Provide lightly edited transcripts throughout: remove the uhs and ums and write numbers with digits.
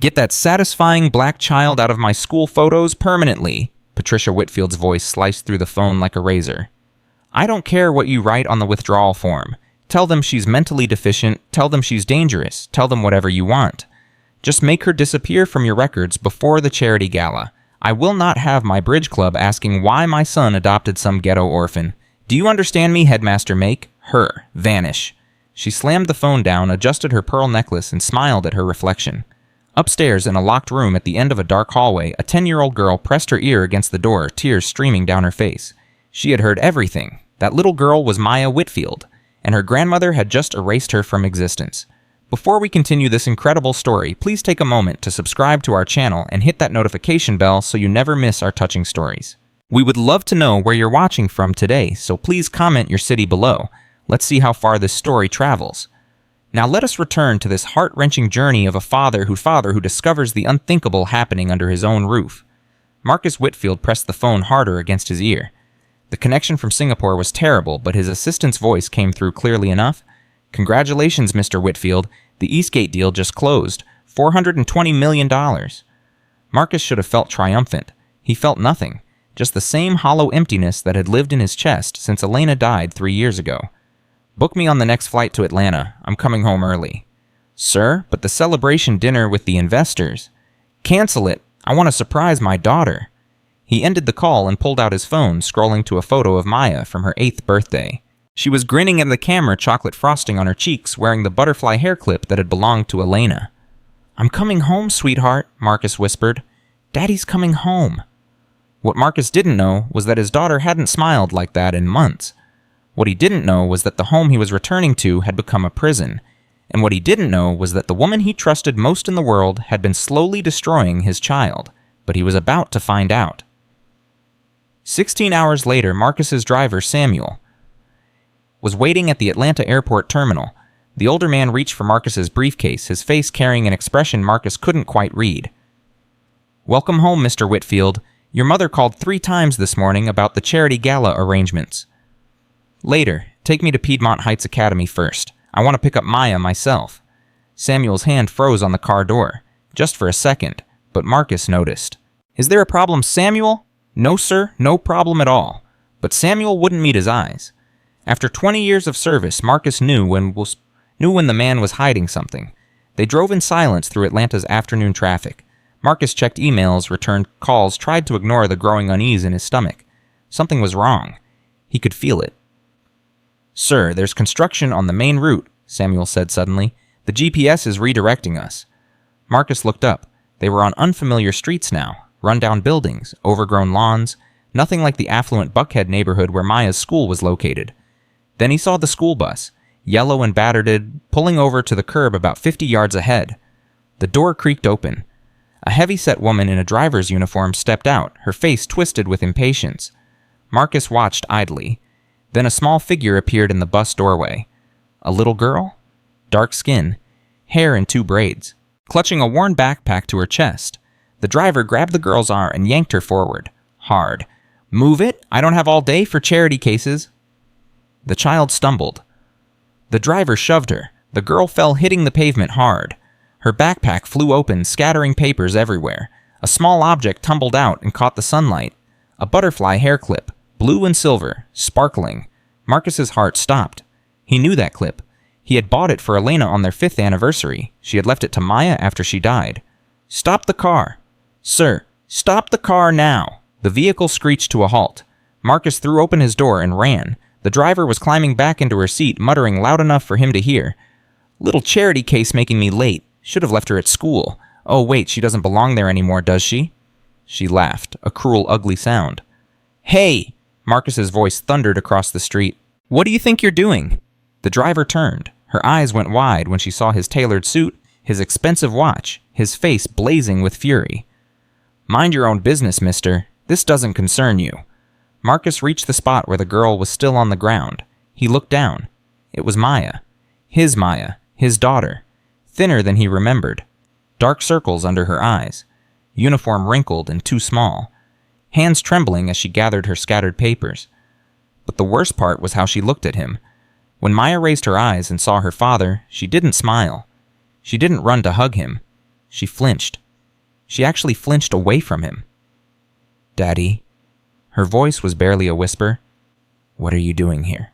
Get that satisfying black child out of my school photos permanently. Patricia Whitfield's voice sliced through the phone like a razor. I don't care what you write on the withdrawal form. Tell them she's mentally deficient, tell them she's dangerous, tell them whatever you want. Just make her disappear from your records before the charity gala. I will not have my bridge club asking why my son adopted some ghetto orphan. Do you understand me, Headmaster Make? Her. Vanish. She slammed the phone down, adjusted her pearl necklace, and smiled at her reflection. Upstairs, in a locked room at the end of a dark hallway, a 10-year-old girl pressed her ear against the door, tears streaming down her face. She had heard everything. That little girl was Maya Whitfield, and her grandmother had just erased her from existence. Before we continue this incredible story, please take a moment to subscribe to our channel and hit that notification bell so you never miss our touching stories. We would love to know where you're watching from today, so please comment your city below. Let's see how far this story travels. Now let us return to this heart-wrenching journey of a father who discovers the unthinkable happening under his own roof. Marcus Whitfield pressed the phone harder against his ear. The connection from Singapore was terrible, but his assistant's voice came through clearly enough. Congratulations, Mr. Whitfield. The Eastgate deal just closed. $420 million. Marcus should have felt triumphant. He felt nothing. Just the same hollow emptiness that had lived in his chest since Elena died 3 years ago. Book me on the next flight to Atlanta. I'm coming home early. Sir, but the celebration dinner with the investors. Cancel it. I want to surprise my daughter. He ended the call and pulled out his phone, scrolling to a photo of Maya from her 8th birthday. She was grinning at the camera, chocolate frosting on her cheeks, wearing the butterfly hair clip that had belonged to Elena. I'm coming home, sweetheart, Marcus whispered. Daddy's coming home. What Marcus didn't know was that his daughter hadn't smiled like that in months. What he didn't know was that the home he was returning to had become a prison. And what he didn't know was that the woman he trusted most in the world had been slowly destroying his child. But he was about to find out. 16 hours later, Marcus's driver, Samuel, was waiting at the Atlanta airport terminal. The older man reached for Marcus's briefcase, his face carrying an expression Marcus couldn't quite read. Welcome home, Mr. Whitfield. Your mother called 3 times this morning about the charity gala arrangements. Later, take me to Piedmont Heights Academy first. I want to pick up Maya myself. Samuel's hand froze on the car door, just for a second, but Marcus noticed. Is there a problem, Samuel? No, sir, no problem at all. But Samuel wouldn't meet his eyes. After 20 years of service, Marcus knew when the man was hiding something. They drove in silence through Atlanta's afternoon traffic. Marcus checked emails, returned calls, tried to ignore the growing unease in his stomach. Something was wrong. He could feel it. Sir, there's construction on the main route, Samuel said suddenly. The GPS is redirecting us. Marcus looked up. They were on unfamiliar streets now. Run-down buildings, overgrown lawns, nothing like the affluent Buckhead neighborhood where Maya's school was located. Then he saw the school bus, yellow and battered, pulling over to the curb about 50 yards ahead. The door creaked open. A heavy-set woman in a driver's uniform stepped out, her face twisted with impatience. Marcus watched idly. Then a small figure appeared in the bus doorway. A little girl? Dark skin, hair in 2 braids, clutching a worn backpack to her chest. The driver grabbed the girl's arm and yanked her forward. Hard. Move it? I don't have all day for charity cases. The child stumbled. The driver shoved her. The girl fell, hitting the pavement hard. Her backpack flew open, scattering papers everywhere. A small object tumbled out and caught the sunlight. A butterfly hair clip, blue and silver, sparkling. Marcus's heart stopped. He knew that clip. He had bought it for Elena on their 5th anniversary. She had left it to Maya after she died. Stop the car. Sir, stop the car now. The vehicle screeched to a halt. Marcus threw open his door and ran. The driver was climbing back into her seat, muttering loud enough for him to hear. Little charity case making me late. Should have left her at school. Oh, wait, she doesn't belong there anymore, does she? She laughed, a cruel, ugly sound. Hey! Marcus's voice thundered across the street. What do you think you're doing? The driver turned. Her eyes went wide when she saw his tailored suit, his expensive watch, his face blazing with fury. Mind your own business, mister. This doesn't concern you. Marcus reached the spot where the girl was still on the ground. He looked down. It was Maya, his daughter, thinner than he remembered. Dark circles under her eyes, uniform wrinkled and too small, hands trembling as she gathered her scattered papers. But the worst part was how she looked at him. When Maya raised her eyes and saw her father, she didn't smile. She didn't run to hug him. She flinched. She actually flinched away from him. "Daddy." Her voice was barely a whisper. "What are you doing here?"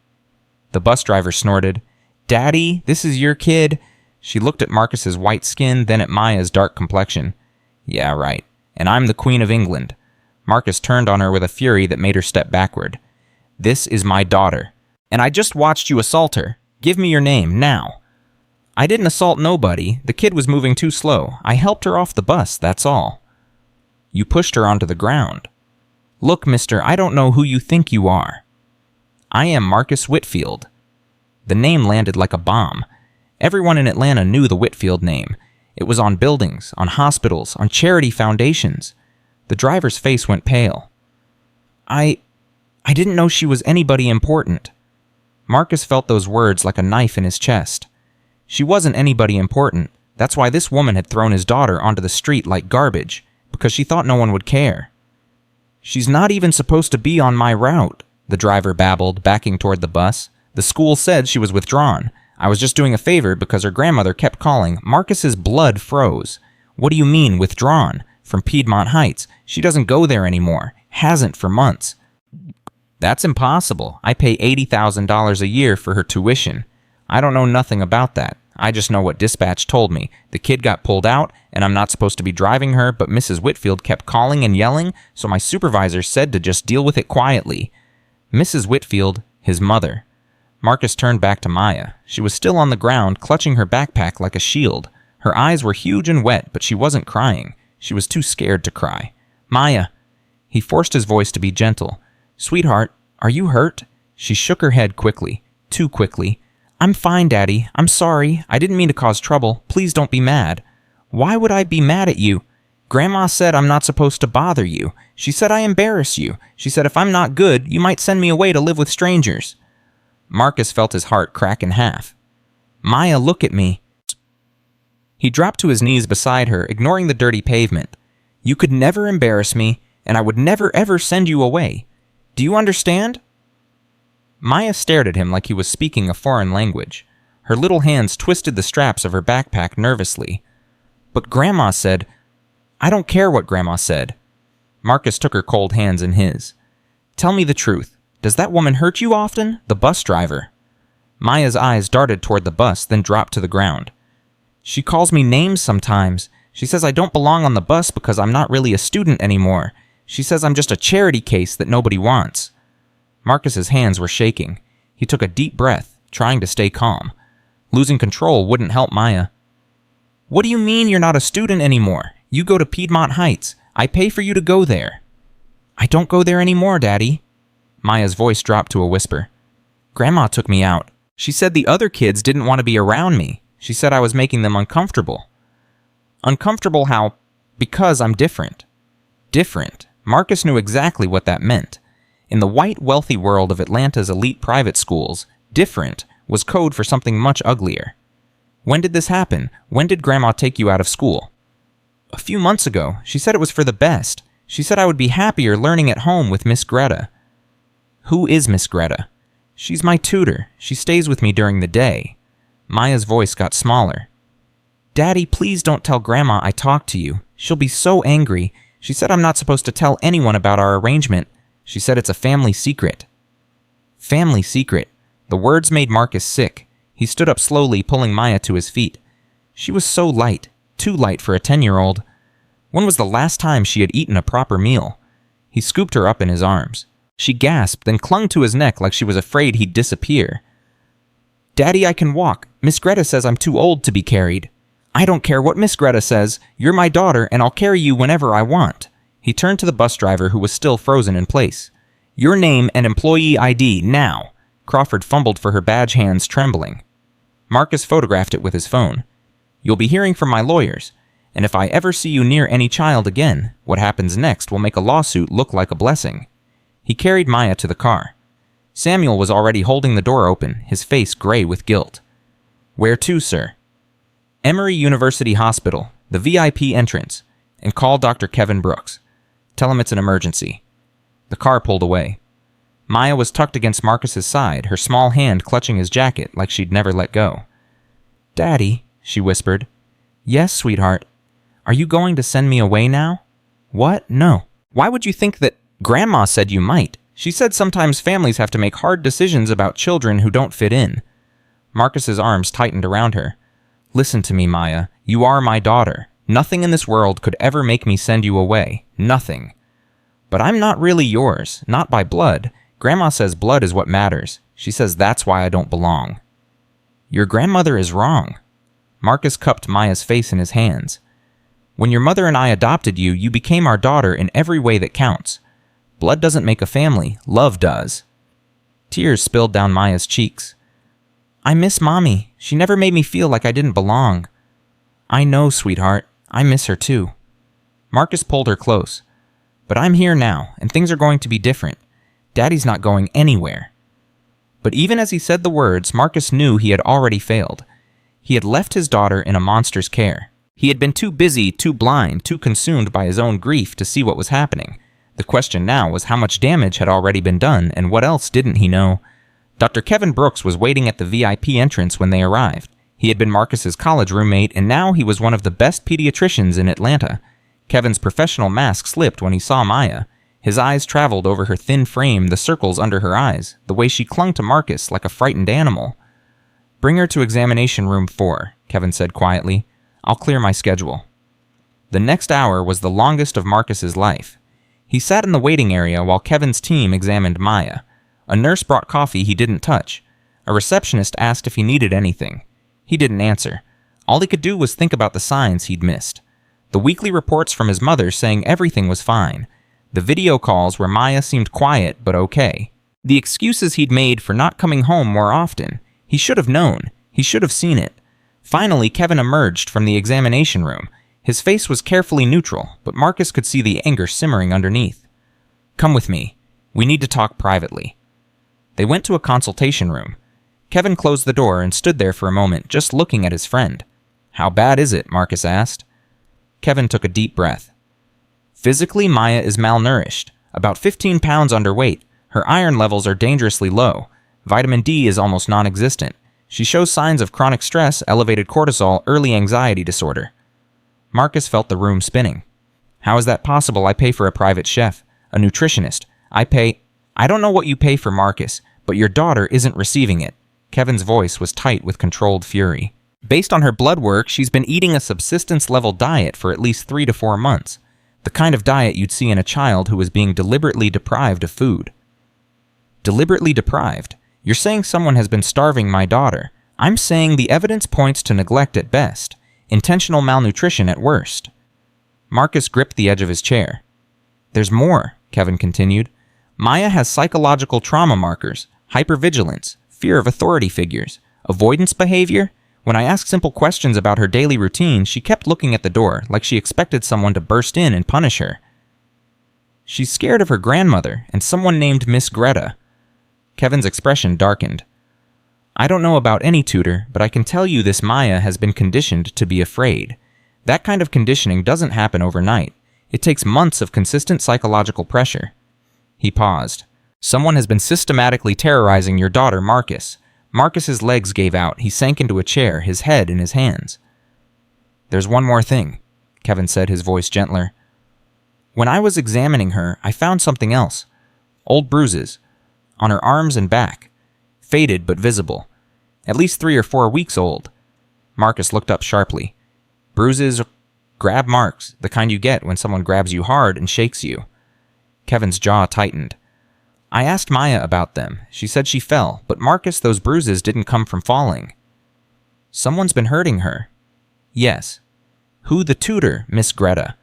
The bus driver snorted. "Daddy, this is your kid." She looked at Marcus's white skin, then at Maya's dark complexion. "Yeah, right. And I'm the Queen of England." Marcus turned on her with a fury that made her step backward. "This is my daughter. And I just watched you assault her. Give me your name, now." "I didn't assault nobody. The kid was moving too slow. I helped her off the bus, that's all." "You pushed her onto the ground." "Look, mister, I don't know who you think you are." "I am Marcus Whitfield." The name landed like a bomb. Everyone in Atlanta knew the Whitfield name. It was on buildings, on hospitals, on charity foundations. The driver's face went pale. I didn't know she was anybody important." Marcus felt those words like a knife in his chest. She wasn't anybody important. That's why this woman had thrown his daughter onto the street like garbage, because she thought no one would care. "She's not even supposed to be on my route," the driver babbled, backing toward the bus. "The school said she was withdrawn. I was just doing a favor because her grandmother kept calling." Marcus's blood froze. "What do you mean, withdrawn? From Piedmont Heights. She doesn't go there anymore. Hasn't for months." "That's impossible. I pay $80,000 a year for her tuition. I don't know nothing about that. I just know what dispatch told me. The kid got pulled out, and I'm not supposed to be driving her, but Mrs. Whitfield kept calling and yelling, so my supervisor said to just deal with it quietly." Mrs. Whitfield, his mother. Marcus turned back to Maya. She was still on the ground, clutching her backpack like a shield. Her eyes were huge and wet, but she wasn't crying. She was too scared to cry. "Maya." He forced his voice to be gentle. "Sweetheart, are you hurt?" She shook her head quickly. Too quickly. "I'm fine, Daddy. I'm sorry. I didn't mean to cause trouble. Please don't be mad." "Why would I be mad at you?" "Grandma said I'm not supposed to bother you. She said I embarrass you. She said if I'm not good, you might send me away to live with strangers." Marcus felt his heart crack in half. "Maya, look at me." He dropped to his knees beside her, ignoring the dirty pavement. "You could never embarrass me, and I would never ever send you away. Do you understand?" Maya stared at him like he was speaking a foreign language. Her little hands twisted the straps of her backpack nervously. "But Grandma said—" "I don't care what Grandma said." Marcus took her cold hands in his. "Tell me the truth. Does that woman hurt you often? The bus driver?" Maya's eyes darted toward the bus, then dropped to the ground. "She calls me names sometimes. She says I don't belong on the bus because I'm not really a student anymore. She says I'm just a charity case that nobody wants." Marcus's hands were shaking. He took a deep breath, trying to stay calm. Losing control wouldn't help Maya. "What do you mean you're not a student anymore? You go to Piedmont Heights. I pay for you to go there." "I don't go there anymore, Daddy." Maya's voice dropped to a whisper. "Grandma took me out. She said the other kids didn't want to be around me. She said I was making them uncomfortable." "Uncomfortable how? Because I'm different." Different. Marcus knew exactly what that meant. In the white, wealthy world of Atlanta's elite private schools, different was code for something much uglier. "When did this happen? When did Grandma take you out of school?" "A few months ago. She said it was for the best. She said I would be happier learning at home with Miss Greta." "Who is Miss Greta?" "She's my tutor. She stays with me during the day." Maya's voice got smaller. "Daddy, please don't tell Grandma I talked to you. She'll be so angry. She said I'm not supposed to tell anyone about our arrangement. She said it's a family secret." Family secret. The words made Marcus sick. He stood up slowly, pulling Maya to his feet. She was so light, too light for a 10-year-old. When was the last time she had eaten a proper meal? He scooped her up in his arms. She gasped, then clung to his neck like she was afraid he'd disappear. "Daddy, I can walk. Miss Greta says I'm too old to be carried." "I don't care what Miss Greta says. You're my daughter, and I'll carry you whenever I want." He turned to the bus driver, who was still frozen in place. "Your name and employee ID, now." Crawford fumbled for her badge hands, trembling. Marcus photographed it with his phone. "You'll be hearing from my lawyers, and if I ever see you near any child again, what happens next will make a lawsuit look like a blessing." He carried Maya to the car. Samuel was already holding the door open, his face gray with guilt. "Where to, sir?" "Emory University Hospital, the VIP entrance, and call Dr. Kevin Brooks. Tell him it's an emergency." The car pulled away. Maya was tucked against Marcus's side, her small hand clutching his jacket like she'd never let go. "Daddy," she whispered. "Yes, sweetheart." Are you going to send me away now? What? No. Why would you think that? Grandma said you might. She said sometimes families have to make hard decisions about children who don't fit in. Marcus's arms tightened around her. Listen to me, Maya. You are my daughter. Nothing in this world could ever make me send you away. Nothing. But I'm not really yours. Not by blood. Grandma says blood is what matters. She says that's why I don't belong. Your grandmother is wrong. Marcus cupped Maya's face in his hands. When your mother and I adopted you, you became our daughter in every way that counts. Blood doesn't make a family. Love does. Tears spilled down Maya's cheeks. I miss Mommy. She never made me feel like I didn't belong. I know, sweetheart. I miss her too. Marcus pulled her close. But I'm here now, and things are going to be different. Daddy's not going anywhere. But even as he said the words, Marcus knew he had already failed. He had left his daughter in a monster's care. He had been too busy, too blind, too consumed by his own grief to see what was happening. The question now was how much damage had already been done, and what else didn't he know? Dr. Kevin Brooks was waiting at the VIP entrance when they arrived. He had been Marcus's college roommate, and now he was one of the best pediatricians in Atlanta. Kevin's professional mask slipped when he saw Maya. His eyes traveled over her thin frame, the circles under her eyes, the way she clung to Marcus like a frightened animal. Bring her to examination room 4, Kevin said quietly. I'll clear my schedule. The next hour was the longest of Marcus's life. He sat in the waiting area while Kevin's team examined Maya. A nurse brought coffee he didn't touch. A receptionist asked if he needed anything. He didn't answer. All he could do was think about the signs he'd missed. The weekly reports from his mother saying everything was fine. The video calls where Maya seemed quiet but okay. The excuses he'd made for not coming home more often. He should have known. He should have seen it. Finally, Kevin emerged from the examination room. His face was carefully neutral, but Marcus could see the anger simmering underneath. Come with me. We need to talk privately. They went to a consultation room. Kevin closed the door and stood there for a moment, just looking at his friend. How bad is it? Marcus asked. Kevin took a deep breath. Physically, Maya is malnourished, about 15 pounds underweight. Her iron levels are dangerously low. Vitamin D is almost non-existent. She shows signs of chronic stress, elevated cortisol, early anxiety disorder. Marcus felt the room spinning. How is that possible? I pay for a private chef, a nutritionist. I don't know what you pay for, Marcus, but your daughter isn't receiving it. Kevin's voice was tight with controlled fury. Based on her blood work, she's been eating a subsistence-level diet for at least 3 to 4 months. The kind of diet you'd see in a child who was being deliberately deprived of food. Deliberately deprived? You're saying someone has been starving my daughter. I'm saying the evidence points to neglect at best, intentional malnutrition at worst. Marcus gripped the edge of his chair. There's more, Kevin continued. Maya has psychological trauma markers, hypervigilance, fear of authority figures, avoidance behavior. When I asked simple questions about her daily routine, she kept looking at the door like she expected someone to burst in and punish her. She's scared of her grandmother and someone named Miss Greta. Kevin's expression darkened. I don't know about any tutor, but I can tell you this Maya has been conditioned to be afraid. That kind of conditioning doesn't happen overnight. It takes months of consistent psychological pressure. He paused. Someone has been systematically terrorizing your daughter, Marcus. Marcus's legs gave out. He sank into a chair, his head in his hands. There's one more thing, Kevin said, his voice gentler. When I was examining her, I found something else. Old bruises. On her arms and back. Faded but visible. At least 3 or 4 weeks old. Marcus looked up sharply. Bruises, grab marks, the kind you get when someone grabs you hard and shakes you. Kevin's jaw tightened. I asked Maya about them. She said she fell, but Marcus, those bruises didn't come from falling. Someone's been hurting her. Yes. Who? The tutor, Miss Greta.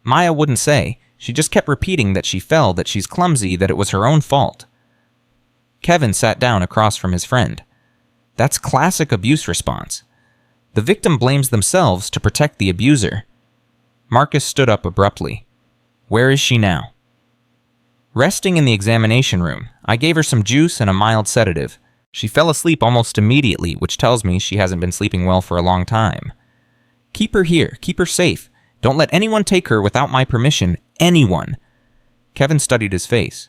Maya wouldn't say. She just kept repeating that she fell, that she's clumsy, that it was her own fault. Kevin sat down across from his friend. That's classic abuse response. The victim blames themselves to protect the abuser. Marcus stood up abruptly. Where is she now? Resting in the examination room. I gave her some juice and a mild sedative. She fell asleep almost immediately, which tells me she hasn't been sleeping well for a long time. Keep her here. Keep her safe. Don't let anyone take her without my permission. Anyone. Kevin studied his face.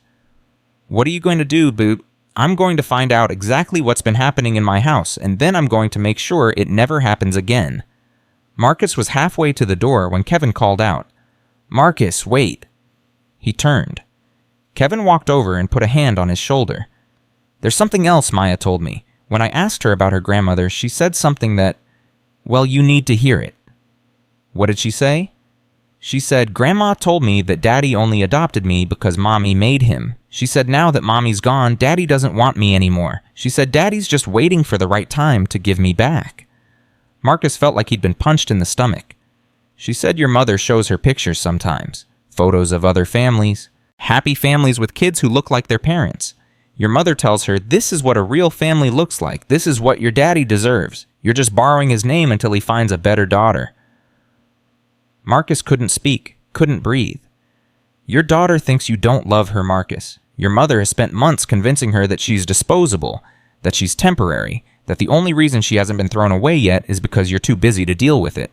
What are you going to do, Boot? I'm going to find out exactly what's been happening in my house, and then I'm going to make sure it never happens again. Marcus was halfway to the door when Kevin called out, "Marcus, wait." He turned. Kevin walked over and put a hand on his shoulder. "There's something else Maya told me. When I asked her about her grandmother, she said something that, well, you need to hear it." "What did she say?" "She said, Grandma told me that Daddy only adopted me because Mommy made him. She said now that Mommy's gone, Daddy doesn't want me anymore. She said Daddy's just waiting for the right time to give me back." Marcus felt like he'd been punched in the stomach. "She said your mother shows her pictures sometimes. Photos of other families. Happy families with kids who look like their parents. Your mother tells her, this is what a real family looks like. This is what your daddy deserves. You're just borrowing his name until he finds a better daughter." Marcus couldn't speak, couldn't breathe. "Your daughter thinks you don't love her, Marcus. Your mother has spent months convincing her that she's disposable, that she's temporary, that the only reason she hasn't been thrown away yet is because you're too busy to deal with it."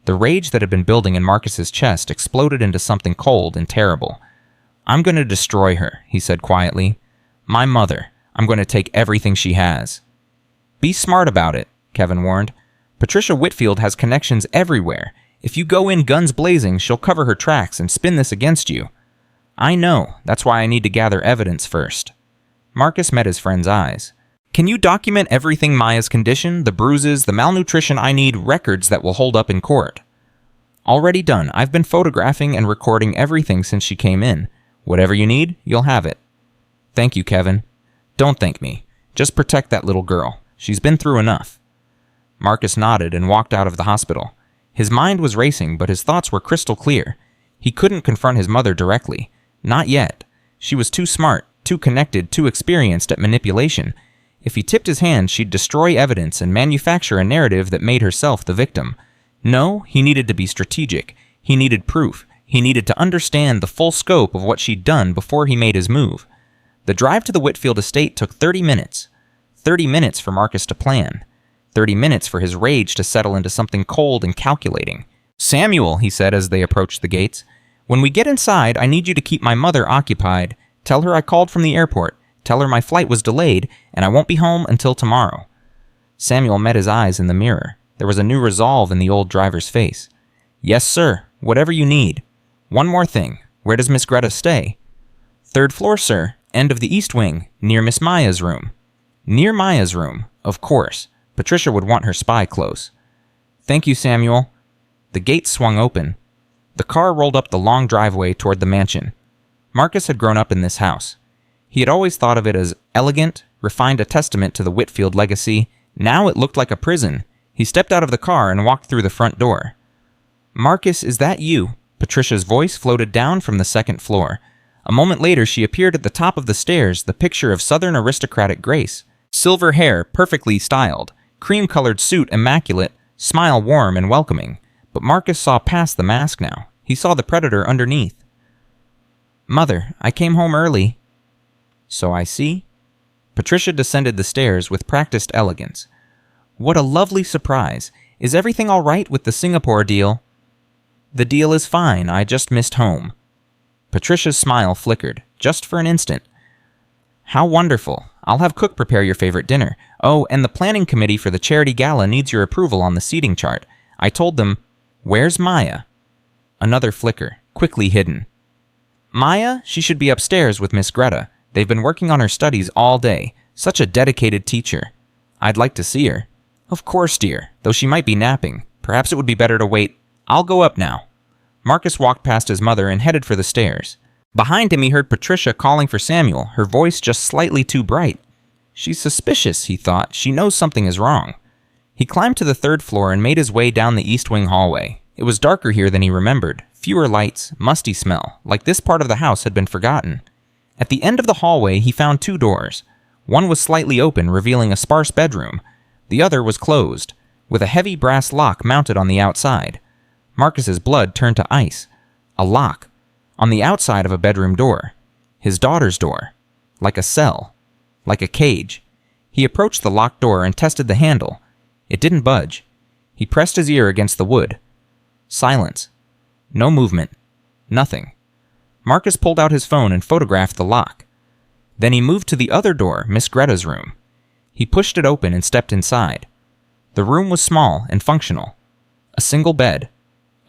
The rage that had been building in Marcus's chest exploded into something cold and terrible. "I'm going to destroy her," he said quietly. "My mother. I'm going to take everything she has." "Be smart about it," Kevin warned. "Patricia Whitfield has connections everywhere. If you go in guns blazing, she'll cover her tracks and spin this against you." "I know. That's why I need to gather evidence first." Marcus met his friend's eyes. "Can you document everything Maya's condition, the bruises, the malnutrition? I need records that will hold up in court." "Already done. I've been photographing and recording everything since she came in. Whatever you need, you'll have it." "Thank you, Kevin." "Don't thank me. Just protect that little girl. She's been through enough." Marcus nodded and walked out of the hospital. His mind was racing, but his thoughts were crystal clear. He couldn't confront his mother directly. Not yet. She was too smart, too connected, too experienced at manipulation. If he tipped his hand, she'd destroy evidence and manufacture a narrative that made herself the victim. No, he needed to be strategic. He needed proof. He needed to understand the full scope of what she'd done before he made his move. The drive to the Whitfield estate took 30 minutes. 30 minutes for Marcus to plan. 30 minutes for his rage to settle into something cold and calculating. "Samuel," he said as they approached the gates, "when we get inside, I need you to keep my mother occupied. Tell her I called from the airport. Tell her my flight was delayed, and I won't be home until tomorrow." Samuel met his eyes in the mirror. There was a new resolve in the old driver's face. "Yes, sir. Whatever you need. One more thing. Where does Miss Greta stay?" "Third floor, sir. End of the east wing, near Miss Maya's room." "Near Maya's room. Of course. Patricia would want her spy close." "Thank you, Samuel." The gate swung open. The car rolled up the long driveway toward the mansion. Marcus had grown up in this house. He had always thought of it as elegant, refined, a testament to the Whitfield legacy. Now it looked like a prison. He stepped out of the car and walked through the front door. "Marcus, is that you?" Patricia's voice floated down from the second floor. A moment later, she appeared at the top of the stairs, the picture of Southern aristocratic grace. Silver hair, perfectly styled. Cream-colored suit, immaculate. Smile warm and welcoming. But Marcus saw past the mask now. He saw the predator underneath. "Mother, I came home early." "So I see." Patricia descended the stairs with practiced elegance. "What a lovely surprise. Is everything all right with the Singapore deal?" "The deal is fine. I just missed home." Patricia's smile flickered, just for an instant. "How wonderful. I'll have Cook prepare your favorite dinner. Oh, and the planning committee for the charity gala needs your approval on the seating chart. I told them, where's Maya?" Another flicker, quickly hidden. "Maya? She should be upstairs with Miss Greta. They've been working on her studies all day. Such a dedicated teacher. I'd like to see her." "Of course, dear, though she might be napping. Perhaps it would be better to wait. I'll go up now." Marcus walked past his mother and headed for the stairs. Behind him, he heard Patricia calling for Samuel, her voice just slightly too bright. She's suspicious, he thought. She knows something is wrong. He climbed to the third floor and made his way down the east wing hallway. It was darker here than he remembered. Fewer lights, musty smell, like this part of the house had been forgotten. At the end of the hallway, he found two doors. One was slightly open, revealing a sparse bedroom. The other was closed, with a heavy brass lock mounted on the outside. Marcus's blood turned to ice. A lock. On the outside of a bedroom door. His daughter's door. Like a cell. Like a cage. He approached the locked door and tested the handle. It didn't budge. He pressed his ear against the wood. Silence. No movement. Nothing. Marcus pulled out his phone and photographed the lock. Then he moved to the other door, Miss Greta's room. He pushed it open and stepped inside. The room was small and functional. A single bed,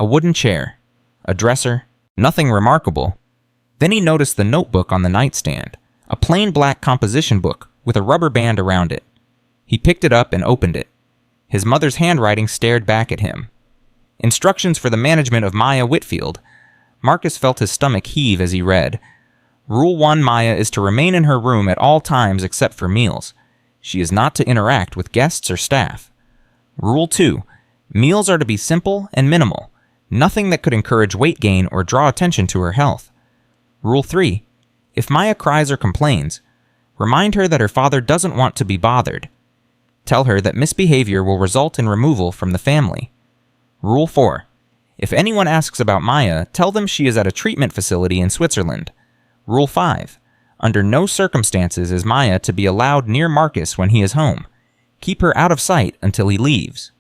a wooden chair, a dresser, nothing remarkable. Then he noticed the notebook on the nightstand, a plain black composition book with a rubber band around it. He picked it up and opened it. His mother's handwriting stared back at him. Instructions for the management of Maya Whitfield. Marcus felt his stomach heave as he read. Rule 1: Maya is to remain in her room at all times except for meals. She is not to interact with guests or staff. Rule 2: meals are to be simple and minimal, nothing that could encourage weight gain or draw attention to her health. Rule 3: if Maya cries or complains, remind her that her father doesn't want to be bothered. Tell her that misbehavior will result in removal from the family. Rule 4: if anyone asks about Maya, tell them she is at a treatment facility in Switzerland. Rule 5: under no circumstances is Maya to be allowed near Marcus when he is home. Keep her out of sight until he leaves.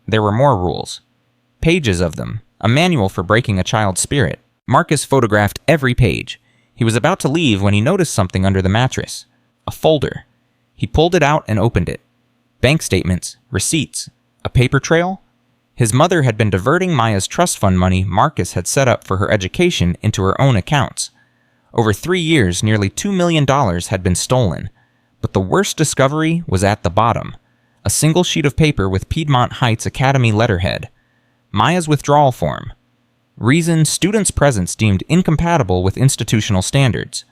There were more rules. Pages of them, a manual for breaking a child's spirit. Marcus photographed every page. He was about to leave when he noticed something under the mattress. A folder. He pulled it out and opened it. Bank statements, receipts, a paper trail. His mother had been diverting Maya's trust fund money Marcus had set up for her education into her own accounts. Over 3 years, nearly $2 million had been stolen. But the worst discovery was at the bottom. A single sheet of paper with Piedmont Heights Academy letterhead. Maya's withdrawal form. Reason: student's presence deemed incompatible with institutional standards.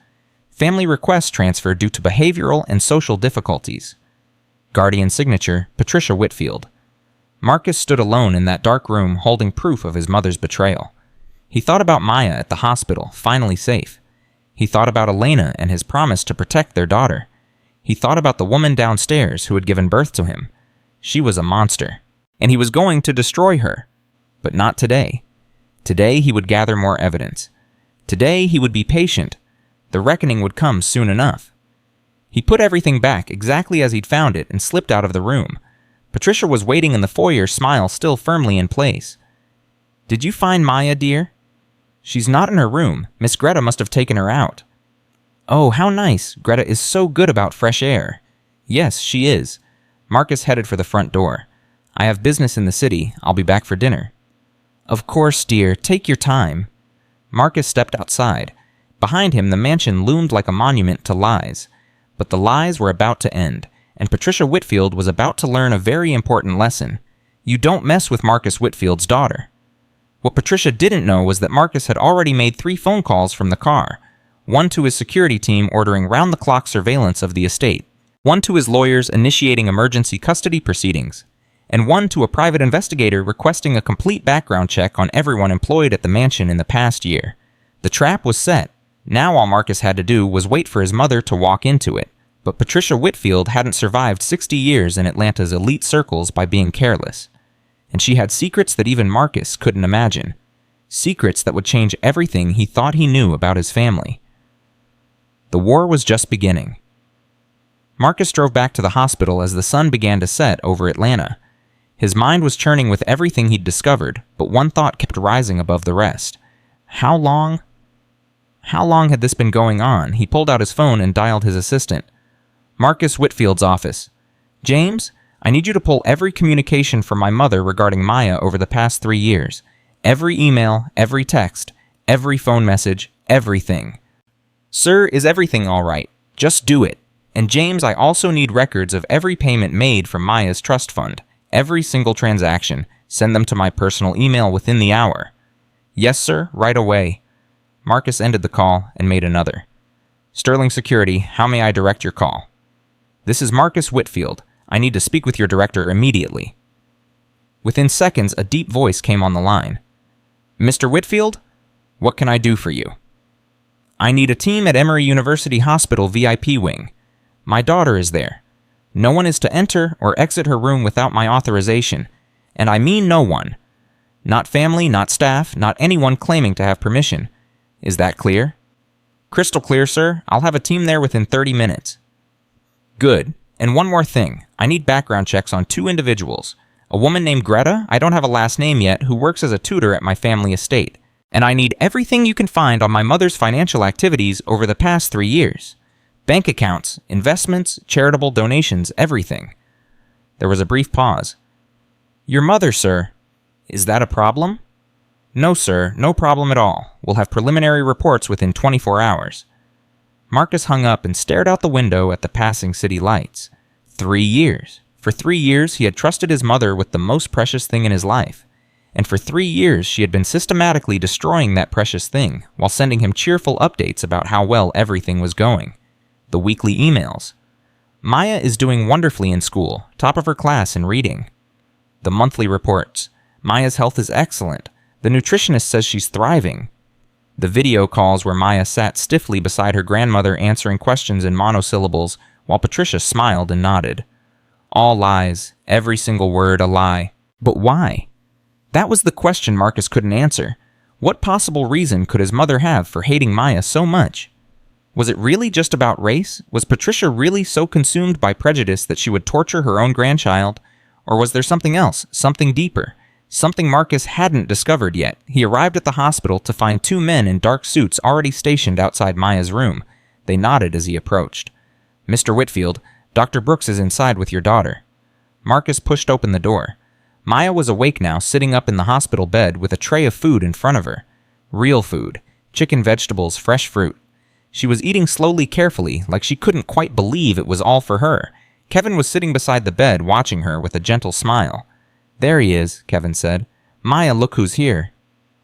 Family request transfer due to behavioral and social difficulties. Guardian signature: Patricia Whitfield. Marcus stood alone in that dark room holding proof of his mother's betrayal. He thought about Maya at the hospital, finally safe. He thought about Elena and his promise to protect their daughter. He thought about the woman downstairs who had given birth to him. She was a monster, and he was going to destroy her. But not today. Today he would gather more evidence. Today he would be patient. The reckoning would come soon enough. He put everything back exactly as he'd found it and slipped out of the room. Patricia was waiting in the foyer, smile still firmly in place. "Did you find Maya, dear?" "She's not in her room. Miss Greta must have taken her out." "Oh, how nice. Greta is so good about fresh air." "Yes, she is." Marcus headed for the front door. "I have business in the city. I'll be back for dinner." "Of course, dear. Take your time." Marcus stepped outside. Behind him, the mansion loomed like a monument to lies. But the lies were about to end, and Patricia Whitfield was about to learn a very important lesson. You don't mess with Marcus Whitfield's daughter. What Patricia didn't know was that Marcus had already made 3 phone calls from the car. One to his security team ordering round-the-clock surveillance of the estate. One to his lawyers initiating emergency custody proceedings. And one to a private investigator requesting a complete background check on everyone employed at the mansion in the past year. The trap was set. Now all Marcus had to do was wait for his mother to walk into it. But Patricia Whitfield hadn't survived 60 years in Atlanta's elite circles by being careless. And she had secrets that even Marcus couldn't imagine. Secrets that would change everything he thought he knew about his family. The war was just beginning. Marcus drove back to the hospital as the sun began to set over Atlanta. His mind was churning with everything he'd discovered, but one thought kept rising above the rest. How long had this been going on? He pulled out his phone and dialed his assistant. "Marcus Whitfield's office. James, I need you to pull every communication from my mother regarding Maya over the past 3 years. Every email, every text, every phone message, everything." "Sir, is everything all right? Just do it. And James, I also need records of every payment made from Maya's trust fund. Every single transaction. Send them to my personal email within the hour." "Yes, sir, right away." Marcus ended the call and made another. "Sterling Security, how may I direct your call?" "This is Marcus Whitfield. I need to speak with your director immediately." Within seconds, a deep voice came on the line. "Mr. Whitfield? What can I do for you?" "I need a team at Emory University Hospital VIP wing. My daughter is there. No one is to enter or exit her room without my authorization, and I mean no one. Not family, not staff, not anyone claiming to have permission. Is that clear?" "Crystal clear, sir. I'll have a team there within 30 minutes. "Good. And one more thing. I need background checks on 2 individuals. A woman named Greta, I don't have a last name yet, who works as a tutor at my family estate. And I need everything you can find on my mother's financial activities over the past 3 years. Bank accounts, investments, charitable donations, everything." There was a brief pause. "Your mother, sir. Is that a problem? No, sir, no problem at all. We'll have preliminary reports within 24 hours. Marcus hung up and stared out the window at the passing city lights. 3 years. For 3 years, he had trusted his mother with the most precious thing in his life. And for 3 years, she had been systematically destroying that precious thing while sending him cheerful updates about how well everything was going. The weekly emails. Maya is doing wonderfully in school, top of her class in reading. The monthly reports. Maya's health is excellent. The nutritionist says she's thriving. The video calls where Maya sat stiffly beside her grandmother answering questions in monosyllables while Patricia smiled and nodded. All lies, every single word a lie. But why? That was the question Marcus couldn't answer. What possible reason could his mother have for hating Maya so much? Was it really just about race? Was Patricia really so consumed by prejudice that she would torture her own grandchild? Or was there something else, something deeper? Something Marcus hadn't discovered yet. He arrived at the hospital to find 2 men in dark suits already stationed outside Maya's room. They nodded as he approached. Mr. Whitfield, Dr. Brooks is inside with your daughter. Marcus pushed open the door. Maya was awake now, sitting up in the hospital bed with a tray of food in front of her. Real food. Chicken, vegetables, fresh fruit. She was eating slowly, carefully, like she couldn't quite believe it was all for her. Kevin was sitting beside the bed, watching her with a gentle smile. There he is, Kevin said. Maya, look who's here.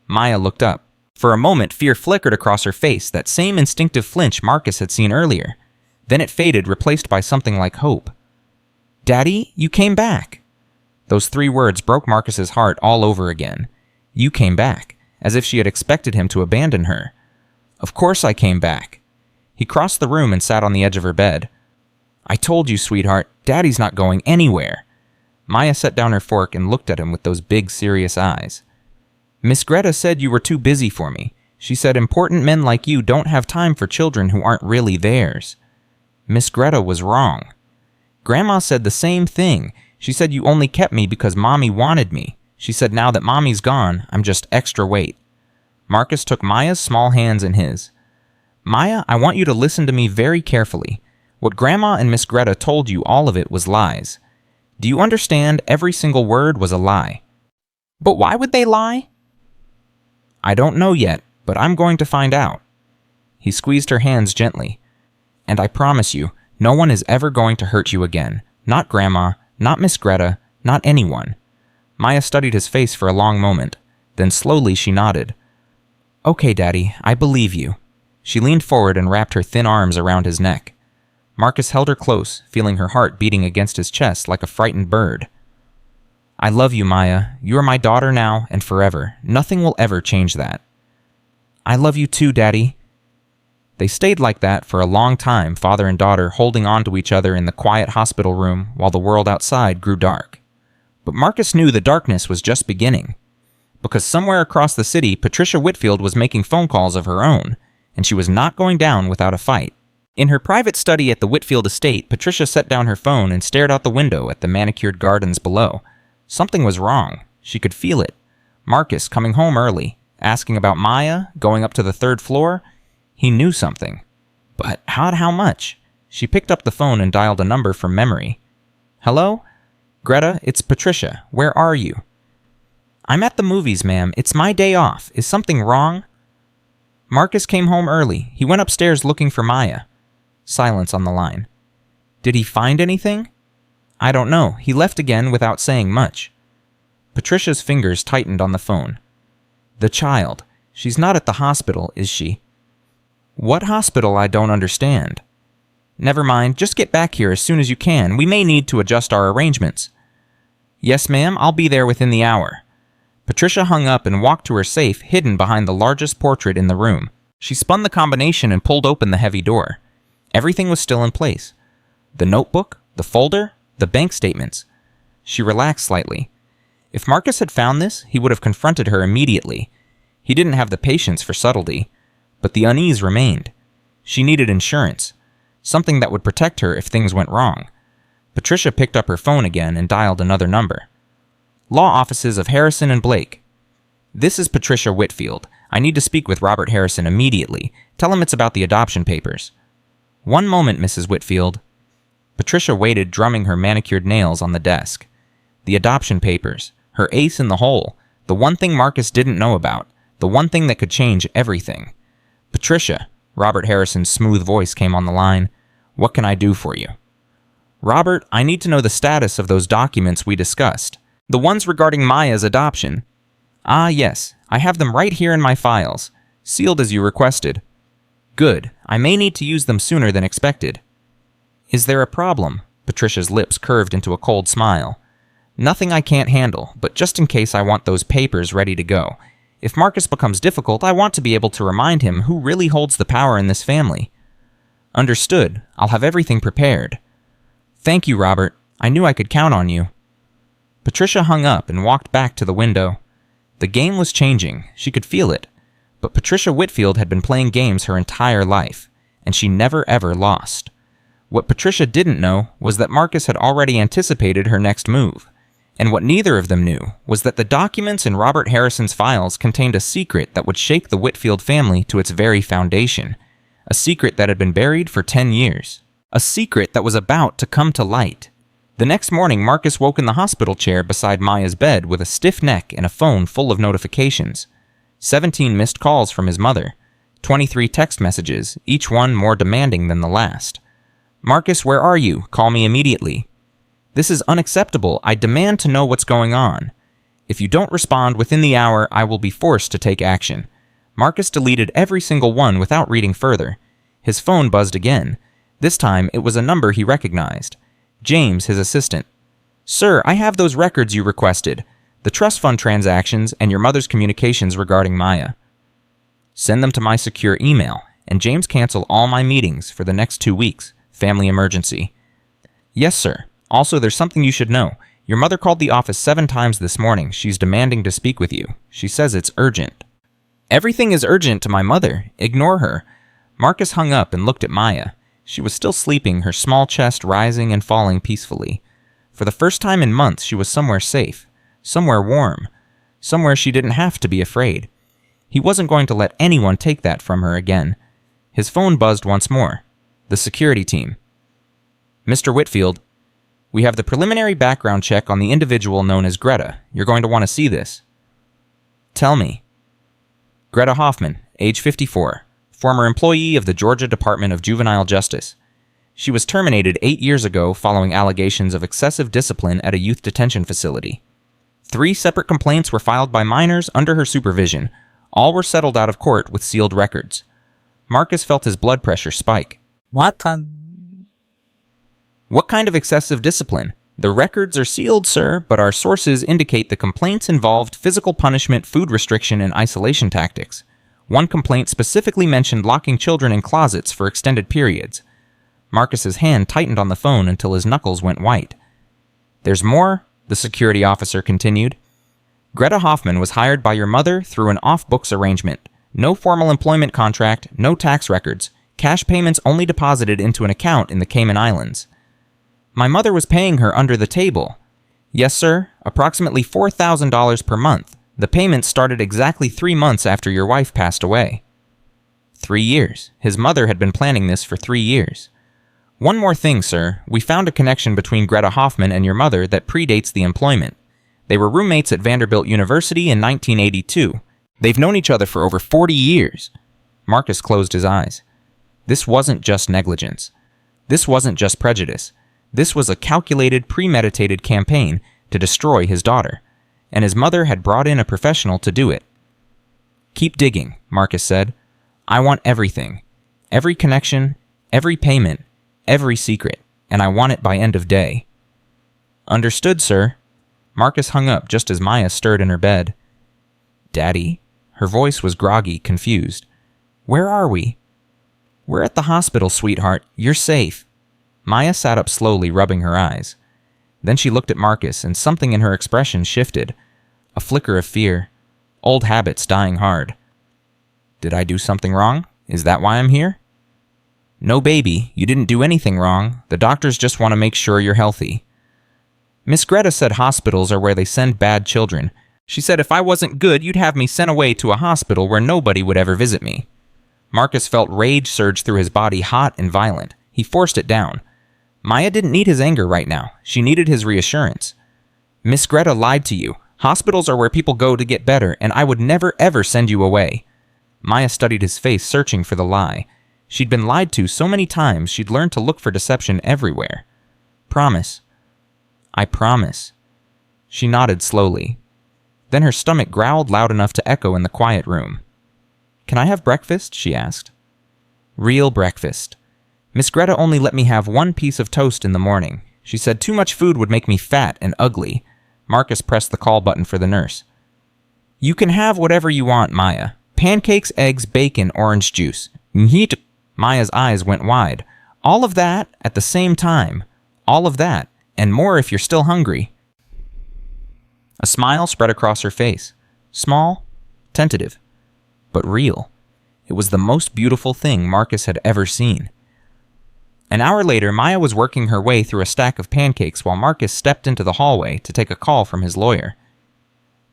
Maya looked up. For a moment, fear flickered across her face, that same instinctive flinch Marcus had seen earlier. Then it faded, replaced by something like hope. Daddy, you came back. Those 3 words broke Marcus's heart all over again. You came back, as if she had expected him to abandon her. Of course I came back. He crossed the room and sat on the edge of her bed. I told you, sweetheart, Daddy's not going anywhere. Maya set down her fork and looked at him with those big, serious eyes. Miss Greta said you were too busy for me. She said important men like you don't have time for children who aren't really theirs. Miss Greta was wrong. Grandma said the same thing. She said you only kept me because Mommy wanted me. She said now that Mommy's gone, I'm just extra weight. Marcus took Maya's small hands in his. Maya, I want you to listen to me very carefully. What Grandma and Miss Greta told you, all of it was lies. Do you understand? Every single word was a lie. But why would they lie? I don't know yet, but I'm going to find out. He squeezed her hands gently. And I promise you, no one is ever going to hurt you again. Not Grandma, not Miss Greta, not anyone. Maya studied his face for a long moment. Then slowly she nodded. Okay, Daddy, I believe you. She leaned forward and wrapped her thin arms around his neck. Marcus held her close, feeling her heart beating against his chest like a frightened bird. I love you, Maya. You are my daughter now and forever. Nothing will ever change that. I love you too, Daddy. They stayed like that for a long time, father and daughter holding on to each other in the quiet hospital room while the world outside grew dark. But Marcus knew the darkness was just beginning. Because somewhere across the city, Patricia Whitfield was making phone calls of her own, and she was not going down without a fight. In her private study at the Whitfield estate, Patricia set down her phone and stared out the window at the manicured gardens below. Something was wrong. She could feel it. Marcus coming home early, asking about Maya, going up to the 3rd floor. He knew something. But how much? She picked up the phone and dialed a number from memory. Hello? Greta, it's Patricia. Where are you? I'm at the movies, ma'am. It's my day off. Is something wrong? Marcus came home early. He went upstairs looking for Maya. Silence on the line. Did he find anything? I don't know. He left again without saying much. Patricia's fingers tightened on the phone. The child. She's not at the hospital, is she? What hospital? I don't understand. Never mind. Just get back here as soon as you can. We may need to adjust our arrangements. Yes, ma'am. I'll be there within the hour. Patricia hung up and walked to her safe, hidden behind the largest portrait in the room. She spun the combination and pulled open the heavy door. Everything was still in place. The notebook, the folder, the bank statements. She relaxed slightly. If Marcus had found this, he would have confronted her immediately. He didn't have the patience for subtlety. But the unease remained. She needed insurance. Something that would protect her if things went wrong. Patricia picked up her phone again and dialed another number. Law offices of Harrison and Blake. This is Patricia Whitfield. I need to speak with Robert Harrison immediately. Tell him it's about the adoption papers. One moment, Mrs. Whitfield. Patricia waited, drumming her manicured nails on the desk. The adoption papers. Her ace in the hole. The one thing Marcus didn't know about. The one thing that could change everything. "Patricia," Robert Harrison's smooth voice came on the line. "What can I do for you?" "Robert, I need to know the status of those documents we discussed. The ones regarding Maya's adoption." "Ah, yes. I have them right here in my files. Sealed as you requested." "Good. I may need to use them sooner than expected." "Is there a problem?" Patricia's lips curved into a cold smile. "Nothing I can't handle, but just in case I want those papers ready to go. If Marcus becomes difficult, I want to be able to remind him who really holds the power in this family." "Understood. I'll have everything prepared." "Thank you, Robert. I knew I could count on you." Patricia hung up and walked back to the window. The game was changing. She could feel it. But Patricia Whitfield had been playing games her entire life, and she never ever lost. What Patricia didn't know was that Marcus had already anticipated her next move. And what neither of them knew was that the documents in Robert Harrison's files contained a secret that would shake the Whitfield family to its very foundation. A secret that had been buried for 10 years. A secret that was about to come to light. The next morning, Marcus woke in the hospital chair beside Maya's bed with a stiff neck and a phone full of notifications. 17 missed calls from his mother. 23 text messages, each one more demanding than the last. "Marcus, where are you? Call me immediately." "This is unacceptable. I demand to know what's going on. If you don't respond within the hour, I will be forced to take action." Marcus deleted every single one without reading further. His phone buzzed again. This time, it was a number he recognized. James, his assistant. "Sir, I have those records you requested. The trust fund transactions and your mother's communications regarding Maya." "Send them to my secure email, and James cancel all my meetings for the next 2 weeks. Family emergency." "Yes, sir. Also, there's something you should know. Your mother called the office 7 times this morning. She's demanding to speak with you. She says it's urgent." "Everything is urgent to my mother. Ignore her." Marcus hung up and looked at Maya. She was still sleeping, her small chest rising and falling peacefully. For the first time in months, she was somewhere safe, somewhere warm, somewhere she didn't have to be afraid. He wasn't going to let anyone take that from her again. His phone buzzed once more. The security team. "Mr. Whitfield, we have the preliminary background check on the individual known as Greta. You're going to want to see this." "Tell me." "Greta Hoffman, age 54, former employee of the Georgia Department of Juvenile Justice. She was terminated 8 years ago following allegations of excessive discipline at a youth detention facility. 3 separate complaints were filed by minors under her supervision. All were settled out of court with sealed records." Marcus felt his blood pressure spike. What kind of excessive discipline? "The records are sealed, sir, but our sources indicate the complaints involved physical punishment, food restriction, and isolation tactics. One complaint specifically mentioned locking children in closets for extended periods." Marcus's hand tightened on the phone until his knuckles went white. "There's more," the security officer continued. "Greta Hoffman was hired by your mother through an off-books arrangement. No formal employment contract, no tax records, cash payments only deposited into an account in the Cayman Islands. My mother was paying her under the table." "Yes, sir, approximately $4,000 per month. The payments started exactly 3 months after your wife passed away." 3 years. His mother had been planning this for 3 years. "One more thing, sir. We found a connection between Greta Hoffman and your mother that predates the employment. They were roommates at Vanderbilt University in 1982. They've known each other for over 40 years. Marcus closed his eyes. This wasn't just negligence. This wasn't just prejudice. This was a calculated, premeditated campaign to destroy his daughter, and his mother had brought in a professional to do it. "Keep digging," Marcus said. "I want everything. Every connection, every payment, every secret, and I want it by end of day." "Understood, sir." Marcus hung up just as Maya stirred in her bed. "Daddy?" Her voice was groggy, confused. "Where are we?" "We're at the hospital, sweetheart. You're safe." Maya sat up slowly, rubbing her eyes. Then she looked at Marcus, and something in her expression shifted. A flicker of fear. Old habits dying hard. "Did I do something wrong? Is that why I'm here?" "No, baby. You didn't do anything wrong. The doctors just want to make sure you're healthy." "Miss Greta said hospitals are where they send bad children. She said if I wasn't good, you'd have me sent away to a hospital where nobody would ever visit me." Marcus felt rage surge through his body, hot and violent. He forced it down. Maya didn't need his anger right now. She needed his reassurance. "Miss Greta lied to you. Hospitals are where people go to get better, and I would never ever send you away." Maya studied his face, searching for the lie. She'd been lied to so many times, she'd learned to look for deception everywhere. "Promise." "I promise." She nodded slowly. Then her stomach growled loud enough to echo in the quiet room. "Can I have breakfast?" she asked. "Real breakfast. Miss Greta only let me have one piece of toast in the morning. She said too much food would make me fat and ugly." Marcus pressed the call button for the nurse. "You can have whatever you want, Maya. Pancakes, eggs, bacon, orange juice." Maya's eyes went wide. "All of that at the same time. All of that, and more if you're still hungry." A smile spread across her face. Small, tentative, but real. It was the most beautiful thing Marcus had ever seen. An hour later, Maya was working her way through a stack of pancakes while Marcus stepped into the hallway to take a call from his lawyer.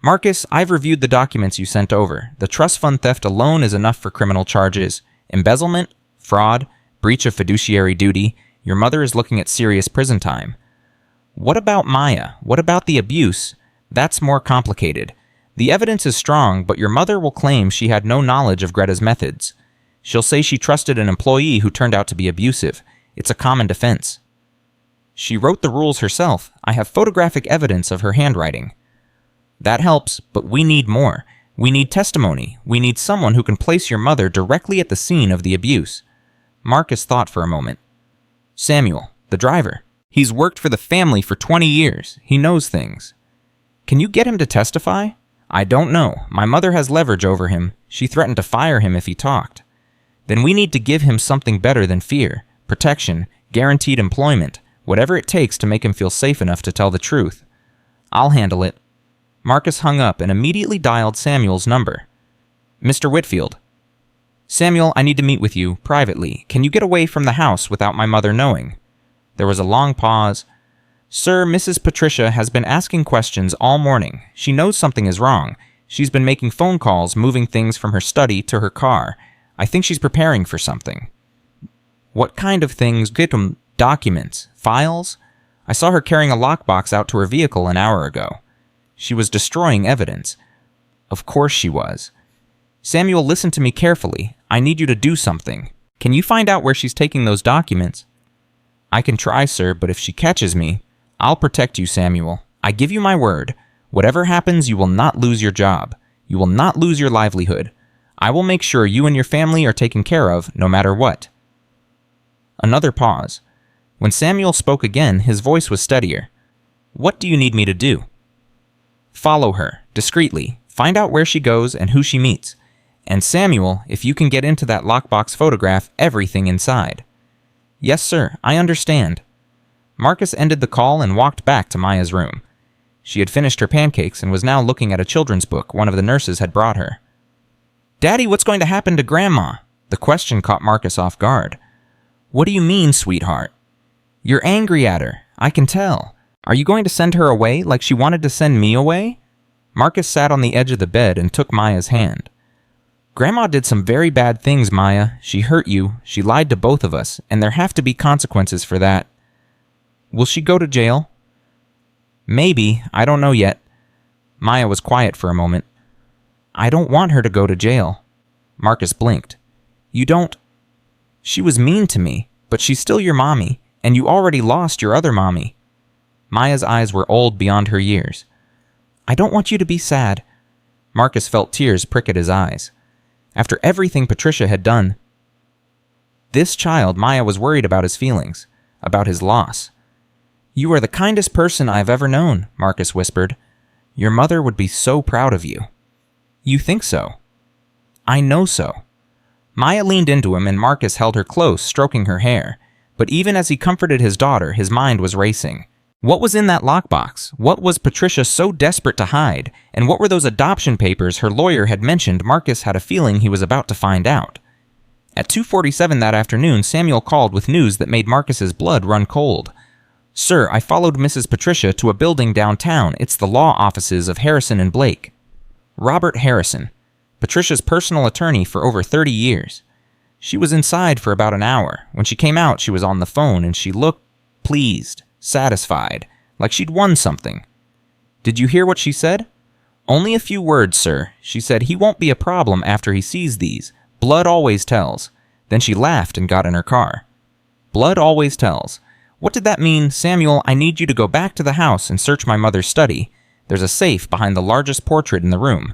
"Marcus, I've reviewed the documents you sent over. The trust fund theft alone is enough for criminal charges. Embezzlement, fraud, breach of fiduciary duty. Your mother is looking at serious prison time. What about Maya? What about the abuse? That's more complicated. The evidence is strong, but your mother will claim she had no knowledge of Greta's methods. She'll say she trusted an employee who turned out to be abusive. It's a common defense. She wrote the rules herself. I have photographic evidence of her handwriting." "That helps, but we need more. We need testimony. We need someone who can place your mother directly at the scene of the abuse." Marcus thought for a moment. "Samuel, the driver. He's worked for the family for 20 years. He knows things." "Can you get him to testify?" "I don't know. My mother has leverage over him. She threatened to fire him if he talked." "Then we need to give him something better than fear. Protection, guaranteed employment, whatever it takes to make him feel safe enough to tell the truth." "I'll handle it." Marcus hung up and immediately dialed Samuel's number. "Mr. Whitfield." "Samuel, I need to meet with you, privately. Can you get away from the house without my mother knowing?" There was a long pause. "Sir, Mrs. Patricia has been asking questions all morning. She knows something is wrong. She's been making phone calls, moving things from her study to her car. I think she's preparing for something." "What kind of things? Get them documents, files? I saw her carrying a lockbox out to her vehicle an hour ago. She was destroying evidence." "Of course she was." "Samuel, listen to me carefully. I need you to do something. Can you find out where she's taking those documents?" "I can try, sir, but if she catches me..." "I'll protect you, Samuel. I give you my word. Whatever happens, you will not lose your job. You will not lose your livelihood. I will make sure you and your family are taken care of, no matter what." Another pause. When Samuel spoke again, his voice was steadier. "What do you need me to do?" "Follow her, discreetly. Find out where she goes and who she meets. And Samuel, if you can get into that lockbox, photograph everything inside." "Yes, sir, I understand." Marcus ended the call and walked back to Maya's room. She had finished her pancakes and was now looking at a children's book one of the nurses had brought her. "Daddy, what's going to happen to Grandma?" The question caught Marcus off guard. "What do you mean, sweetheart?" "You're angry at her. I can tell. Are you going to send her away like she wanted to send me away?" Marcus sat on the edge of the bed and took Maya's hand. "Grandma did some very bad things, Maya. She hurt you. She lied to both of us, and there have to be consequences for that." "Will she go to jail?" "Maybe. I don't know yet." Maya was quiet for a moment. "I don't want her to go to jail." Marcus blinked. "You don't..." "She was mean to me, but she's still your mommy, and you already lost your other mommy." Maya's eyes were old beyond her years. "I don't want you to be sad." Marcus felt tears prick at his eyes. After everything Patricia had done, this child, Maya was worried about his feelings, about his loss. "You are the kindest person I've ever known," Marcus whispered. "Your mother would be so proud of you." "You think so?" "I know so." Maya leaned into him and Marcus held her close, stroking her hair. But even as he comforted his daughter, his mind was racing. What was in that lockbox? What was Patricia so desperate to hide? And what were those adoption papers her lawyer had mentioned Marcus had a feeling he was about to find out? At 2:47 that afternoon, Samuel called with news that made Marcus's blood run cold. "Sir, I followed Mrs. Patricia to a building downtown. It's the law offices of Harrison and Blake." Robert Harrison, Patricia's personal attorney for over 30 years. She was inside for about an hour. When she came out, she was on the phone, and she looked pleased, satisfied, like she'd won something. "Did you hear what she said?" Only a few words, sir. She said he won't be a problem after he sees these. Blood always tells. Then she laughed and got in her car. Blood always tells. What did that mean? Samuel, I need you to go back to the house and search my mother's study. There's a safe behind the largest portrait in the room.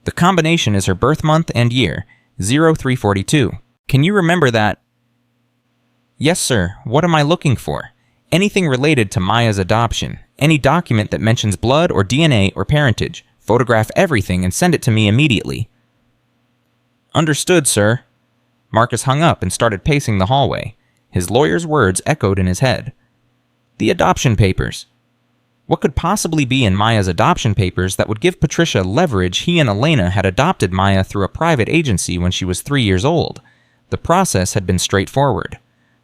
The combination is her birth month and year, 0342. Can you remember that? Yes, sir. What am I looking for? Anything related to Maya's adoption. Any document that mentions blood or DNA or parentage. Photograph everything and send it to me immediately. Understood, sir. Marcus hung up and started pacing the hallway. His lawyer's words echoed in his head. The adoption papers. What could possibly be in Maya's adoption papers that would give Patricia leverage? He and Elena had adopted Maya through a private agency when she was 3 years old. The process had been straightforward.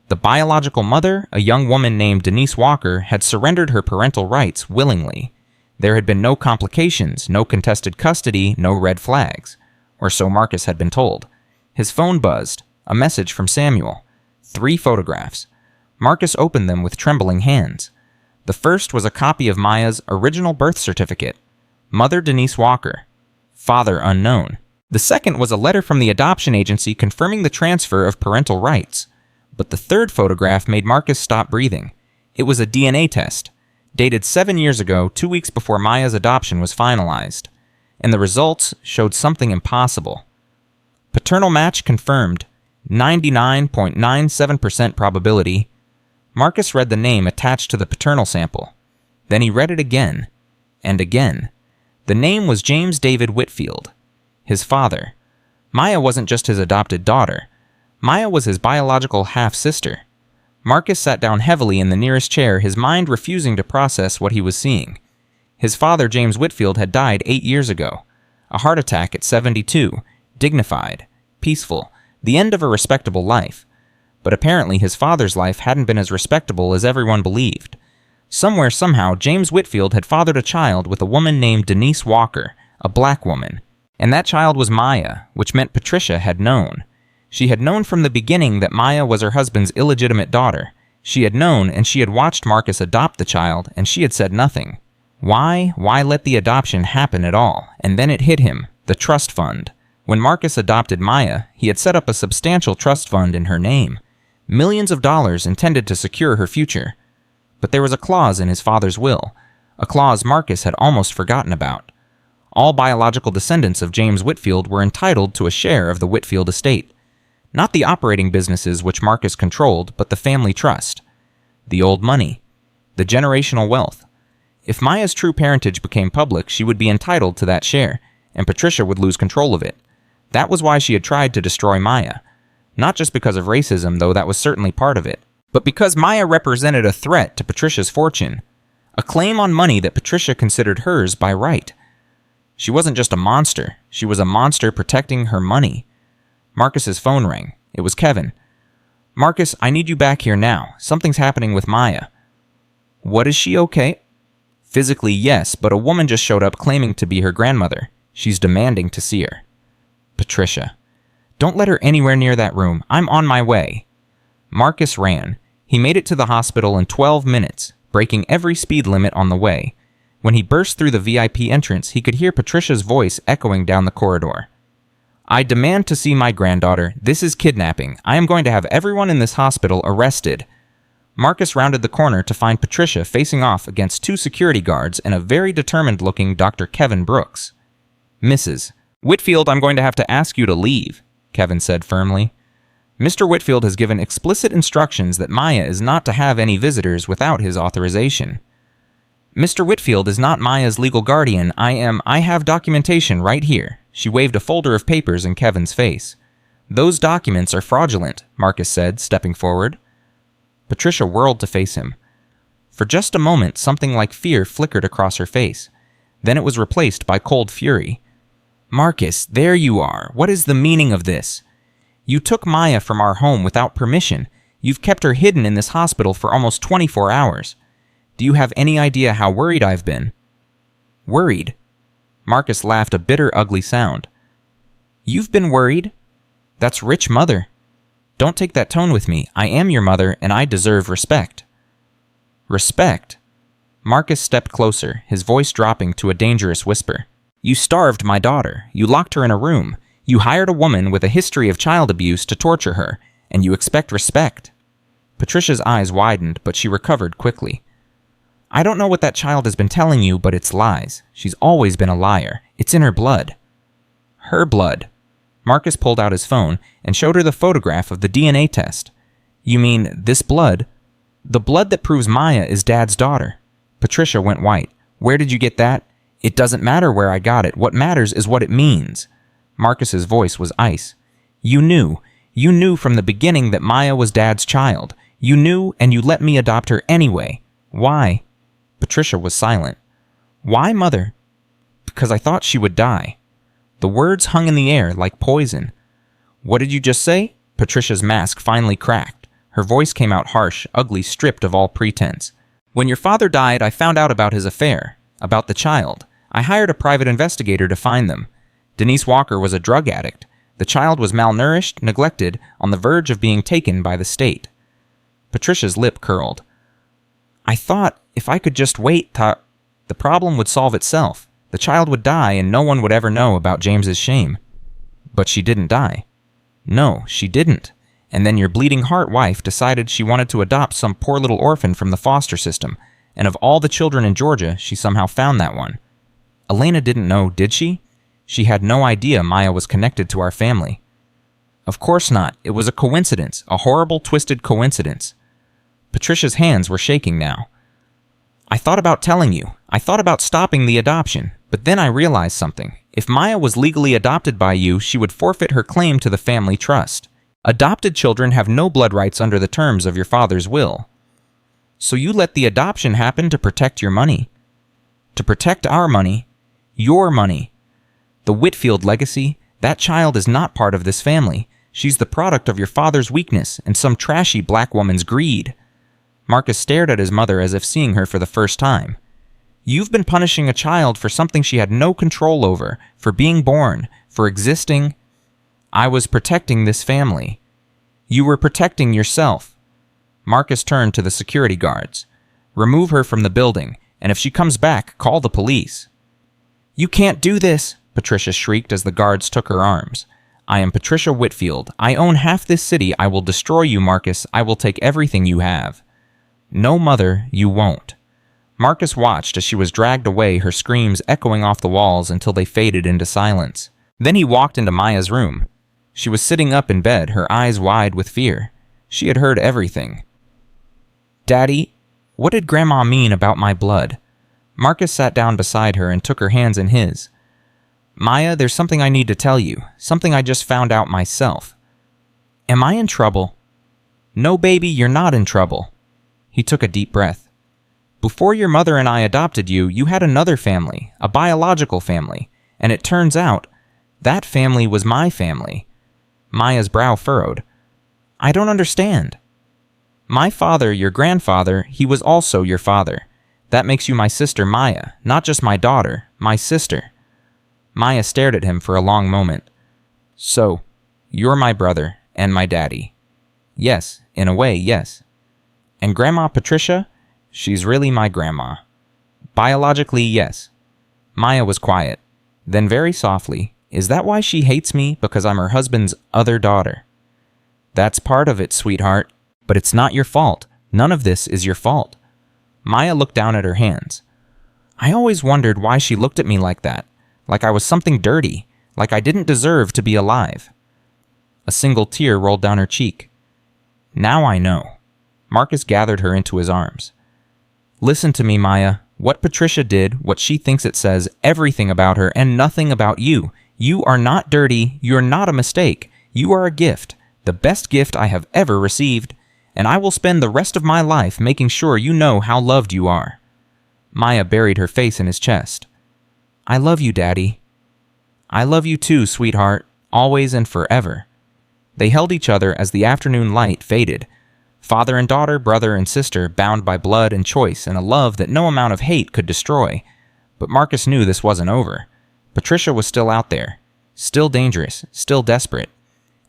The biological mother, a young woman named Denise Walker, had surrendered her parental rights willingly. There had been no complications, no contested custody, no red flags. Or so Marcus had been told. His phone buzzed. A message from Samuel. 3 photographs. Marcus opened them with trembling hands. The first was a copy of Maya's original birth certificate. Mother Denise Walker. Father unknown. The second was a letter from the adoption agency confirming the transfer of parental rights. But the third photograph made Marcus stop breathing. It was a DNA test, dated 7 years ago, 2 weeks before Maya's adoption was finalized. And the results showed something impossible. Paternal match confirmed. 99.97% probability. Marcus read the name attached to the paternal sample. Then he read it again, and again. The name was James David Whitfield, his father. Maya wasn't just his adopted daughter. Maya was his biological half-sister. Marcus sat down heavily in the nearest chair, his mind refusing to process what he was seeing. His father, James Whitfield, had died 8 years ago. A heart attack at 72, dignified, peaceful, the end of a respectable life. But apparently his father's life hadn't been as respectable as everyone believed. Somewhere, somehow, James Whitfield had fathered a child with a woman named Denise Walker, a black woman. And that child was Maya, which meant Patricia had known. She had known from the beginning that Maya was her husband's illegitimate daughter. She had known, and she had watched Marcus adopt the child, and she had said nothing. Why let the adoption happen at all? And then it hit him, the trust fund. When Marcus adopted Maya, he had set up a substantial trust fund in her name. Millions of dollars intended to secure her future. But there was a clause in his father's will, a clause Marcus had almost forgotten about. All biological descendants of James Whitfield were entitled to a share of the Whitfield estate. Not the operating businesses which Marcus controlled, but the family trust. The old money. The generational wealth. If Maya's true parentage became public, she would be entitled to that share, and Patricia would lose control of it. That was why she had tried to destroy Maya. Not just because of racism, though that was certainly part of it, but because Maya represented a threat to Patricia's fortune. A claim on money that Patricia considered hers by right. She wasn't just a monster. She was a monster protecting her money. Marcus's phone rang. It was Kevin. Marcus, I need you back here now. Something's happening with Maya. What, is she okay? Physically, yes, but a woman just showed up claiming to be her grandmother. She's demanding to see her. Patricia. Don't let her anywhere near that room. I'm on my way. Marcus ran. He made it to the hospital in 12 minutes, breaking every speed limit on the way. When he burst through the VIP entrance, he could hear Patricia's voice echoing down the corridor. I demand to see my granddaughter. This is kidnapping. I am going to have everyone in this hospital arrested. Marcus rounded the corner to find Patricia facing off against 2 security guards and a very determined-looking Dr. Kevin Brooks. Mrs. Whitfield, I'm going to have to ask you to leave, Kevin said firmly. Mr. Whitfield has given explicit instructions that Maya is not to have any visitors without his authorization. Mr. Whitfield is not Maya's legal guardian. I have documentation right here. She waved a folder of papers in Kevin's face. Those documents are fraudulent, Marcus said, stepping forward. Patricia whirled to face him. For just a moment, something like fear flickered across her face. Then it was replaced by cold fury. Marcus, there you are. What is the meaning of this? You took Maya from our home without permission. You've kept her hidden in this hospital for almost 24 hours. Do you have any idea how worried I've been? Worried? Marcus laughed a bitter, ugly sound. You've been worried? That's rich mother. Don't take that tone with me. I am your mother, and I deserve respect. Respect? Marcus stepped closer, his voice dropping to a dangerous whisper. You starved my daughter. You locked her in a room. You hired a woman with a history of child abuse to torture her, and you expect respect." Patricia's eyes widened, but she recovered quickly. "I don't know what that child has been telling you, but it's lies. She's always been a liar. It's in her blood." "Her blood." Marcus pulled out his phone and showed her the photograph of the DNA test. "You mean this blood?" "The blood that proves Maya is Dad's daughter." Patricia went white. "Where did you get that?" "It doesn't matter where I got it. What matters is what it means." Marcus's voice was ice. "You knew. You knew from the beginning that Maya was Dad's child. You knew, and you let me adopt her anyway. Why?" Patricia was silent. "Why, Mother?" "Because I thought she would die." The words hung in the air like poison. "What did you just say?" Patricia's mask finally cracked. Her voice came out harsh, ugly, stripped of all pretense. "When your father died, I found out about his affair, about the child. I hired a private investigator to find them. Denise Walker was a drug addict. The child was malnourished, neglected, on the verge of being taken by the state." Patricia's lip curled. "I thought if I could just wait, the problem would solve itself. The child would die and no one would ever know about James's shame." "But she didn't die." "No, she didn't. And then your bleeding heart wife decided she wanted to adopt some poor little orphan from the foster system, and of all the children in Georgia, she somehow found that one. Elena didn't know, did she? She had no idea Maya was connected to our family." "Of course not. It was a coincidence, a horrible, twisted coincidence." Patricia's hands were shaking now. "I thought about telling you. I thought about stopping the adoption, but then I realized something. If Maya was legally adopted by you, she would forfeit her claim to the family trust. Adopted children have no blood rights under the terms of your father's will. So you let the adoption happen to protect your money. To protect our money. Your money. The Whitfield legacy, that child is not part of this family. She's the product of your father's weakness and some trashy black woman's greed." Marcus stared at his mother as if seeing her for the first time. "You've been punishing a child for something she had no control over, for being born, for existing. I was protecting this family. You were protecting yourself." Marcus turned to the security guards. "Remove her from the building, and if she comes back, call the police." "You can't do this," Patricia shrieked as the guards took her arms. "I am Patricia Whitfield. I own half this city. I will destroy you, Marcus. I will take everything you have." "No, Mother, you won't." Marcus watched as she was dragged away, her screams echoing off the walls until they faded into silence. Then he walked into Maya's room. She was sitting up in bed, her eyes wide with fear. She had heard everything. "Daddy, what did Grandma mean about my blood?" Marcus sat down beside her and took her hands in his. "Maya, there's something I need to tell you, something I just found out myself." "Am I in trouble?" "No, baby, you're not in trouble." He took a deep breath. "Before your mother and I adopted you, you had another family, a biological family, and it turns out that family was my family." Maya's brow furrowed. "I don't understand." "My father, your grandfather, he was also your father. That makes you my sister Maya, not just my daughter, my sister." Maya stared at him for a long moment. "So, you're my brother and my daddy." "Yes, in a way, yes." "And Grandma Patricia? She's really my grandma." "Biologically, yes." Maya was quiet. Then very softly, "Is that why she hates me? Because I'm her husband's other daughter?" "That's part of it, sweetheart. But it's not your fault. None of this is your fault." Maya looked down at her hands. "I always wondered why she looked at me like that. Like I was something dirty. Like I didn't deserve to be alive." A single tear rolled down her cheek. "Now I know." Marcus gathered her into his arms. "Listen to me, Maya. What Patricia did, what she thinks it says, everything about her and nothing about you. You are not dirty. You're not a mistake. You are a gift, the best gift I have ever received, and I will spend the rest of my life making sure you know how loved you are." Maya buried her face in his chest. "I love you, Daddy." "I love you too, sweetheart, always and forever." They held each other as the afternoon light faded. Father and daughter, brother and sister, bound by blood and choice and a love that no amount of hate could destroy. But Marcus knew this wasn't over. Patricia was still out there, still dangerous, still desperate.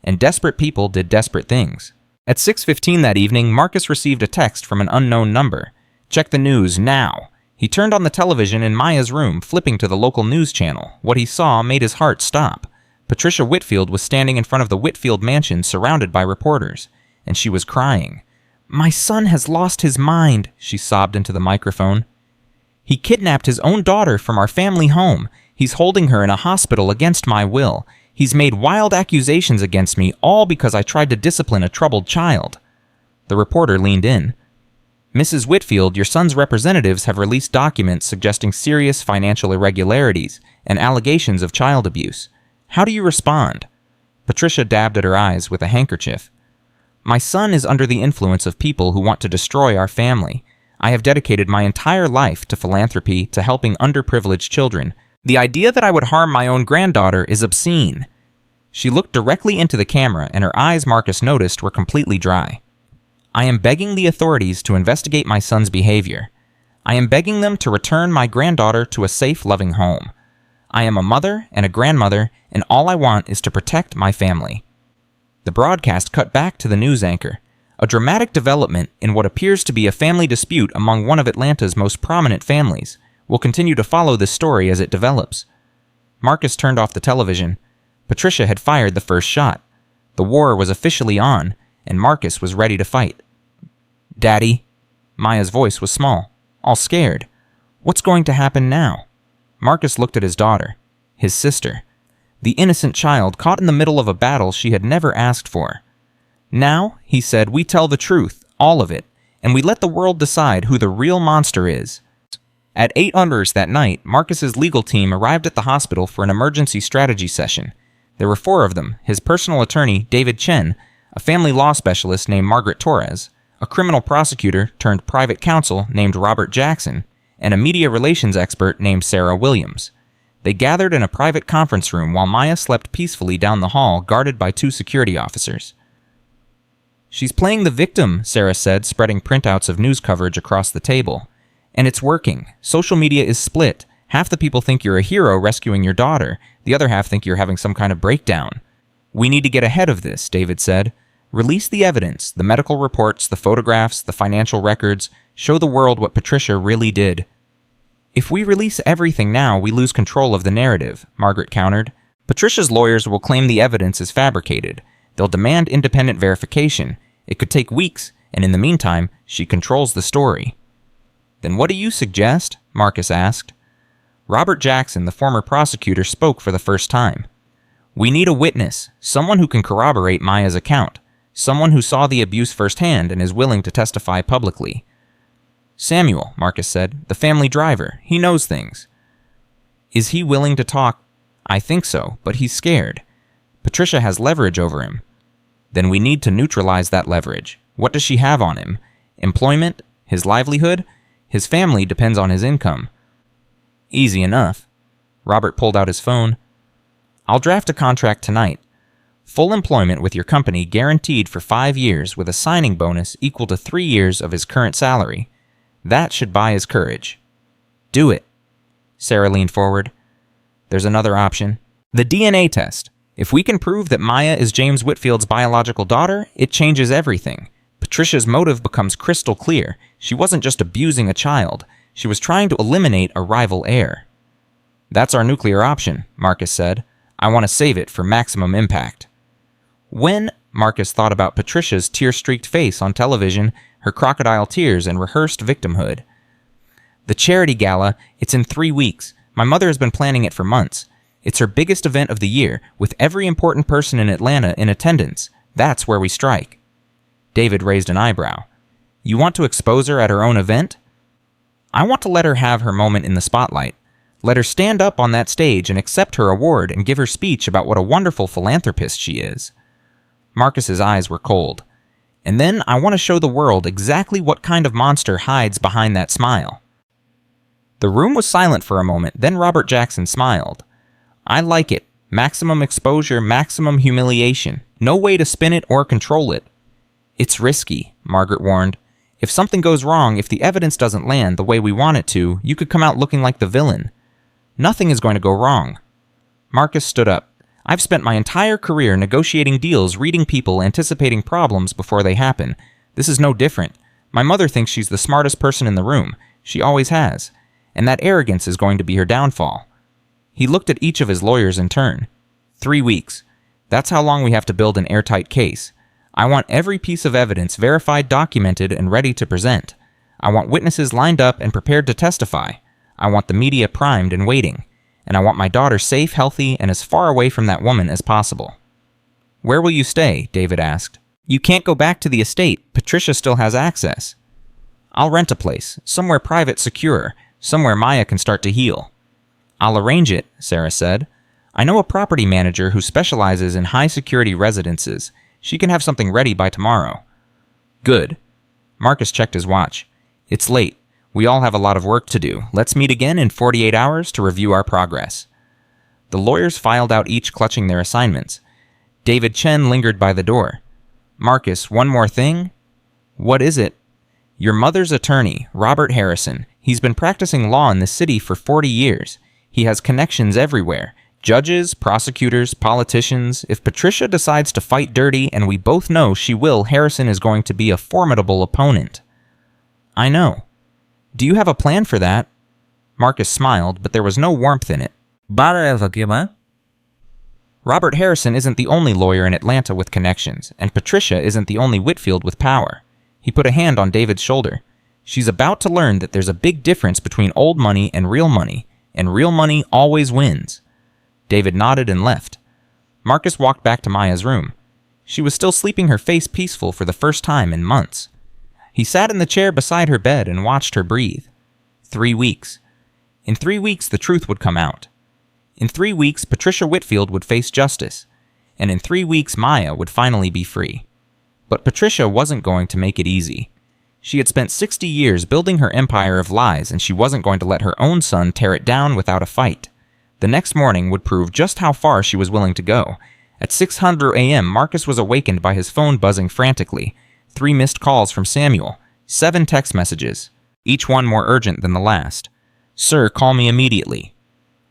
And desperate people did desperate things. At 6:15 that evening, Marcus received a text from an unknown number. "Check the news now." He turned on the television in Maya's room, flipping to the local news channel. What he saw made his heart stop. Patricia Whitfield was standing in front of the Whitfield mansion, surrounded by reporters, and she was crying. "My son has lost his mind," she sobbed into the microphone. "He kidnapped his own daughter from our family home. He's holding her in a hospital against my will. He's made wild accusations against me, all because I tried to discipline a troubled child." The reporter leaned in. "Mrs. Whitfield, your son's representatives have released documents suggesting serious financial irregularities and allegations of child abuse. How do you respond?" Patricia dabbed at her eyes with a handkerchief. "My son is under the influence of people who want to destroy our family. I have dedicated my entire life to philanthropy, to helping underprivileged children. The idea that I would harm my own granddaughter is obscene." She looked directly into the camera, and her eyes, Marcus noticed, were completely dry. "I am begging the authorities to investigate my son's behavior. I am begging them to return my granddaughter to a safe, loving home. I am a mother and a grandmother, and all I want is to protect my family." The broadcast cut back to the news anchor. A dramatic development in what appears to be a family dispute among one of Atlanta's most prominent families. We'll continue to follow this story as it develops. Marcus turned off the television. Patricia had fired the first shot. The war was officially on, and Marcus was ready to fight. "Daddy?" Maya's voice was small, all scared. "What's going to happen now?" Marcus looked at his daughter, his sister, the innocent child caught in the middle of a battle she had never asked for. "Now," he said, "we tell the truth, all of it, and we let the world decide who the real monster is." At 8 hours that night, Marcus's legal team arrived at the hospital for an emergency strategy session. There were 4 of them: his personal attorney, David Chen, a family law specialist named Margaret Torres, a criminal prosecutor turned private counsel named Robert Jackson, and a media relations expert named Sarah Williams. They gathered in a private conference room while Maya slept peacefully down the hall, guarded by 2 security officers. "She's playing the victim," Sarah said, spreading printouts of news coverage across the table. "And it's working. Social media is split. Half the people think you're a hero rescuing your daughter. The other half think you're having some kind of breakdown." "We need to get ahead of this," David said. "Release the evidence, the medical reports, the photographs, the financial records. Show the world what Patricia really did." "If we release everything now, we lose control of the narrative," Margaret countered. "Patricia's lawyers will claim the evidence is fabricated. They'll demand independent verification. It could take weeks, and in the meantime, she controls the story." "Then what do you suggest?" Marcus asked. Robert Jackson, the former prosecutor, spoke for the first time. "We need a witness, someone who can corroborate Maya's account, someone who saw the abuse firsthand and is willing to testify publicly." "Samuel," Marcus said, "the family driver. He knows things." "Is he willing to talk?" "I think so, but he's scared. Patricia has leverage over him." "Then we need to neutralize that leverage. What does she have on him? Employment? His livelihood? His family depends on his income." "Easy enough." Robert pulled out his phone. "I'll draft a contract tonight. Full employment with your company guaranteed for 5 years with a signing bonus equal to 3 years of his current salary. That should buy his courage." "Do it." Sarah leaned forward. "There's another option. The DNA test. If we can prove that Maya is James Whitfield's biological daughter, it changes everything. Patricia's motive becomes crystal clear. She wasn't just abusing a child. She was trying to eliminate a rival heir." "That's our nuclear option," Marcus said. "I want to save it for maximum impact." When Marcus thought about Patricia's tear-streaked face on television, her crocodile tears and rehearsed victimhood. "The charity gala, it's in 3 weeks. My mother has been planning it for months. It's her biggest event of the year, with every important person in Atlanta in attendance. That's where we strike." David raised an eyebrow. "You want to expose her at her own event?" "I want to let her have her moment in the spotlight. Let her stand up on that stage and accept her award and give her speech about what a wonderful philanthropist she is." Marcus's eyes were cold. "And then I want to show the world exactly what kind of monster hides behind that smile." The room was silent for a moment, then Robert Jackson smiled. "I like it. Maximum exposure, maximum humiliation. No way to spin it or control it." "It's risky," Margaret warned. "If something goes wrong, if the evidence doesn't land the way we want it to, you could come out looking like the villain." "Nothing is going to go wrong." Marcus stood up. "I've spent my entire career negotiating deals, reading people, anticipating problems before they happen. This is no different. My mother thinks she's the smartest person in the room. She always has. and that arrogance is going to be her downfall. He looked at each of his lawyers in turn. 3 weeks. That's how long we have to build an airtight case. I want every piece of evidence verified, documented, and ready to present. I want witnesses lined up and prepared to testify. I want the media primed and waiting. And I want my daughter safe, healthy, and as far away from that woman as possible. Where will you stay? David asked. You can't go back to the estate. Patricia still has access. I'll rent a place, somewhere private, secure, somewhere Maya can start to heal. I'll arrange it, Sarah said. I know a property manager who specializes in high-security residences. She can have something ready by tomorrow. Good. Marcus checked his watch. It's late. We all have a lot of work to do. Let's meet again in 48 hours to review our progress. The lawyers filed out, each clutching their assignments. David Chen lingered by the door. Marcus, one more thing? What is it? Your mother's attorney, Robert Harrison. He's been practicing law in this city for 40 years. He has connections everywhere. Judges, prosecutors, politicians. If Patricia decides to fight dirty, and we both know she will, Harrison is going to be a formidable opponent. I know. Do you have a plan for that? Marcus smiled, but there was no warmth in it. Robert Harrison isn't the only lawyer in Atlanta with connections, and Patricia isn't the only Whitfield with power. He put a hand on David's shoulder. She's about to learn that there's a big difference between old money, and real money always wins. David nodded and left. Marcus walked back to Maya's room. She was still sleeping, her face peaceful for the first time in months. He sat in the chair beside her bed and watched her breathe. 3 weeks. In 3 weeks, the truth would come out. In 3 weeks, Patricia Whitfield would face justice. And in 3 weeks, Maya would finally be free. But Patricia wasn't going to make it easy. She had spent 60 years building her empire of lies, and she wasn't going to let her own son tear it down without a fight. The next morning would prove just how far she was willing to go. At 6:00 a.m., Marcus was awakened by his phone buzzing frantically. 3 missed calls from Samuel. 7 text messages, each one more urgent than the last. Sir, call me immediately.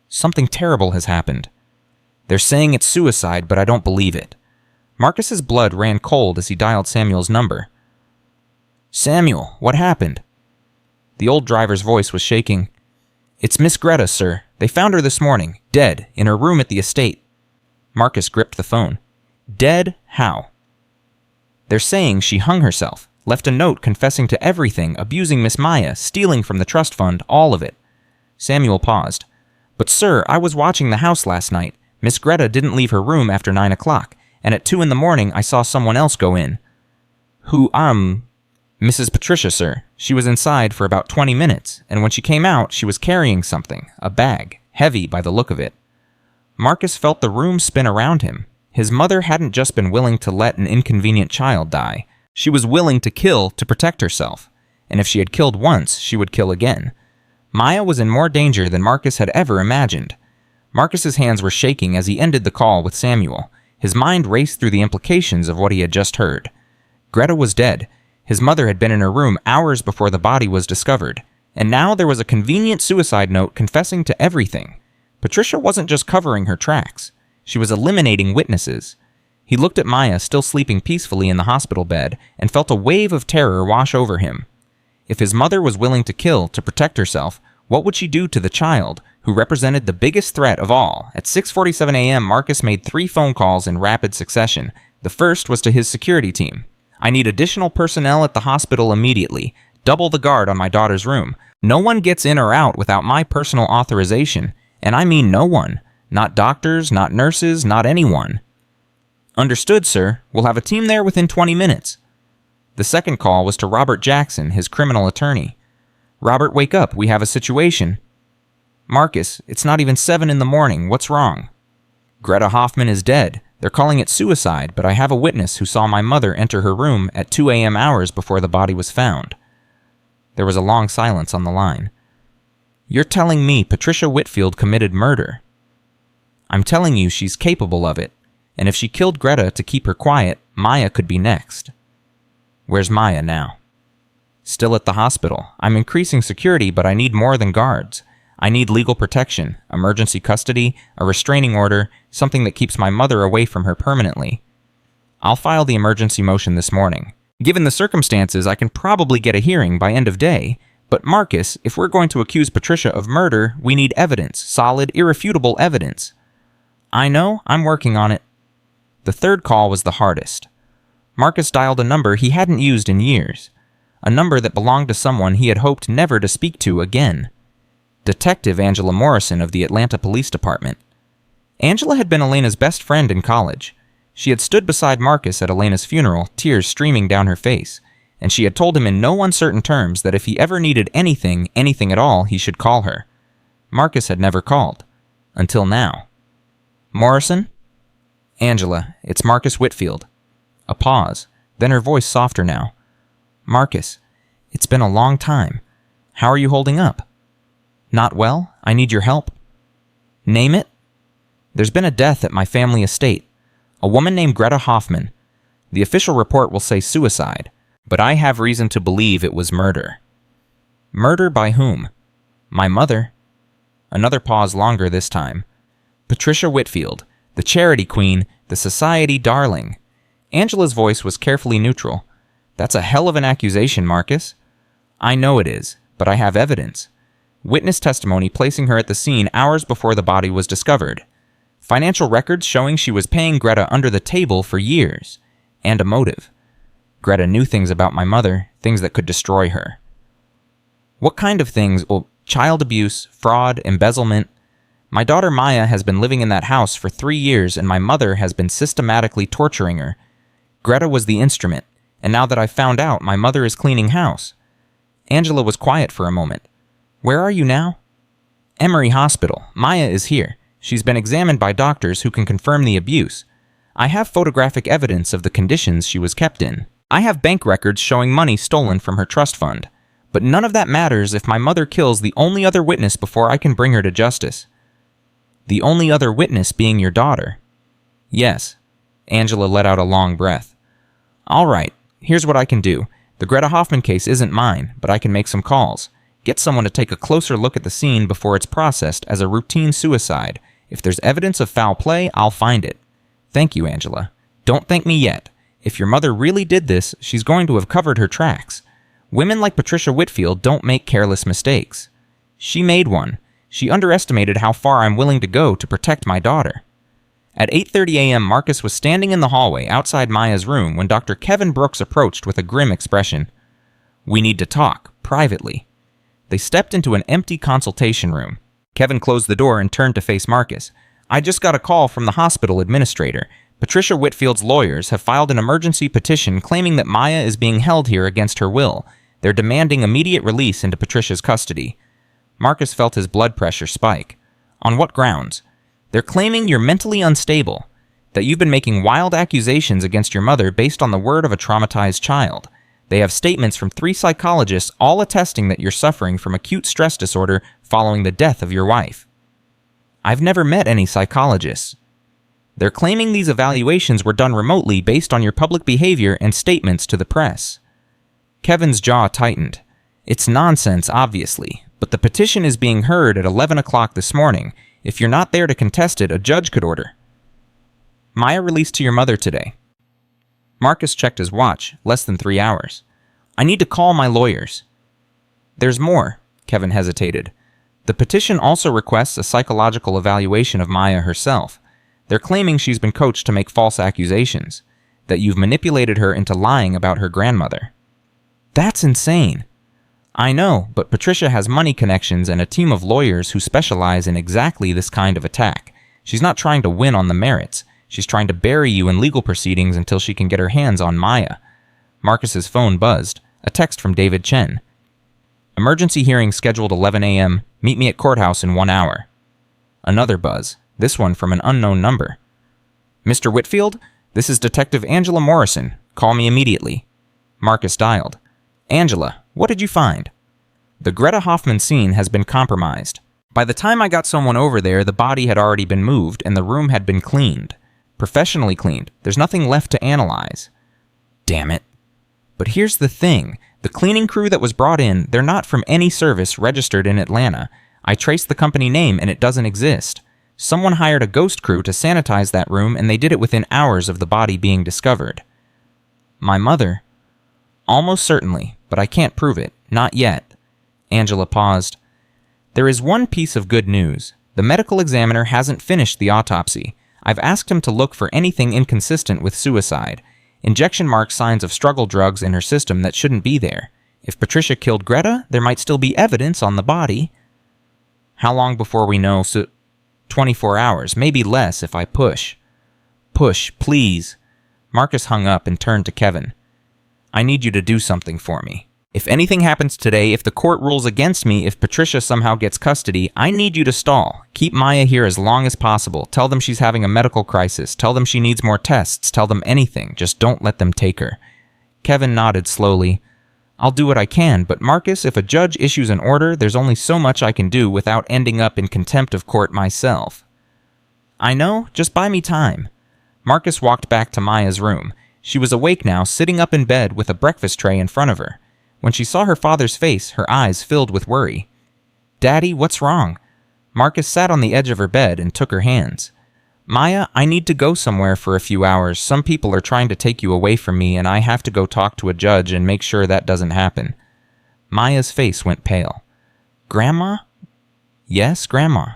Something terrible has happened. They're saying it's suicide, but I don't believe it. Marcus's blood ran cold as he dialed Samuel's number. Samuel, what happened? The old driver's voice was shaking. It's Miss Greta, sir. They found her this morning, dead, in her room at the estate. Marcus gripped the phone. Dead? How? They're saying she hung herself, left a note confessing to everything, abusing Miss Maya, stealing from the trust fund, all of it. Samuel paused. But sir, I was watching the house last night. Miss Greta didn't leave her room after 9 o'clock, and at 2 a.m. I saw someone else go in. Who, Mrs. Patricia, sir. She was inside for about 20 minutes, and when she came out, she was carrying something, a bag, heavy by the look of it. Marcus felt the room spin around him. His mother hadn't just been willing to let an inconvenient child die. She was willing to kill to protect herself, and if she had killed once, she would kill again. Maya was in more danger than Marcus had ever imagined. Marcus's hands were shaking as he ended the call with Samuel. His mind raced through the implications of what he had just heard. Greta was dead. His mother had been in her room hours before the body was discovered, and now there was a convenient suicide note confessing to everything. Patricia wasn't just covering her tracks. She was eliminating witnesses. He looked at Maya still sleeping peacefully in the hospital bed and felt a wave of terror wash over him. If his mother was willing to kill to protect herself, what would she do to the child, who represented the biggest threat of all? At 6:47 a.m., Marcus made 3 phone calls in rapid succession. The first was to his security team. I need additional personnel at the hospital immediately. Double the guard on my daughter's room. No one gets in or out without my personal authorization. And I mean no one. Not doctors, not nurses, not anyone. Understood, sir. We'll have a team there within 20 minutes. The second call was to Robert Jackson, his criminal attorney. Robert, wake up. We have a situation. Marcus, it's not even 7 a.m. What's wrong? Greta Hoffman is dead. They're calling it suicide, but I have a witness who saw my mother enter her room at 2 a.m. hours before the body was found. There was a long silence on the line. You're telling me Patricia Whitfield committed murder? I'm telling you she's capable of it, and if she killed Greta to keep her quiet, Maya could be next. Where's Maya now? Still at the hospital. I'm increasing security, but I need more than guards. I need legal protection, emergency custody, a restraining order, something that keeps my mother away from her permanently. I'll file the emergency motion this morning. Given the circumstances, I can probably get a hearing by end of day, But Marcus, if we're going to accuse Patricia of murder, we need evidence, solid, irrefutable evidence. I know, I'm working on it. The third call was the hardest. Marcus dialed a number he hadn't used in years, a number that belonged to someone he had hoped never to speak to again. Detective Angela Morrison of the Atlanta Police Department. Angela had been Elena's best friend in college. She had stood beside Marcus at Elena's funeral, tears streaming down her face, and she had told him in no uncertain terms that if he ever needed anything at all, he should call her. Marcus had never called. Until now. Morrison? Angela, it's Marcus Whitfield. A pause, then her voice softer now. Marcus, it's been a long time. How are you holding up? Not well? I need your help. Name it? There's been a death at my family estate. A woman named Greta Hoffman. The official report will say suicide, but I have reason to believe it was murder. Murder by whom? My mother. Another pause longer this time. Patricia Whitfield, the charity queen, the society darling. Angela's voice was carefully neutral. That's a hell of an accusation, Marcus. I know it is, but I have evidence. Witness testimony placing her at the scene hours before the body was discovered. Financial records showing she was paying Greta under the table for years. And a motive. Greta knew things about my mother, things that could destroy her. What kind of things? Well, child abuse, fraud, embezzlement. My daughter Maya has been living in that house for 3 years, and my mother has been systematically torturing her. Greta was the instrument, and now that I've found out, my mother is cleaning house. Angela was quiet for a moment. Where are you now? Emory Hospital. Maya is here. She's been examined by doctors who can confirm the abuse. I have photographic evidence of the conditions she was kept in. I have bank records showing money stolen from her trust fund. But none of that matters if my mother kills the only other witness before I can bring her to justice. The only other witness being your daughter. Yes. Angela let out a long breath. All right, here's what I can do. The Greta Hoffman case isn't mine, but I can make some calls. Get someone to take a closer look at the scene before it's processed as a routine suicide. If there's evidence of foul play, I'll find it. Thank you, Angela. Don't thank me yet. If your mother really did this, she's going to have covered her tracks. Women like Patricia Whitfield don't make careless mistakes. She made one. She underestimated how far I'm willing to go to protect my daughter. At 8:30 a.m., Marcus was standing in the hallway outside Maya's room when Dr. Kevin Brooks approached with a grim expression. We need to talk, privately. They stepped into an empty consultation room. Kevin closed the door and turned to face Marcus. I just got a call from the hospital administrator. Patricia Whitfield's lawyers have filed an emergency petition claiming that Maya is being held here against her will. They're demanding immediate release into Patricia's custody. Marcus felt his blood pressure spike. On what grounds? They're claiming you're mentally unstable, that you've been making wild accusations against your mother based on the word of a traumatized child. They have statements from 3 psychologists all attesting that you're suffering from acute stress disorder following the death of your wife. I've never met any psychologists. They're claiming these evaluations were done remotely based on your public behavior and statements to the press. Kevin's jaw tightened. It's nonsense, obviously, but the petition is being heard at 11 o'clock this morning. If you're not there to contest it, a judge could order. Maya released to your mother today. Marcus checked his watch, less than 3 hours. I need to call my lawyers. There's more, Kevin hesitated. The petition also requests a psychological evaluation of Maya herself. They're claiming she's been coached to make false accusations, that you've manipulated her into lying about her grandmother. That's insane. I know, but Patricia has money connections and a team of lawyers who specialize in exactly this kind of attack. She's not trying to win on the merits. She's trying to bury you in legal proceedings until she can get her hands on Maya. Marcus's phone buzzed. A text from David Chen. Emergency hearing scheduled 11 a.m. Meet me at courthouse in 1 hour. Another buzz. This one from an unknown number. Mr. Whitfield, this is Detective Angela Morrison. Call me immediately. Marcus dialed. Angela, what did you find? The Greta Hoffman scene has been compromised. By the time I got someone over there, the body had already been moved and the room had been cleaned. Professionally cleaned. There's nothing left to analyze. Damn it. But here's the thing. The cleaning crew that was brought in, they're not from any service registered in Atlanta. I traced the company name and it doesn't exist. Someone hired a ghost crew to sanitize that room and they did it within hours of the body being discovered. My mother? Almost certainly, but I can't prove it. Not yet. Angela paused. There is one piece of good news. The medical examiner hasn't finished the autopsy. I've asked him to look for anything inconsistent with suicide. Injection mark signs of struggle drugs in her system that shouldn't be there. If Patricia killed Greta, there might still be evidence on the body. How long before we know? 24 hours, maybe less if I push. Push, please. Marcus hung up and turned to Kevin. I need you to do something for me. If anything happens today, if the court rules against me, if Patricia somehow gets custody, I need you to stall. Keep Maya here as long as possible. Tell them she's having a medical crisis. Tell them she needs more tests. Tell them anything. Just don't let them take her. Kevin nodded slowly. I'll do what I can, but Marcus, if a judge issues an order, there's only so much I can do without ending up in contempt of court myself. I know, just buy me time. Marcus walked back to Maya's room. She was awake now, sitting up in bed with a breakfast tray in front of her. When she saw her father's face, her eyes filled with worry. Daddy, what's wrong? Marcus sat on the edge of her bed and took her hands. Maya, I need to go somewhere for a few hours. Some people are trying to take you away from me, and I have to go talk to a judge and make sure that doesn't happen. Maya's face went pale. Grandma? Yes, Grandma.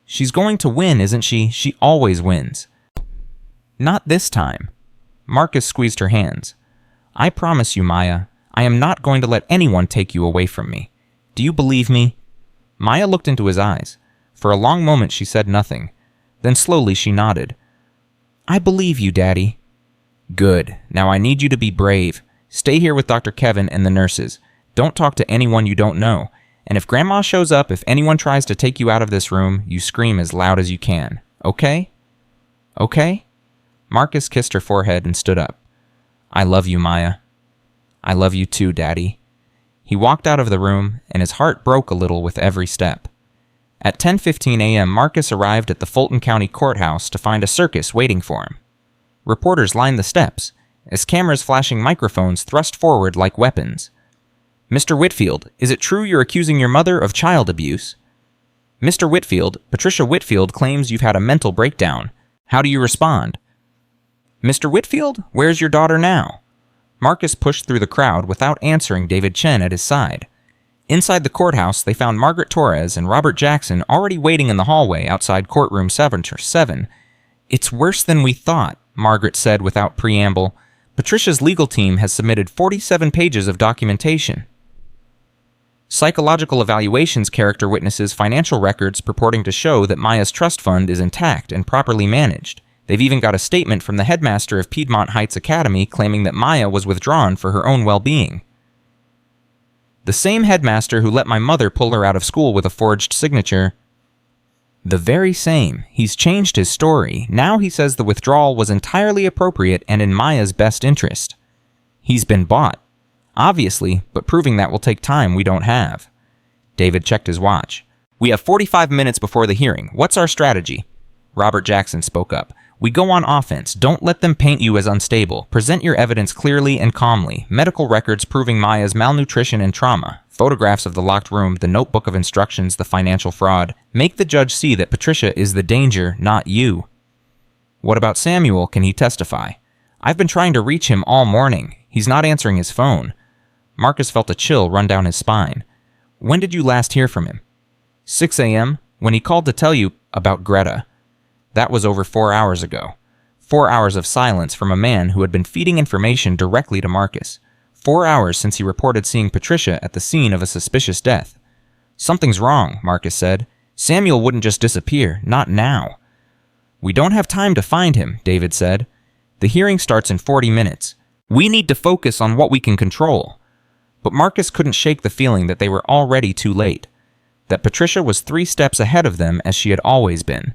She's going to win, isn't she? She always wins. Not this time. Marcus squeezed her hands. I promise you, Maya, I am not going to let anyone take you away from me. Do you believe me? Maya looked into his eyes. For a long moment she said nothing. Then slowly she nodded. I believe you, Daddy. Good. Now I need you to be brave. Stay here with Dr. Kevin and the nurses. Don't talk to anyone you don't know. And if Grandma shows up, if anyone tries to take you out of this room, you scream as loud as you can. Okay? Okay? Marcus kissed her forehead and stood up. I love you, Maya. I love you too, Daddy. He walked out of the room, and his heart broke a little with every step. At 10:15 a.m., Marcus arrived at the Fulton County Courthouse to find a circus waiting for him. Reporters lined the steps, as cameras flashing microphones thrust forward like weapons. Mr. Whitfield, is it true you're accusing your mother of child abuse? Mr. Whitfield, Patricia Whitfield claims you've had a mental breakdown. How do you respond? Mr. Whitfield, where's your daughter now? Marcus pushed through the crowd without answering David Chen at his side. Inside the courthouse, they found Margaret Torres and Robert Jackson already waiting in the hallway outside courtroom 7. It's worse than we thought, Margaret said without preamble. Patricia's legal team has submitted 47 pages of documentation. Psychological evaluations character witnesses financial records purporting to show that Maya's trust fund is intact and properly managed. They've even got a statement from the headmaster of Piedmont Heights Academy claiming that Maya was withdrawn for her own well-being. The same headmaster who let my mother pull her out of school with a forged signature. The very same. He's changed his story. Now he says the withdrawal was entirely appropriate and in Maya's best interest. He's been bought. Obviously, but proving that will take time we don't have. David checked his watch. We have 45 minutes before the hearing. What's our strategy? Robert Jackson spoke up. We go on offense. Don't let them paint you as unstable. Present your evidence clearly and calmly. Medical records proving Maya's malnutrition and trauma. Photographs of the locked room, the notebook of instructions, the financial fraud. Make the judge see that Patricia is the danger, not you. What about Samuel? Can he testify? I've been trying to reach him all morning. He's not answering his phone. Marcus felt a chill run down his spine. When did you last hear from him? 6 a.m., when he called to tell you about Greta. That was over 4 hours ago. 4 hours of silence from a man who had been feeding information directly to Marcus. 4 hours since he reported seeing Patricia at the scene of a suspicious death. Something's wrong, Marcus said. Samuel wouldn't just disappear, not now. We don't have time to find him, David said. The hearing starts in 40 minutes. We need to focus on what we can control. But Marcus couldn't shake the feeling that they were already too late. That Patricia was 3 steps ahead of them as she had always been.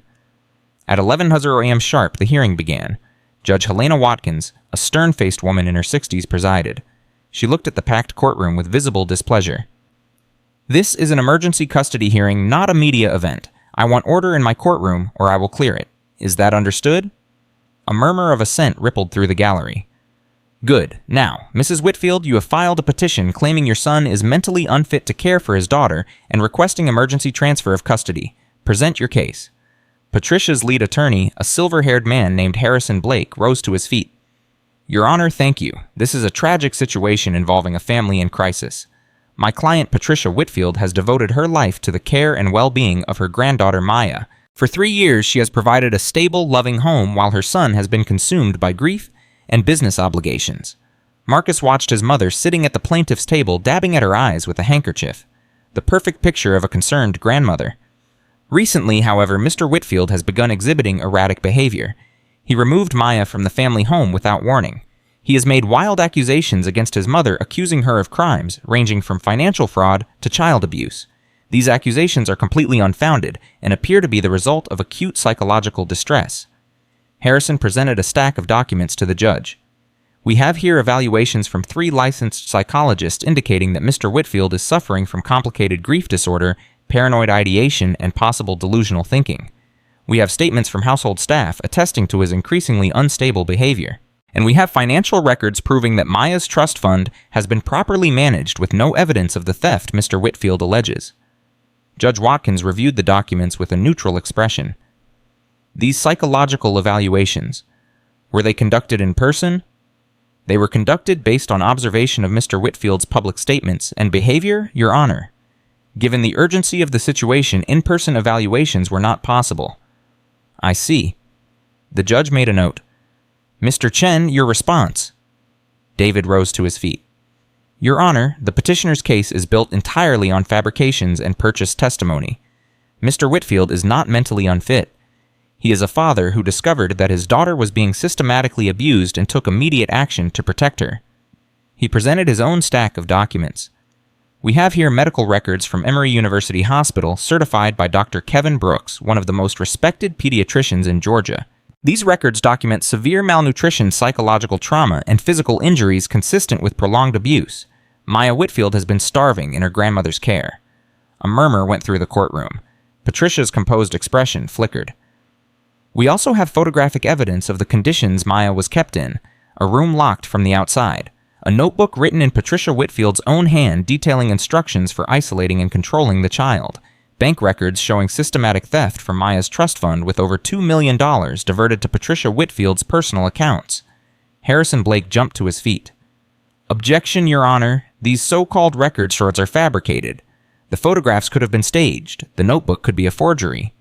At 11:00 a.m. sharp, the hearing began. Judge Helena Watkins, a stern-faced woman in her 60s, presided. She looked at the packed courtroom with visible displeasure. This is an emergency custody hearing, not a media event. I want order in my courtroom, or I will clear it. Is that understood? A murmur of assent rippled through the gallery. Good. Now, Mrs. Whitfield, you have filed a petition claiming your son is mentally unfit to care for his daughter and requesting emergency transfer of custody. Present your case. Patricia's lead attorney, a silver-haired man named Harrison Blake, rose to his feet. Your Honor, thank you. This is a tragic situation involving a family in crisis. My client Patricia Whitfield has devoted her life to the care and well-being of her granddaughter Maya. For 3 years, she has provided a stable, loving home while her son has been consumed by grief and business obligations. Marcus watched his mother sitting at the plaintiff's table dabbing at her eyes with a handkerchief, the perfect picture of a concerned grandmother. Recently, however, Mr. Whitfield has begun exhibiting erratic behavior. He removed Maya from the family home without warning. He has made wild accusations against his mother, accusing her of crimes ranging from financial fraud to child abuse. These accusations are completely unfounded and appear to be the result of acute psychological distress. Harrison presented a stack of documents to the judge. We have here evaluations from 3 licensed psychologists indicating that Mr. Whitfield is suffering from complicated grief disorder, paranoid ideation, and possible delusional thinking. We have statements from household staff attesting to his increasingly unstable behavior. And we have financial records proving that Maya's trust fund has been properly managed with no evidence of the theft Mr. Whitfield alleges. Judge Watkins reviewed the documents with a neutral expression. These psychological evaluations, were they conducted in person? They were conducted based on observation of Mr. Whitfield's public statements and behavior, Your Honor. Given the urgency of the situation, in-person evaluations were not possible. I see. The judge made a note. Mr. Chen, your response. David rose to his feet. Your Honor, the petitioner's case is built entirely on fabrications and purchased testimony. Mr. Whitfield is not mentally unfit. He is a father who discovered that his daughter was being systematically abused and took immediate action to protect her. He presented his own stack of documents. We have here medical records from Emory University Hospital certified by Dr. Kevin Brooks, one of the most respected pediatricians in Georgia. These records document severe malnutrition, psychological trauma, and physical injuries consistent with prolonged abuse. Maya Whitfield has been starving in her grandmother's care. A murmur went through the courtroom. Patricia's composed expression flickered. We also have photographic evidence of the conditions Maya was kept in, a room locked from the outside, a notebook written in Patricia Whitfield's own hand detailing instructions for isolating and controlling the child, bank records showing systematic theft from Maya's trust fund with over $2 million diverted to Patricia Whitfield's personal accounts. Harrison Blake jumped to his feet. Objection, Your Honor. These so-called record shorts are fabricated. The photographs could have been staged. The notebook could be a forgery.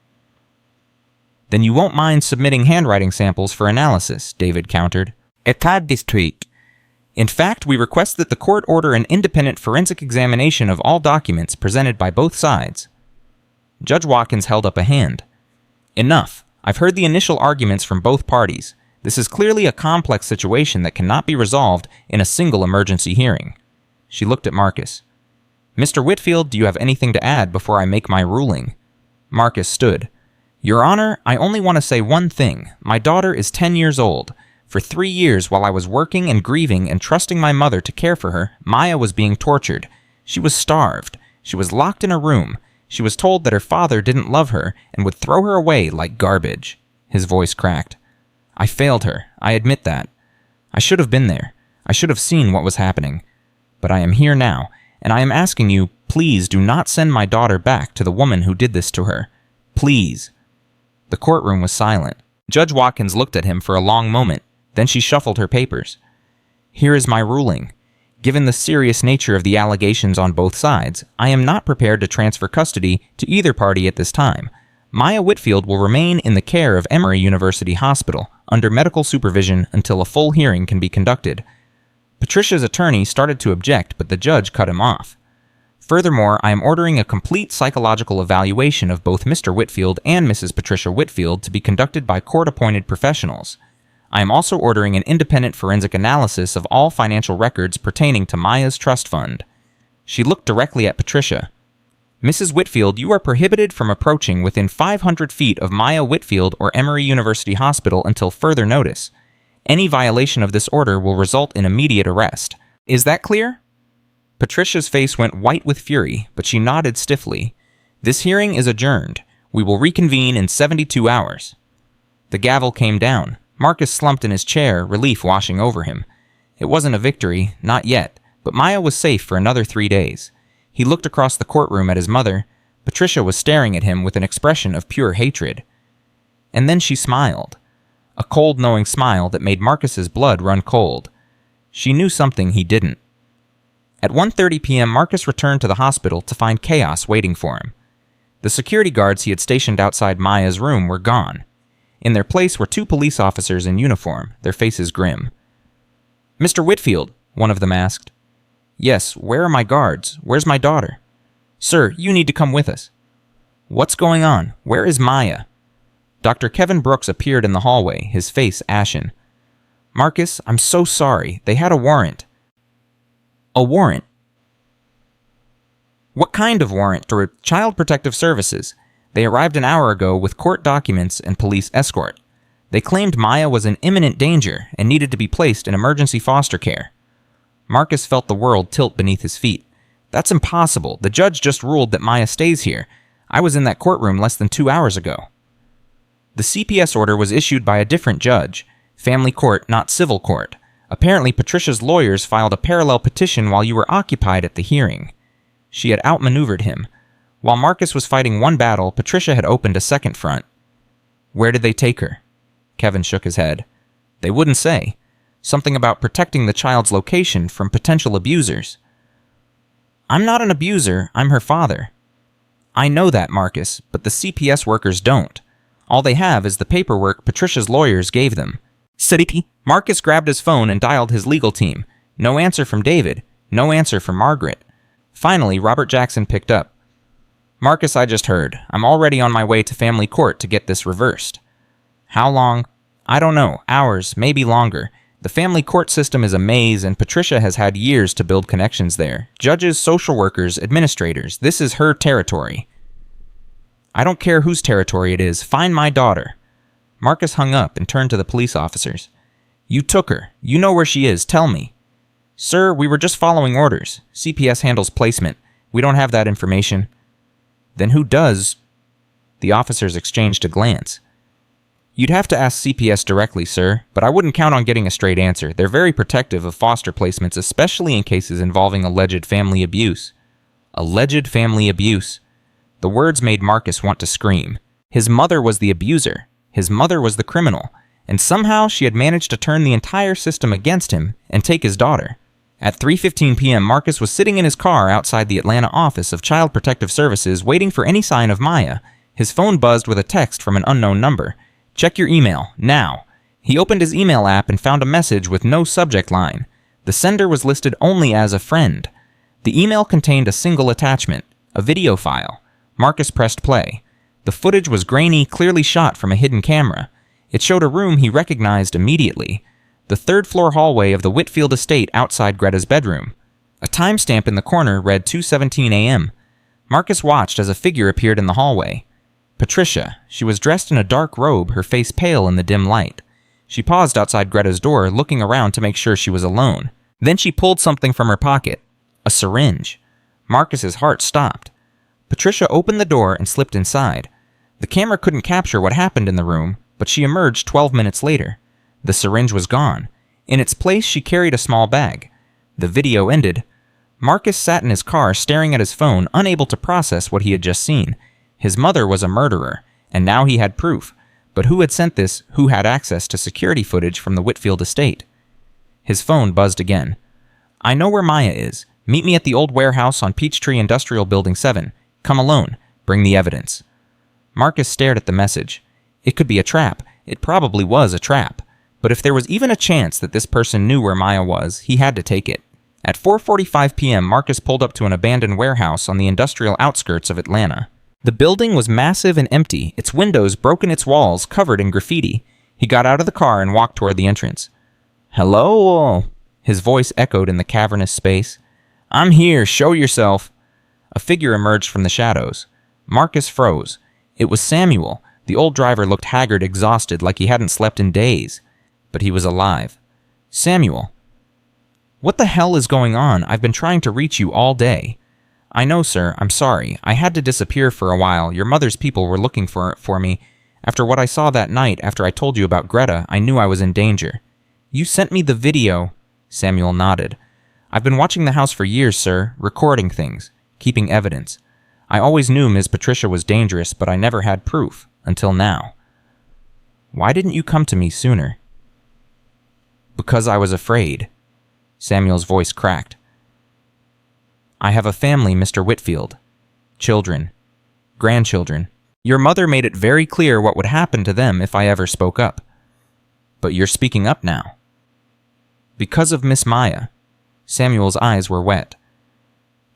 Then you won't mind submitting handwriting samples for analysis, David countered. État d'esprit. In fact, we request that the court order an independent forensic examination of all documents presented by both sides. Judge Watkins held up a hand. Enough. I've heard the initial arguments from both parties. This is clearly a complex situation that cannot be resolved in a single emergency hearing. She looked at Marcus. Mr. Whitfield, do you have anything to add before I make my ruling? Marcus stood. Your Honor, I only want to say one thing. My daughter is 10 years old. For 3 years, while I was working and grieving and trusting my mother to care for her, Maya was being tortured. She was starved. She was locked in a room. She was told that her father didn't love her and would throw her away like garbage. His voice cracked. I failed her. I admit that. I should have been there. I should have seen what was happening. But I am here now, and I am asking you, please do not send my daughter back to the woman who did this to her. Please. The courtroom was silent. Judge Watkins looked at him for a long moment. Then she shuffled her papers. Here is my ruling. Given the serious nature of the allegations on both sides, I am not prepared to transfer custody to either party at this time. Maya Whitfield will remain in the care of Emory University Hospital under medical supervision until a full hearing can be conducted. Patricia's attorney started to object, but the judge cut him off. Furthermore, I am ordering a complete psychological evaluation of both Mr. Whitfield and Mrs. Patricia Whitfield to be conducted by court-appointed professionals. I am also ordering an independent forensic analysis of all financial records pertaining to Maya's trust fund. She looked directly at Patricia. Mrs. Whitfield, you are prohibited from approaching within 500 feet of Maya Whitfield or Emory University Hospital until further notice. Any violation of this order will result in immediate arrest. Is that clear? Patricia's face went white with fury, but she nodded stiffly. This hearing is adjourned. We will reconvene in 72 hours. The gavel came down. Marcus slumped in his chair, relief washing over him. It wasn't a victory, not yet, but Maya was safe for another 3 days. He looked across the courtroom at his mother. Patricia was staring at him with an expression of pure hatred. And then she smiled. A cold, knowing smile that made Marcus's blood run cold. She knew something he didn't. At 1:30 p.m., Marcus returned to the hospital to find chaos waiting for him. The security guards he had stationed outside Maya's room were gone. In their place were 2 police officers in uniform, their faces grim. "Mr. Whitfield," one of them asked. "Yes, where are my guards? Where's my daughter?" "Sir, you need to come with us." "What's going on? Where is Maya?" Dr. Kevin Brooks appeared in the hallway, his face ashen. "Marcus, I'm so sorry. They had a warrant." "A warrant? What kind of warrant?" "Child Protective Services. They arrived an hour ago with court documents and police escort. They claimed Maya was in imminent danger and needed to be placed in emergency foster care." Marcus felt the world tilt beneath his feet. "That's impossible. The judge just ruled that Maya stays here. I was in that courtroom less than 2 hours ago." The CPS order was issued by a different judge. Family court, not civil court. Apparently, Patricia's lawyers filed a parallel petition while you were occupied at the hearing. She had outmaneuvered him. While Marcus was fighting one battle, Patricia had opened a second front. "Where did they take her?" Kevin shook his head. "They wouldn't say. Something about protecting the child's location from potential abusers." "I'm not an abuser. I'm her father." "I know that, Marcus, but the CPS workers don't. All they have is the paperwork Patricia's lawyers gave them." "City." Marcus grabbed his phone and dialed his legal team. No answer from David. No answer from Margaret. Finally, Robert Jackson picked up. "Marcus, I just heard. I'm already on my way to family court to get this reversed." "How long?" "I don't know. Hours, maybe longer. The family court system is a maze, and Patricia has had years to build connections there. Judges, social workers, administrators. This is her territory." "I don't care whose territory it is. Find my daughter." Marcus hung up and turned to the police officers. "You took her. You know where she is. Tell me." "Sir, we were just following orders. CPS handles placement. We don't have that information." "Then who does?" The officers exchanged a glance. "You'd have to ask CPS directly, sir, but I wouldn't count on getting a straight answer. They're very protective of foster placements, especially in cases involving alleged family abuse." Alleged family abuse. The words made Marcus want to scream. His mother was the abuser. His mother was the criminal. And somehow she had managed to turn the entire system against him and take his daughter. At 3:15 p.m., Marcus was sitting in his car outside the Atlanta office of Child Protective Services waiting for any sign of Maya. His phone buzzed with a text from an unknown number. "Check your email, now." He opened his email app and found a message with no subject line. The sender was listed only as a friend. The email contained a single attachment, a video file. Marcus pressed play. The footage was grainy, clearly shot from a hidden camera. It showed a room he recognized immediately. The third-floor hallway of the Whitfield estate outside Greta's bedroom. A timestamp in the corner read 2:17 a.m. Marcus watched as a figure appeared in the hallway. Patricia. She was dressed in a dark robe, her face pale in the dim light. She paused outside Greta's door, looking around to make sure she was alone. Then she pulled something from her pocket. A syringe. Marcus's heart stopped. Patricia opened the door and slipped inside. The camera couldn't capture what happened in the room, but she emerged 12 minutes later. The syringe was gone. In its place, she carried a small bag. The video ended. Marcus sat in his car staring at his phone, unable to process what he had just seen. His mother was a murderer, and now he had proof. But who had sent this? Who had access to security footage from the Whitfield estate? His phone buzzed again. "I know where Maya is. Meet me at the old warehouse on Peachtree Industrial Building 7. Come alone. Bring the evidence." Marcus stared at the message. It could be a trap. It probably was a trap. But if there was even a chance that this person knew where Maya was, he had to take it. At 4:45 p.m., Marcus pulled up to an abandoned warehouse on the industrial outskirts of Atlanta. The building was massive and empty, its windows broken, its walls covered in graffiti. He got out of the car and walked toward the entrance. "Hello?" His voice echoed in the cavernous space. "I'm here, show yourself." A figure emerged from the shadows. Marcus froze. It was Samuel. The old driver looked haggard, exhausted, like he hadn't slept in days. But he was alive. "Samuel." "What the hell is going on? I've been trying to reach you all day." "I know, sir. I'm sorry. I had to disappear for a while. Your mother's people were looking for me. After what I saw that night, after I told you about Greta, I knew I was in danger." "You sent me the video." Samuel nodded. "I've been watching the house for years, sir, recording things, keeping evidence. I always knew Ms. Patricia was dangerous, but I never had proof, until now." "Why didn't you come to me sooner?" "Because I was afraid." Samuel's voice cracked. I have a family, Mr. Whitfield. Children. Grandchildren. Your mother made it very clear what would happen to them if I ever spoke up. But you're speaking up now. Because of Miss Maya. Samuel's eyes were wet.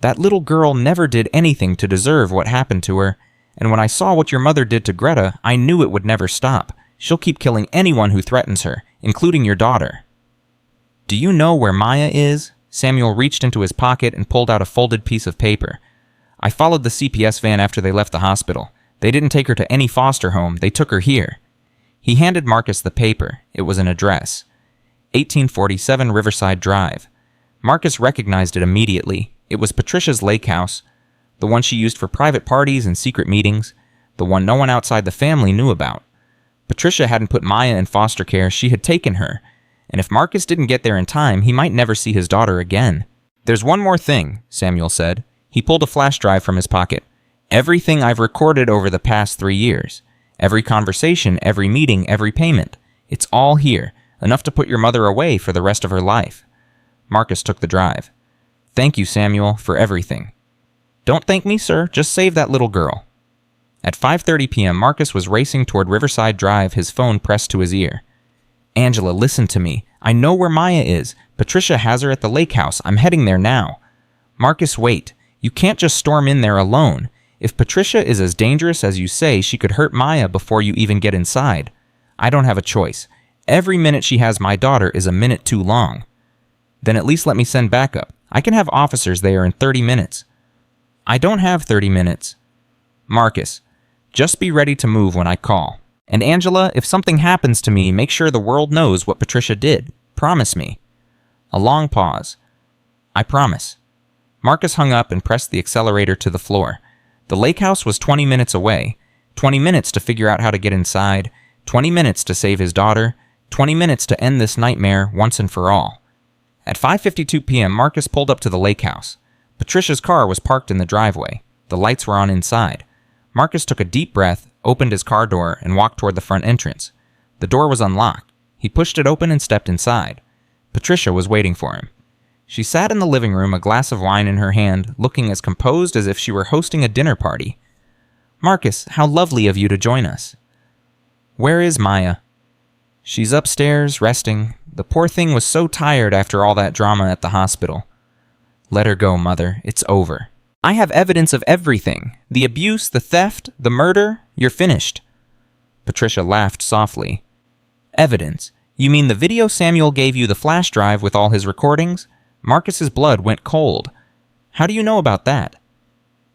That little girl never did anything to deserve what happened to her, and when I saw what your mother did to Greta, I knew it would never stop. She'll keep killing anyone who threatens her, including your daughter. Do you know where Maya is? Samuel reached into his pocket and pulled out a folded piece of paper. I followed the CPS van after they left the hospital. They didn't take her to any foster home, they took her here. He handed Marcus the paper. It was an address. 1847 Riverside Drive. Marcus recognized it immediately. It was Patricia's lake house, the one she used for private parties and secret meetings, the one no one outside the family knew about. Patricia hadn't put Maya in foster care, she had taken her, and if Marcus didn't get there in time, he might never see his daughter again. There's one more thing, Samuel said. He pulled a flash drive from his pocket. Everything I've recorded over the past 3 years. Every conversation, every meeting, every payment. It's all here, enough to put your mother away for the rest of her life. Marcus took the drive. Thank you, Samuel, for everything. Don't thank me, sir. Just save that little girl. At 5:30 p.m., Marcus was racing toward Riverside Drive, his phone pressed to his ear. Angela, listen to me. I know where Maya is. Patricia has her at the lake house. I'm heading there now. Marcus, wait. You can't just storm in there alone. If Patricia is as dangerous as you say, she could hurt Maya before you even get inside. I don't have a choice. Every minute she has my daughter is a minute too long. Then at least let me send backup. I can have officers there in 30 minutes. I don't have 30 minutes. Marcus, just be ready to move when I call. And Angela, if something happens to me, make sure the world knows what Patricia did. Promise me. A long pause. I promise. Marcus hung up and pressed the accelerator to the floor. The lake house was 20 minutes away. 20 minutes to figure out how to get inside. 20 minutes to save his daughter. 20 minutes to end this nightmare once and for all. At 5:52 p.m., Marcus pulled up to the lake house. Patricia's car was parked in the driveway. The lights were on inside. Marcus took a deep breath, opened his car door, and walked toward the front entrance. The door was unlocked. He pushed it open and stepped inside. Patricia was waiting for him. She sat in the living room, a glass of wine in her hand, looking as composed as if she were hosting a dinner party. Marcus, how lovely of you to join us. Where is Maya? She's upstairs, resting. The poor thing was so tired after all that drama at the hospital. Let her go, Mother. It's over. I have evidence of everything. The abuse, the theft, the murder. You're finished. Patricia laughed softly. Evidence? You mean the video Samuel gave you the flash drive with all his recordings? Marcus's blood went cold. How do you know about that?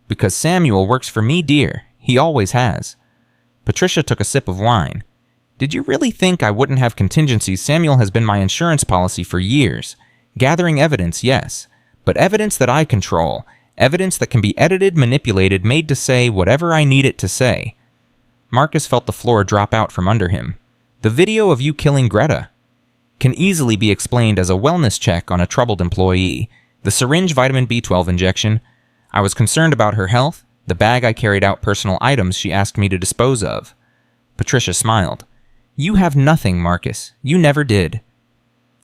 Because Samuel works for me, dear. He always has. Patricia took a sip of wine. Did you really think I wouldn't have contingencies? Samuel has been my insurance policy for years. Gathering evidence, yes. But evidence that I control. Evidence that can be edited, manipulated, made to say whatever I need it to say. Marcus felt the floor drop out from under him. The video of you killing Greta can easily be explained as a wellness check on a troubled employee. The syringe vitamin B12 injection. I was concerned about her health. The bag I carried out personal items she asked me to dispose of. Patricia smiled. You have nothing, Marcus. You never did.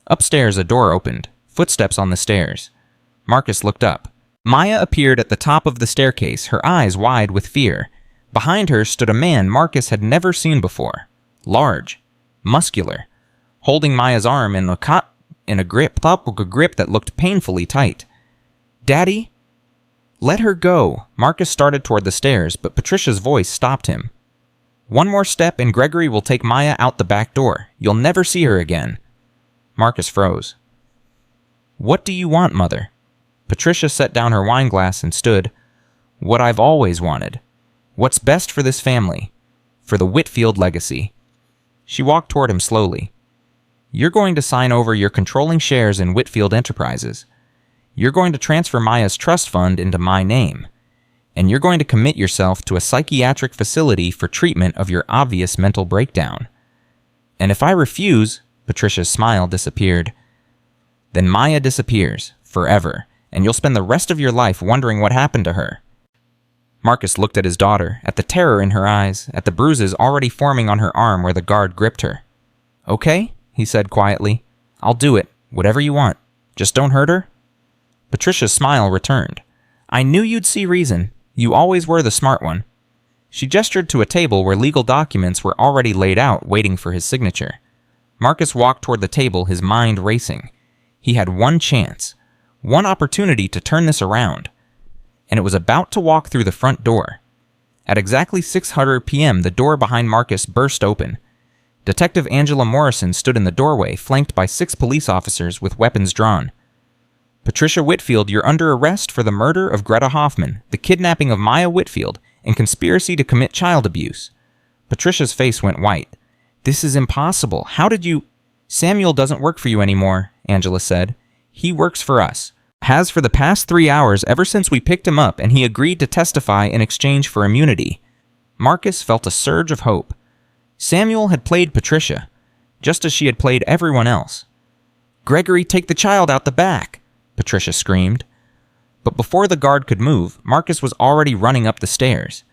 Upstairs, a door opened. Footsteps on the stairs. Marcus looked up. Maya appeared at the top of the staircase, her eyes wide with fear. Behind her stood a man Marcus had never seen before. Large. Muscular. Holding Maya's arm in a grip that looked painfully tight. Daddy? Let her go. Marcus started toward the stairs, but Patricia's voice stopped him. One more step and Gregory will take Maya out the back door. You'll never see her again. Marcus froze. What do you want, Mother? Patricia set down her wine glass and stood. What I've always wanted. What's best for this family. For the Whitfield legacy. She walked toward him slowly. You're going to sign over your controlling shares in Whitfield Enterprises. You're going to transfer Maya's trust fund into my name. And you're going to commit yourself to a psychiatric facility for treatment of your obvious mental breakdown. And if I refuse, Patricia's smile disappeared, then Maya disappears, forever, and you'll spend the rest of your life wondering what happened to her. Marcus looked at his daughter, at the terror in her eyes, at the bruises already forming on her arm where the guard gripped her. Okay, he said quietly. I'll do it, whatever you want. Just don't hurt her. Patricia's smile returned. I knew you'd see reason. You always were the smart one. She gestured to a table where legal documents were already laid out, waiting for his signature. Marcus walked toward the table, his mind racing. He had one chance, one opportunity to turn this around, and it was about to walk through the front door. At exactly 6:00 p.m., the door behind Marcus burst open. Detective Angela Morrison stood in the doorway, flanked by 6 police officers with weapons drawn. Patricia Whitfield, you're under arrest for the murder of Greta Hoffman, the kidnapping of Maya Whitfield, and conspiracy to commit child abuse. Patricia's face went white. This is impossible. How did you... Samuel doesn't work for you anymore, Angela said. He works for us. Has for the past 3 hours ever since we picked him up and he agreed to testify in exchange for immunity. Marcus felt a surge of hope. Samuel had played Patricia, just as she had played everyone else. Gregory, take the child out the back, Patricia screamed. But before the guard could move, Marcus was already running up the stairs.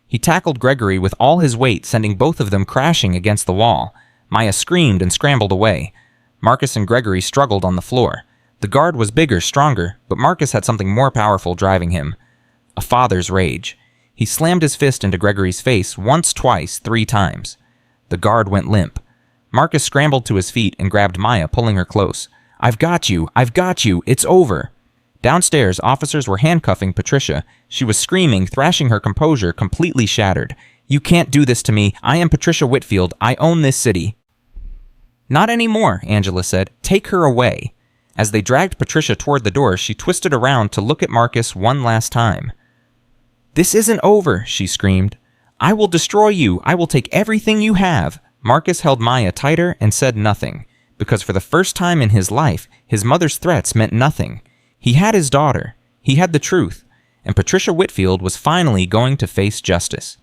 He tackled Gregory with all his weight, sending both of them crashing against the wall. Maya screamed and scrambled away. Marcus and Gregory struggled on the floor. The guard was bigger, stronger, but Marcus had something more powerful driving him. A father's rage. He slammed his fist into Gregory's face once, twice, 3 times. The guard went limp. Marcus scrambled to his feet and grabbed Maya, pulling her close. I've got you! I've got you! It's over! Downstairs, officers were handcuffing Patricia. She was screaming, thrashing her composure, completely shattered. You can't do this to me. I am Patricia Whitfield. I own this city. Not anymore, Angela said. Take her away. As they dragged Patricia toward the door, she twisted around to look at Marcus one last time. This isn't over, she screamed. I will destroy you. I will take everything you have. Marcus held Maya tighter and said nothing, because for the first time in his life, his mother's threats meant nothing. He had his daughter. He had the truth. And Patricia Whitfield was finally going to face justice.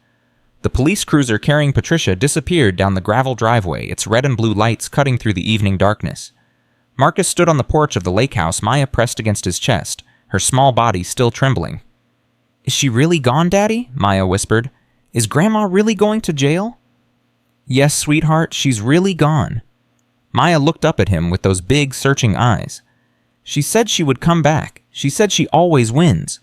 The police cruiser carrying Patricia disappeared down the gravel driveway, its red and blue lights cutting through the evening darkness. Marcus stood on the porch of the lake house, Maya pressed against his chest, her small body still trembling. Is she really gone, Daddy? Maya whispered. Is Grandma really going to jail? Yes, sweetheart, she's really gone. Maya looked up at him with those big, searching eyes. She said she would come back. She said she always wins.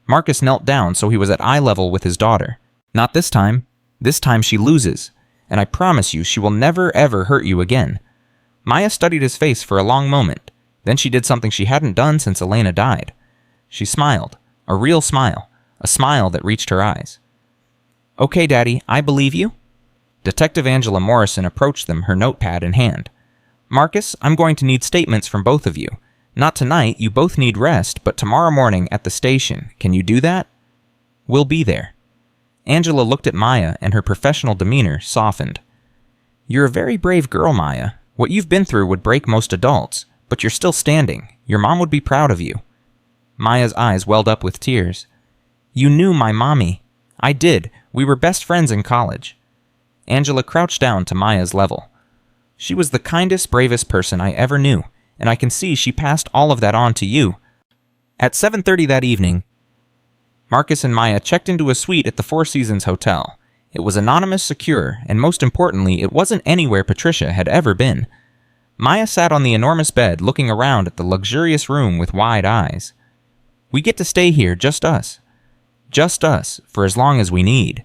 Marcus knelt down so he was at eye level with his daughter. Not this time. This time she loses. And I promise you she will never ever hurt you again. Maya studied his face for a long moment. Then she did something she hadn't done since Elena died. She smiled. A real smile. A smile that reached her eyes. Okay, Daddy, I believe you. Detective Angela Morrison approached them, her notepad in hand. Marcus, I'm going to need statements from both of you. Not tonight, you both need rest, but tomorrow morning at the station. Can you do that? We'll be there. Angela looked at Maya, and her professional demeanor softened. You're a very brave girl, Maya. What you've been through would break most adults, but you're still standing. Your mom would be proud of you. Maya's eyes welled up with tears. You knew my mommy. I did. We were best friends in college. Angela crouched down to Maya's level. She was the kindest, bravest person I ever knew, and I can see she passed all of that on to you. At 7:30 that evening, Marcus and Maya checked into a suite at the Four Seasons Hotel. It was anonymous, secure, and most importantly, it wasn't anywhere Patricia had ever been. Maya sat on the enormous bed, looking around at the luxurious room with wide eyes. We get to stay here, just us. Just us, for as long as we need.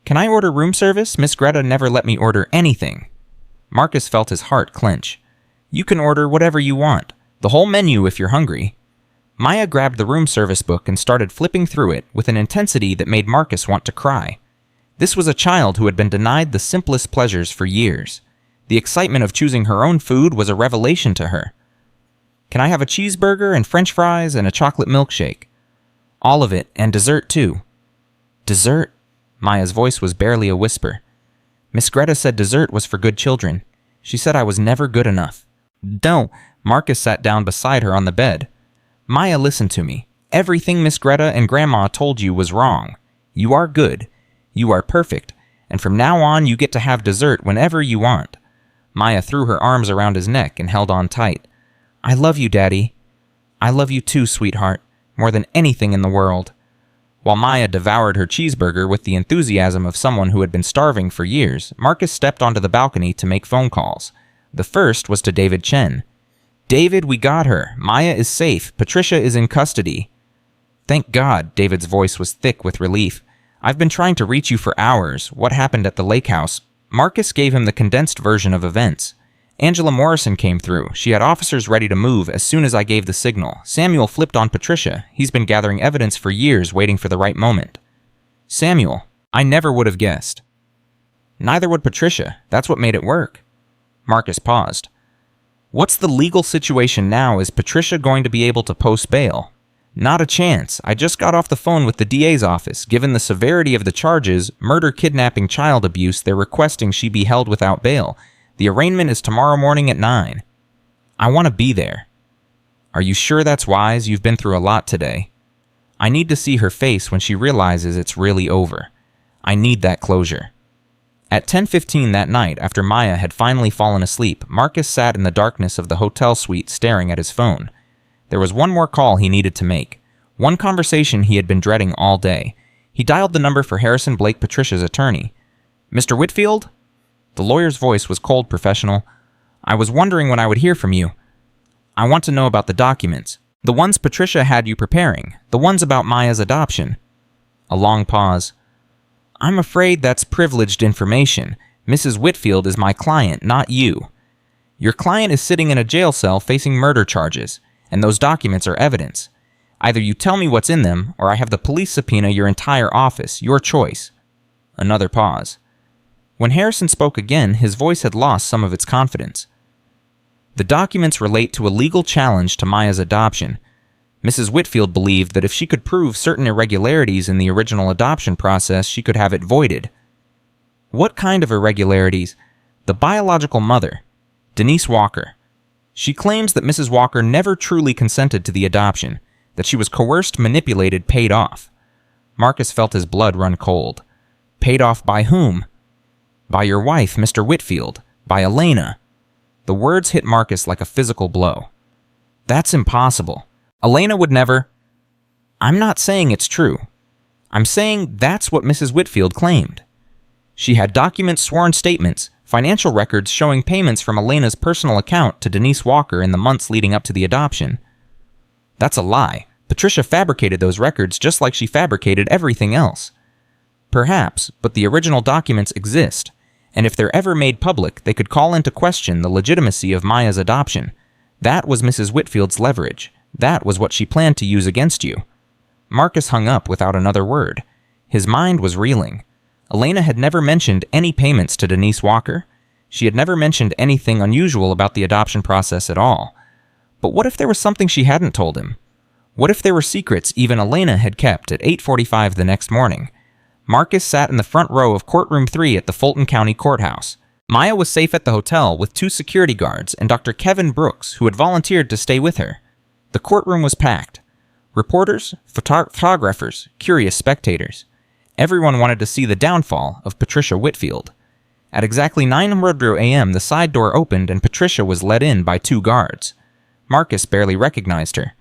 Can I order room service? Miss Greta never let me order anything. Marcus felt his heart clench. You can order whatever you want. The whole menu if you're hungry. Maya grabbed the room service book and started flipping through it with an intensity that made Marcus want to cry. This was a child who had been denied the simplest pleasures for years. The excitement of choosing her own food was a revelation to her. Can I have a cheeseburger and french fries and a chocolate milkshake? All of it, and dessert too. Dessert? Maya's voice was barely a whisper. Miss Greta said dessert was for good children. She said I was never good enough. Don't. Marcus sat down beside her on the bed. Maya, listen to me. Everything Miss Greta and Grandma told you was wrong. You are good. You are perfect. And from now on, you get to have dessert whenever you want. Maya threw her arms around his neck and held on tight. I love you, Daddy. I love you too, sweetheart. More than anything in the world. While Maya devoured her cheeseburger with the enthusiasm of someone who had been starving for years, Marcus stepped onto the balcony to make phone calls. The first was to David Chen. David, we got her. Maya is safe. Patricia is in custody. Thank God, David's voice was thick with relief. I've been trying to reach you for hours. What happened at the lake house? Marcus gave him the condensed version of events. Angela Morrison came through. She had officers ready to move as soon as I gave the signal. Samuel flipped on Patricia. He's been gathering evidence for years, waiting for the right moment. Samuel, I never would have guessed. Neither would Patricia. That's what made it work. Marcus paused. What's the legal situation now? Is Patricia going to be able to post bail? Not a chance. I just got off the phone with the DA's office. Given the severity of the charges, murder, kidnapping, child abuse, they're requesting she be held without bail. The arraignment is tomorrow morning at 9. I want to be there. Are you sure that's wise? You've been through a lot today. I need to see her face when she realizes it's really over. I need that closure. At 10:15 that night, after Maya had finally fallen asleep, Marcus sat in the darkness of the hotel suite staring at his phone. There was one more call he needed to make. One conversation he had been dreading all day. He dialed the number for Harrison Blake, Patricia's attorney. Mr. Whitfield? The lawyer's voice was cold professional. I was wondering when I would hear from you. I want to know about the documents. The ones Patricia had you preparing. The ones about Maya's adoption. A long pause. I'm afraid that's privileged information. Mrs. Whitfield is my client, not you. Your client is sitting in a jail cell facing murder charges, and those documents are evidence. Either you tell me what's in them, or I have the police subpoena your entire office, your choice. Another pause. When Harrison spoke again, his voice had lost some of its confidence. The documents relate to a legal challenge to Maya's adoption. Mrs. Whitfield believed that if she could prove certain irregularities in the original adoption process, she could have it voided. What kind of irregularities? The biological mother, Denise Walker. She claims that Mrs. Walker never truly consented to the adoption, that she was coerced, manipulated, paid off. Marcus felt his blood run cold. Paid off by whom? By your wife, Mr. Whitfield. By Elena. The words hit Marcus like a physical blow. That's impossible. Elena would never... I'm not saying it's true. I'm saying that's what Mrs. Whitfield claimed. She had documents, sworn statements, financial records showing payments from Elena's personal account to Denise Walker in the months leading up to the adoption. That's a lie. Patricia fabricated those records just like she fabricated everything else. Perhaps, but the original documents exist, and if they're ever made public, they could call into question the legitimacy of Maya's adoption. That was Mrs. Whitfield's leverage. That was what she planned to use against you. Marcus hung up without another word. His mind was reeling. Elena had never mentioned any payments to Denise Walker. She had never mentioned anything unusual about the adoption process at all. But what if there was something she hadn't told him? What if there were secrets even Elena had kept at 8:45 the next morning? Marcus sat in the front row of courtroom 3 at the Fulton County Courthouse. Maya was safe at the hotel with 2 security guards and Dr. Kevin Brooks, who had volunteered to stay with her. The courtroom was packed. Reporters, photographers, curious spectators. Everyone wanted to see the downfall of Patricia Whitfield. At exactly 9:00 a.m., the side door opened and Patricia was let in by 2 guards. Marcus barely recognized her.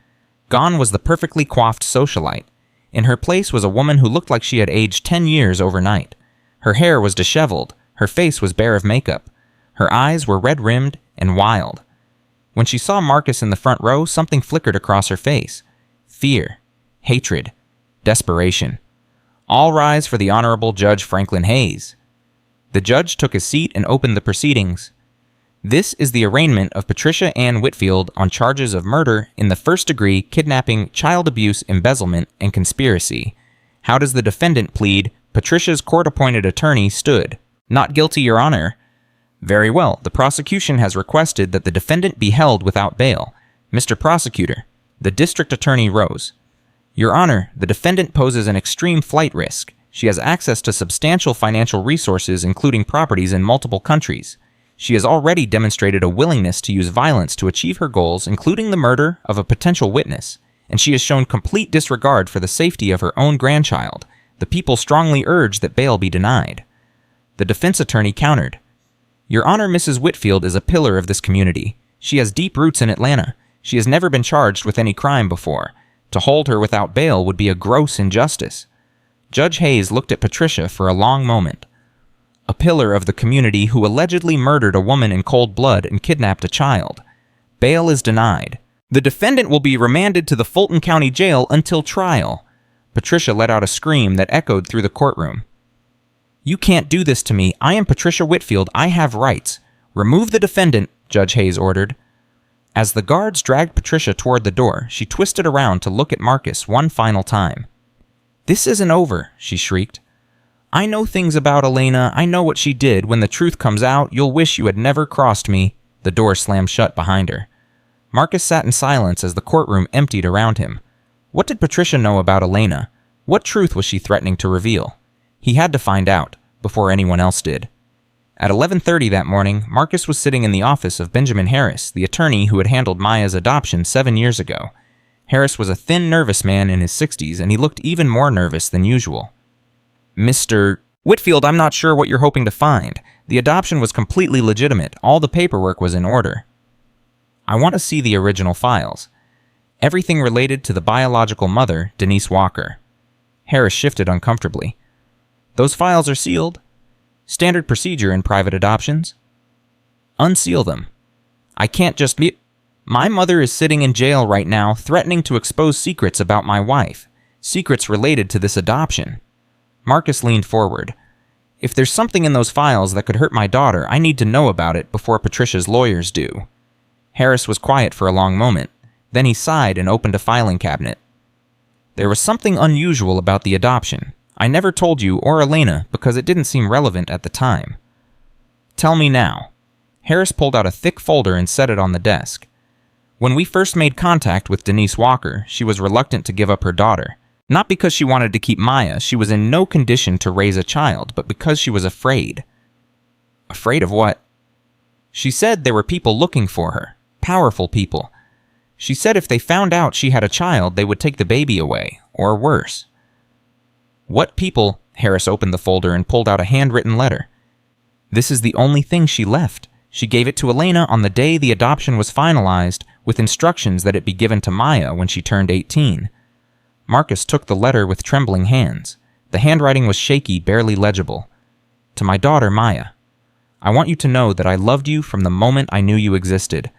Gone was the perfectly coiffed socialite. In her place was a woman who looked like she had aged 10 years overnight. Her hair was disheveled. Her face was bare of makeup. Her eyes were red-rimmed and wild. When she saw Marcus in the front row, something flickered across her face. Fear, hatred, desperation. All rise for the Honorable Judge Franklin Hayes. The judge took his seat and opened the proceedings. This is the arraignment of Patricia Ann Whitfield on charges of murder in the first degree, kidnapping, child abuse, embezzlement, and conspiracy. How does the defendant plead? Patricia's court-appointed attorney stood. Not guilty, Your Honor. Very well, the prosecution has requested that the defendant be held without bail. Mr. Prosecutor, the district attorney rose. Your Honor, the defendant poses an extreme flight risk. She has access to substantial financial resources, including properties in multiple countries. She has already demonstrated a willingness to use violence to achieve her goals, including the murder of a potential witness, and she has shown complete disregard for the safety of her own grandchild. The people strongly urge that bail be denied. The defense attorney countered. Your Honor, Mrs. Whitfield is a pillar of this community. She has deep roots in Atlanta. She has never been charged with any crime before. To hold her without bail would be a gross injustice. Judge Hayes looked at Patricia for a long moment. A pillar of the community who allegedly murdered a woman in cold blood and kidnapped a child. Bail is denied. The defendant will be remanded to the Fulton County Jail until trial. Patricia let out a scream that echoed through the courtroom. You can't do this to me. I am Patricia Whitfield. I have rights. Remove the defendant, Judge Hayes ordered. As the guards dragged Patricia toward the door, she twisted around to look at Marcus one final time. This isn't over, she shrieked. I know things about Elena. I know what she did. When the truth comes out, you'll wish you had never crossed me. The door slammed shut behind her. Marcus sat in silence as the courtroom emptied around him. What did Patricia know about Elena? What truth was she threatening to reveal? He had to find out, before anyone else did. At 11:30 that morning, Marcus was sitting in the office of Benjamin Harris, the attorney who had handled Maya's adoption 7 years ago. Harris was a thin, nervous man in his 60s, and he looked even more nervous than usual. Mr. Whitfield, I'm not sure what you're hoping to find. The adoption was completely legitimate. All the paperwork was in order. I want to see the original files. Everything related to the biological mother, Denise Walker. Harris shifted uncomfortably. Those files are sealed. Standard procedure in private adoptions. Unseal them. I can't just be... My mother is sitting in jail right now, threatening to expose secrets about my wife. Secrets related to this adoption. Marcus leaned forward. If there's something in those files that could hurt my daughter, I need to know about it before Patricia's lawyers do. Harris was quiet for a long moment. Then he sighed and opened a filing cabinet. There was something unusual about the adoption. I never told you or Elena because it didn't seem relevant at the time. Tell me now. Harris pulled out a thick folder and set it on the desk. When we first made contact with Denise Walker, she was reluctant to give up her daughter. Not because she wanted to keep Maya, she was in no condition to raise a child, but because she was afraid. Afraid of what? She said there were people looking for her. Powerful people. She said if they found out she had a child, they would take the baby away, or worse. What people? Harris opened the folder and pulled out a handwritten letter. This is the only thing she left. She gave it to Elena on the day the adoption was finalized, with instructions that it be given to Maya when she turned 18. Marcus took the letter with trembling hands. The handwriting was shaky, barely legible. To my daughter, Maya. I want you to know that I loved you from the moment I knew you existed.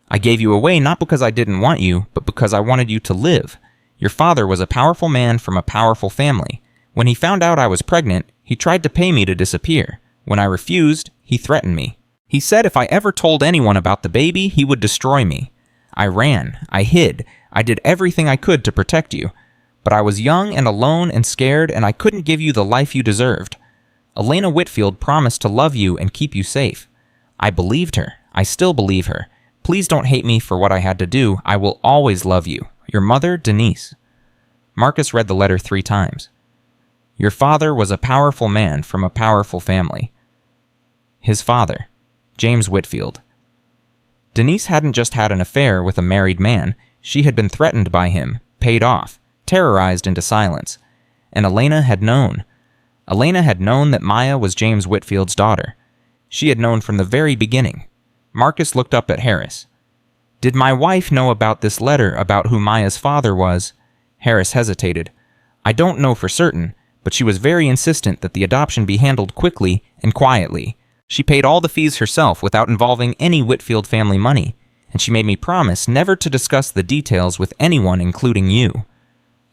I gave you away not because I didn't want you, but because I wanted you to live. Your father was a powerful man from a powerful family. When he found out I was pregnant, he tried to pay me to disappear. When I refused, he threatened me. He said if I ever told anyone about the baby, he would destroy me. I ran. I hid. I did everything I could to protect you. But I was young and alone and scared, and I couldn't give you the life you deserved. Elena Whitfield promised to love you and keep you safe. I believed her. I still believe her. Please don't hate me for what I had to do. I will always love you. Your mother, Denise. Marcus read the letter 3 times. Your father was a powerful man from a powerful family. His father, James Whitfield. Denise hadn't just had an affair with a married man. She had been threatened by him, paid off, terrorized into silence. And Elena had known. Elena had known that Maya was James Whitfield's daughter. She had known from the very beginning. Marcus looked up at Harris. Did my wife know about this letter about who Maya's father was? Harris hesitated. I don't know for certain, but she was very insistent that the adoption be handled quickly and quietly. She paid all the fees herself without involving any Whitfield family money, and she made me promise never to discuss the details with anyone, including you.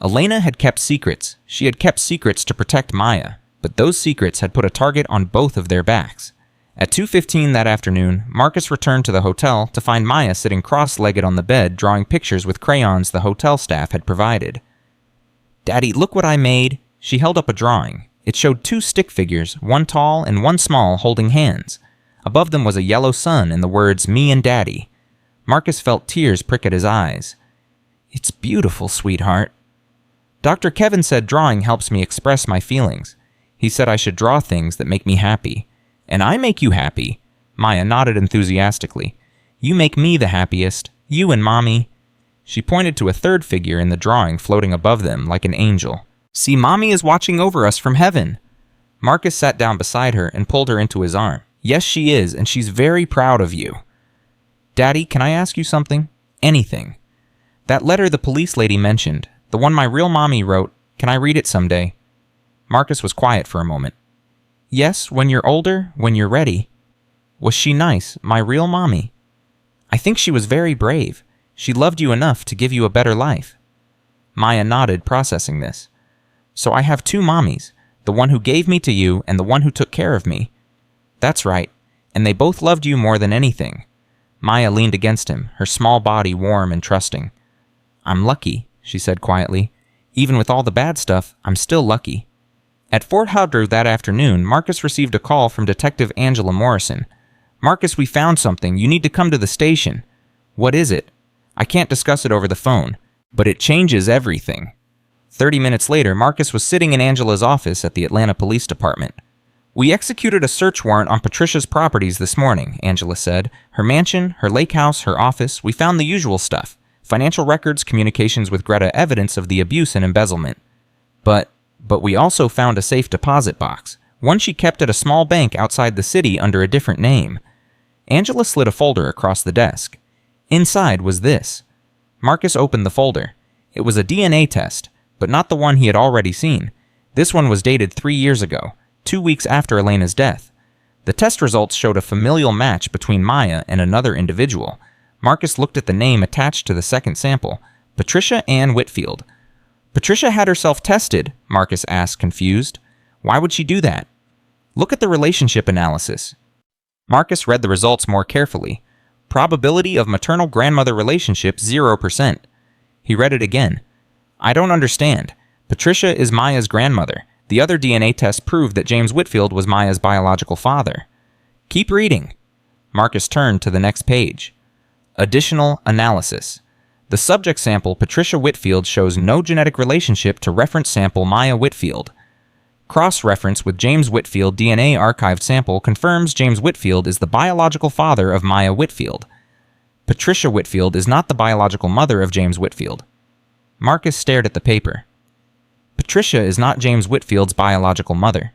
Elena had kept secrets. She had kept secrets to protect Maya, but those secrets had put a target on both of their backs. At 2:15 that afternoon, Marcus returned to the hotel to find Maya sitting cross-legged on the bed drawing pictures with crayons the hotel staff had provided. Daddy, look what I made. She held up a drawing. It showed 2 stick figures, one tall and one small, holding hands. Above them was a yellow sun and the words, Me and Daddy. Marcus felt tears prick at his eyes. It's beautiful, sweetheart. Dr. Kevin said drawing helps me express my feelings. He said I should draw things that make me happy. And I make you happy. Maya nodded enthusiastically. You make me the happiest. You and Mommy. She pointed to a 3rd figure in the drawing floating above them like an angel. See, Mommy is watching over us from heaven. Marcus sat down beside her and pulled her into his arm. Yes, she is, and she's very proud of you. Daddy, can I ask you something? Anything. That letter the police lady mentioned, the one my real mommy wrote, can I read it someday? Marcus was quiet for a moment. Yes, when you're older, when you're ready. Was she nice, my real mommy? I think she was very brave. She loved you enough to give you a better life." Maya nodded, processing this. "So I have two mommies, the one who gave me to you and the one who took care of me." "That's right, and they both loved you more than anything." Maya leaned against him, her small body warm and trusting. "I'm lucky," she said quietly. "Even with all the bad stuff, I'm still lucky." At Fort Hudder that afternoon, Marcus received a call from Detective Angela Morrison. "Marcus, we found something. You need to come to the station." "What is it?" "I can't discuss it over the phone, but it changes everything." 30 minutes later, Marcus was sitting in Angela's office at the Atlanta Police Department. "We executed a search warrant on Patricia's properties this morning," Angela said. "Her mansion, her lake house, her office. We found the usual stuff. Financial records, communications with Greta, evidence of the abuse and embezzlement. But we also found a safe deposit box, one she kept at a small bank outside the city under a different name." Angela slid a folder across the desk. Inside was this. Marcus opened the folder. It was a DNA test, but not the one he had already seen. This one was dated 3 years ago, 2 weeks after Elena's death. The test results showed a familial match between Maya and another individual. Marcus looked at the name attached to the second sample, Patricia Ann Whitfield. "Patricia had herself tested?" Marcus asked, confused. "Why would she do that?" "Look at the relationship analysis." Marcus read the results more carefully. Probability of maternal grandmother relationship 0%. He read it again. "I don't understand. Patricia is Maya's grandmother. The other DNA test proved that James Whitfield was Maya's biological father." "Keep reading." Marcus turned to the next page. Additional analysis. The subject sample, Patricia Whitfield, shows no genetic relationship to reference sample Maya Whitfield. Cross-reference with James Whitfield DNA archived sample confirms James Whitfield is the biological father of Maya Whitfield. Patricia Whitfield is not the biological mother of James Whitfield. Marcus stared at the paper. Patricia is not James Whitfield's biological mother.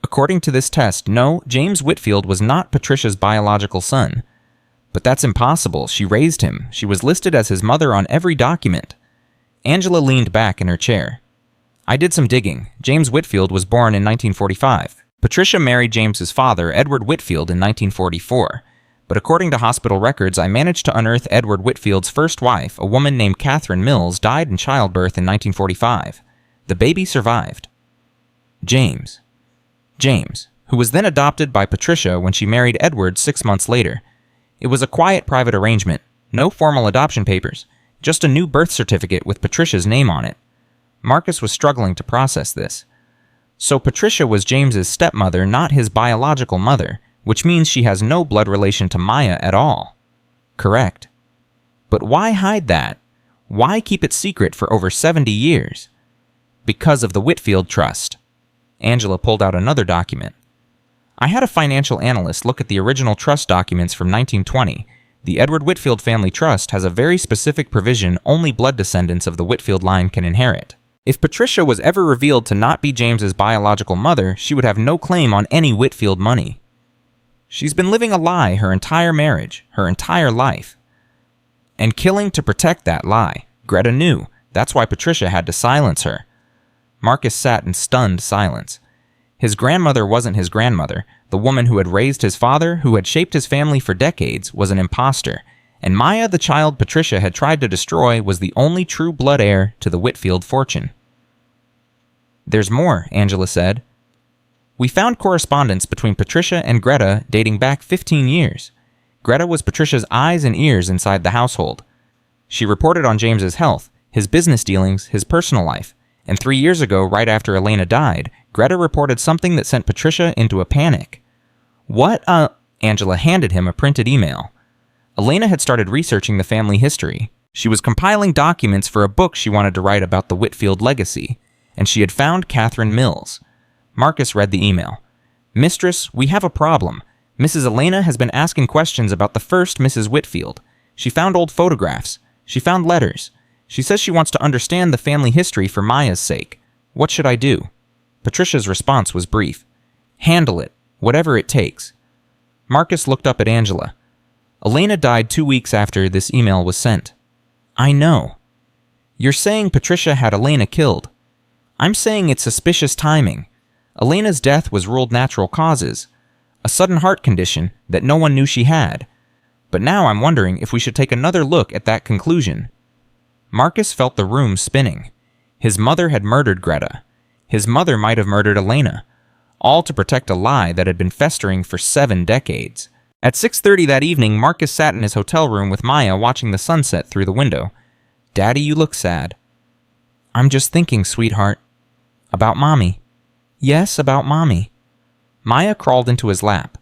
According to this test, no, James Whitfield was not Patricia's biological son. But that's impossible. She raised him. She was listed as his mother on every document. Angela leaned back in her chair. "I did some digging. James Whitfield was born in 1945. Patricia married James's father, Edward Whitfield, in 1944. But according to hospital records, I managed to unearth Edward Whitfield's first wife, a woman named Catherine Mills, died in childbirth in 1945. The baby survived." James, who was then adopted by Patricia when she married Edward 6 months later. It was a quiet private arrangement, no formal adoption papers, just a new birth certificate with Patricia's name on it. Marcus was struggling to process this. So Patricia was James's stepmother, not his biological mother, which means she has no blood relation to Maya at all. Correct. But why hide that? Why keep it secret for over 70 years? Because of the Whitfield Trust. Angela pulled out another document. "I had a financial analyst look at the original trust documents from 1920. The Edward Whitfield Family Trust has a very specific provision only blood descendants of the Whitfield line can inherit. If Patricia was ever revealed to not be James's biological mother, she would have no claim on any Whitfield money. She's been living a lie her entire marriage, her entire life. And killing to protect that lie. Greta knew. That's why Patricia had to silence her." Marcus sat in stunned silence. His grandmother wasn't his grandmother. The woman who had raised his father, who had shaped his family for decades, was an imposter. And Maya, the child Patricia had tried to destroy, was the only true blood heir to the Whitfield fortune. "There's more," Angela said. "We found correspondence between Patricia and Greta dating back 15 years. Greta was Patricia's eyes and ears inside the household. She reported on James's health, his business dealings, his personal life. And 3 years ago, right after Elena died, Greta reported something that sent Patricia into a panic." "What Angela handed him a printed email. Elena had started researching the family history. She was compiling documents for a book she wanted to write about the Whitfield legacy, and she had found Catherine Mills. Marcus read the email. "Mistress, we have a problem. Mrs. Elena has been asking questions about the first Mrs. Whitfield. She found old photographs. She found letters. She says she wants to understand the family history for Maya's sake. What should I do?" Patricia's response was brief. "Handle it, whatever it takes." Marcus looked up at Angela. "Elena died 2 weeks after this email was sent." "I know." "You're saying Patricia had Elena killed. I'm saying it's suspicious timing. Elena's death was ruled natural causes, a sudden heart condition that no one knew she had. But now I'm wondering if we should take another look at that conclusion. Marcus felt the room spinning. His mother had murdered Greta. His mother might have murdered Elena, all to protect a lie that had been festering for 7 decades. At 6:30 that evening, Marcus sat in his hotel room with Maya watching the sunset through the window. "Daddy, you look sad." "I'm just thinking, sweetheart." "About Mommy." "Yes, about Mommy." Maya crawled into his lap.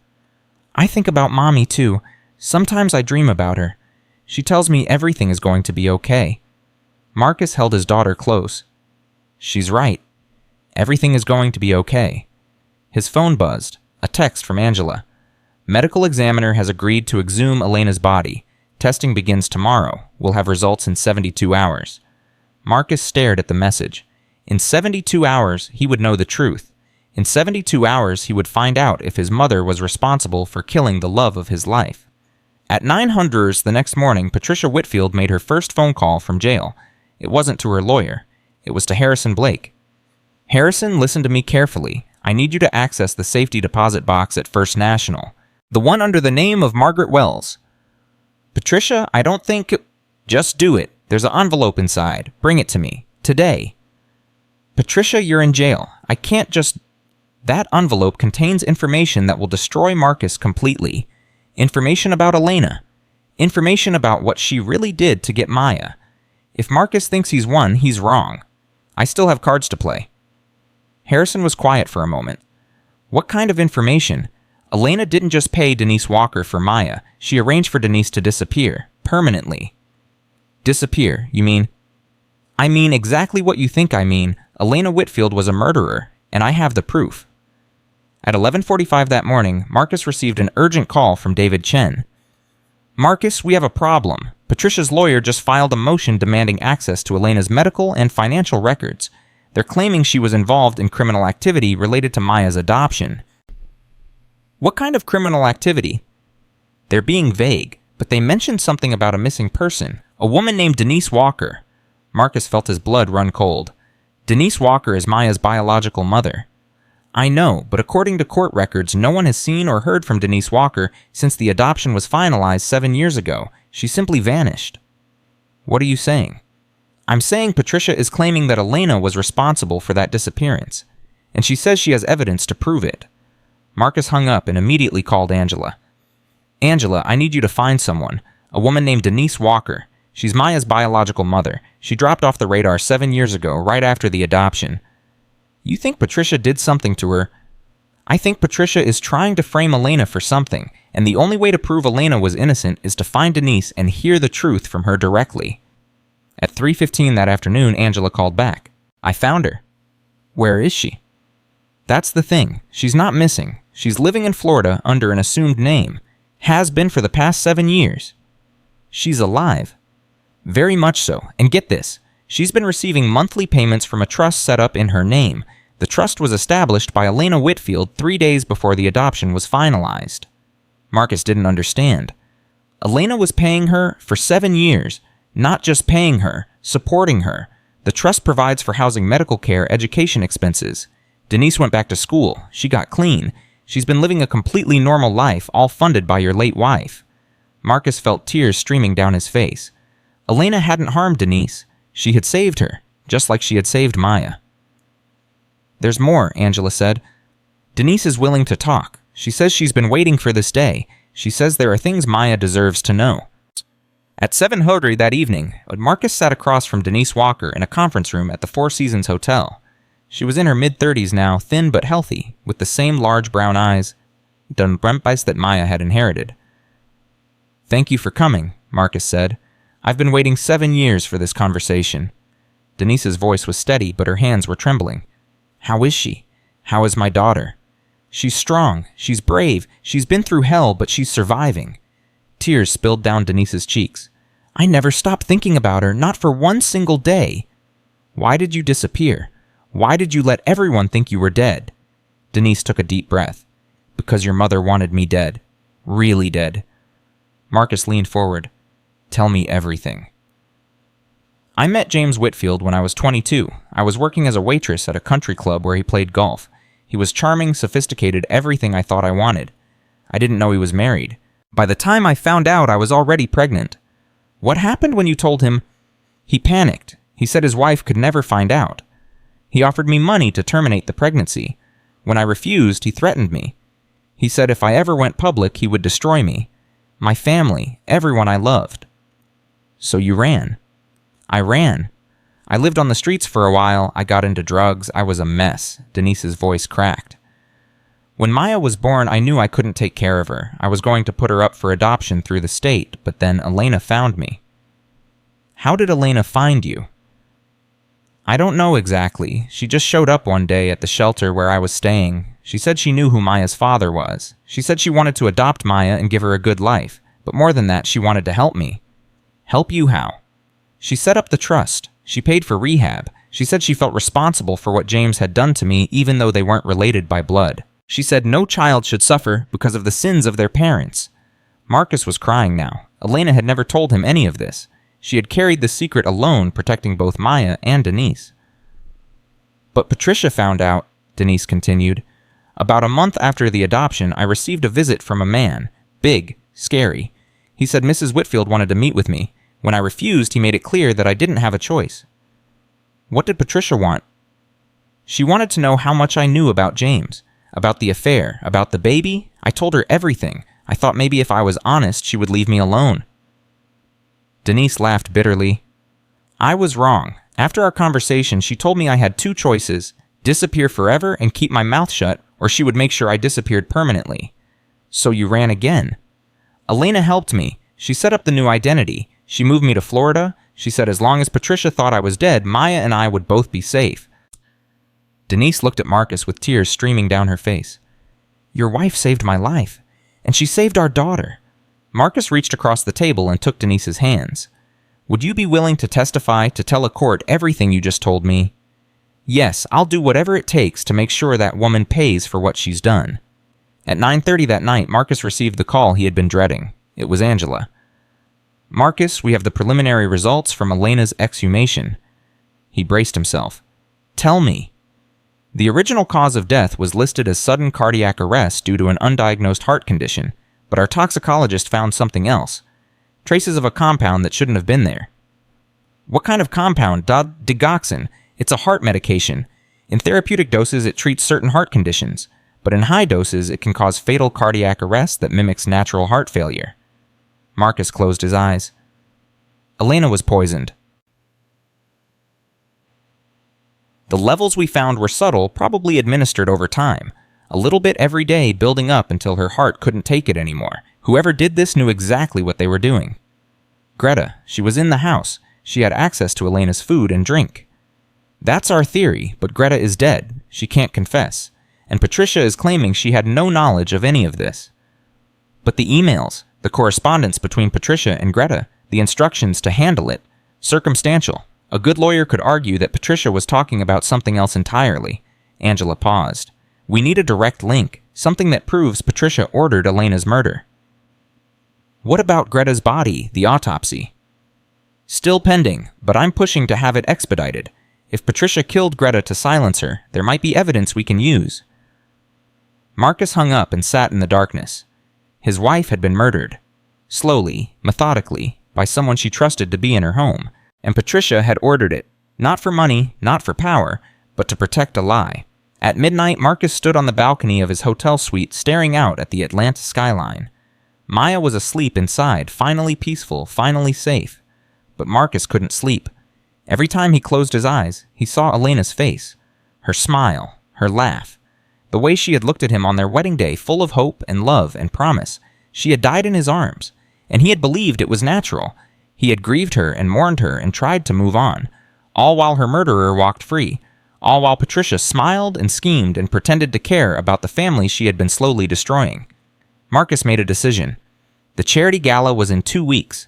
"I think about Mommy, too. Sometimes I dream about her. She tells me everything is going to be okay." Marcus held his daughter close. "She's right. Everything is going to be okay." His phone buzzed. A text from Angela. "Medical examiner has agreed to exhume Elena's body. Testing begins tomorrow. We'll have results in 72 hours. Marcus stared at the message. In 72 hours, he would know the truth. In 72 hours, he would find out if his mother was responsible for killing the love of his life. At 900 the next morning, Patricia Whitfield made her first phone call from jail. It wasn't to her lawyer. It was to Harrison Blake. "Harrison, listen to me carefully. I need you to access the safety deposit box at First National. The one under the name of Margaret Wells." "Patricia, I don't think..." "Just do it. There's an envelope inside. Bring it to me. Today." "Patricia, you're in jail. I can't just..." "That envelope contains information that will destroy Marcus completely. Information about Elena. Information about what she really did to get Maya. If Marcus thinks he's won, he's wrong. I still have cards to play." Harrison was quiet for a moment. "What kind of information? Elena didn't just pay Denise Walker for Maya. She arranged for Denise to disappear. Permanently." "Disappear, you mean?" "I mean exactly what you think I mean. Elena Whitfield was a murderer, and I have the proof." At 11:45 that morning, Marcus received an urgent call from David Chen. "Marcus, we have a problem. Patricia's lawyer just filed a motion demanding access to Elena's medical and financial records. They're claiming she was involved in criminal activity related to Maya's adoption." "What kind of criminal activity?" "They're being vague, but they mentioned something about a missing person, a woman named Denise Walker." Marcus felt his blood run cold. "Denise Walker is Maya's biological mother." "I know, but according to court records, no one has seen or heard from Denise Walker since the adoption was finalized 7 years ago. She simply vanished." "What are you saying?" "I'm saying Patricia is claiming that Elena was responsible for that disappearance, and she says she has evidence to prove it." Marcus hung up and immediately called Angela. "Angela, I need you to find someone. A woman named Denise Walker. She's Maya's biological mother. She dropped off the radar 7 years ago, right after the adoption." "You think Patricia did something to her?" "I think Patricia is trying to frame Elena for something, and the only way to prove Elena was innocent is to find Denise and hear the truth from her directly." At 3:15 that afternoon, Angela called back. "I found her." "Where is she?" "That's the thing. She's not missing. She's living in Florida under an assumed name. Has been for the past 7 years. She's alive." "Very much so. And get this. She's been receiving monthly payments from a trust set up in her name. The trust was established by Elena Whitfield 3 days before the adoption was finalized." Marcus didn't understand. Elena was paying her for 7 years. Not just paying her, supporting her. The trust provides for housing, medical care, education expenses. Denise went back to school. She got clean. She's been living a completely normal life, all funded by your late wife. Marcus felt tears streaming down his face. Elena hadn't harmed Denise. She had saved her, just like she had saved Maya. "There's more," Angela said. "Denise is willing to talk. She says she's been waiting for this day. She says there are things Maya deserves to know." At 7:00 that evening, Marcus sat across from Denise Walker in a conference room at the Four Seasons Hotel. She was in her mid-30s now, thin but healthy, with the same large brown eyes, that Maya had inherited. "Thank you for coming," Marcus said. "I've been waiting 7 years for this conversation." Denise's voice was steady, but her hands were trembling. "How is she? How is my daughter?" "She's strong. She's brave. She's been through hell, but she's surviving." Tears spilled down Denise's cheeks. "I never stopped thinking about her, not for one single day." "Why did you disappear? Why did you let everyone think you were dead?" Denise took a deep breath. "Because your mother wanted me dead. Really dead." Marcus leaned forward. "Tell me everything." "I met James Whitfield when I was 22. I was working as a waitress at a country club where he played golf. He was charming, sophisticated, everything I thought I wanted. I didn't know he was married. By the time I found out, I was already pregnant. What happened when you told him? He panicked. He said his wife could never find out. He offered me money to terminate the pregnancy. When I refused, he threatened me. He said if I ever went public, he would destroy me. My family, everyone I loved. So you ran. I ran. I lived on the streets for a while. I got into drugs. I was a mess. Denise's voice cracked. When Maya was born, I knew I couldn't take care of her. I was going to put her up for adoption through the state, but then Elena found me. How did Elena find you? I don't know exactly. She just showed up one day at the shelter where I was staying. She said she knew who Maya's father was. She said she wanted to adopt Maya and give her a good life, but more than that, she wanted to help me. Help you how? She set up the trust. She paid for rehab. She said she felt responsible for what James had done to me, even though they weren't related by blood. She said no child should suffer because of the sins of their parents. Marcus was crying now. Elena had never told him any of this. She had carried the secret alone, protecting both Maya and Denise. But Patricia found out, Denise continued. About a month after the adoption, I received a visit from a man. Big, scary. He said Mrs. Whitfield wanted to meet with me. When I refused, he made it clear that I didn't have a choice. What did Patricia want? She wanted to know how much I knew about James, about the affair, about the baby. I told her everything. I thought maybe if I was honest, she would leave me alone. Denise laughed bitterly. I was wrong. After our conversation, she told me I had two choices, disappear forever and keep my mouth shut, or she would make sure I disappeared permanently. So you ran again. Elena helped me. She set up the new identity. She moved me to Florida. She said as long as Patricia thought I was dead, Maya and I would both be safe. Denise looked at Marcus with tears streaming down her face. Your wife saved my life, and she saved our daughter. Marcus reached across the table and took Denise's hands. Would you be willing to testify, to tell a court everything you just told me? Yes, I'll do whatever it takes to make sure that woman pays for what she's done. At 9:30 that night, Marcus received the call he had been dreading. It was Angela. Marcus, we have the preliminary results from Elena's exhumation. He braced himself. Tell me. The original cause of death was listed as sudden cardiac arrest due to an undiagnosed heart condition, but our toxicologist found something else. Traces of a compound that shouldn't have been there. What kind of compound? Digoxin. It's a heart medication. In therapeutic doses, it treats certain heart conditions, but in high doses, it can cause fatal cardiac arrest that mimics natural heart failure. Marcus closed his eyes. Elena was poisoned. The levels we found were subtle, probably administered over time. A little bit every day, building up until her heart couldn't take it anymore. Whoever did this knew exactly what they were doing. Greta, she was in the house. She had access to Elena's food and drink. That's our theory, but Greta is dead. She can't confess. And Patricia is claiming she had no knowledge of any of this. But the emails, the correspondence between Patricia and Greta, the instructions to handle it, circumstantial. A good lawyer could argue that Patricia was talking about something else entirely. Angela paused. We need a direct link, something that proves Patricia ordered Elena's murder. What about Greta's body, the autopsy? Still pending, but I'm pushing to have it expedited. If Patricia killed Greta to silence her, there might be evidence we can use. Marcus hung up and sat in the darkness. His wife had been murdered. Slowly, methodically, by someone she trusted to be in her home, and Patricia had ordered it, not for money, not for power, but to protect a lie. At midnight, Marcus stood on the balcony of his hotel suite staring out at the Atlanta skyline. Maya was asleep inside, finally peaceful, finally safe. But Marcus couldn't sleep. Every time he closed his eyes, he saw Elena's face. Her smile, her laugh. The way she had looked at him on their wedding day, full of hope and love and promise. She had died in his arms, and he had believed it was natural. He had grieved her and mourned her and tried to move on, all while her murderer walked free, all while Patricia smiled and schemed and pretended to care about the family she had been slowly destroying. Marcus made a decision. The charity gala was in 2 weeks.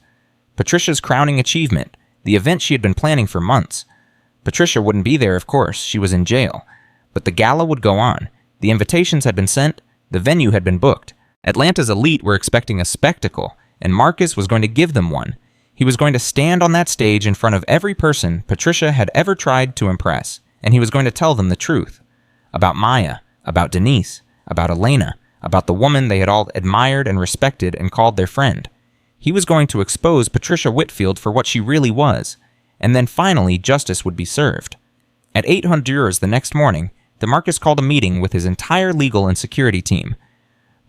Patricia's crowning achievement, the event she had been planning for months. Patricia wouldn't be there, of course. She was in jail. But the gala would go on. The invitations had been sent. The venue had been booked. Atlanta's elite were expecting a spectacle, and Marcus was going to give them one. He was going to stand on that stage in front of every person Patricia had ever tried to impress, and he was going to tell them the truth. About Maya, about Denise, about Elena, about the woman they had all admired and respected and called their friend. He was going to expose Patricia Whitfield for what she really was, and then finally justice would be served. At 8 Honduras the next morning, DeMarcus called a meeting with his entire legal and security team.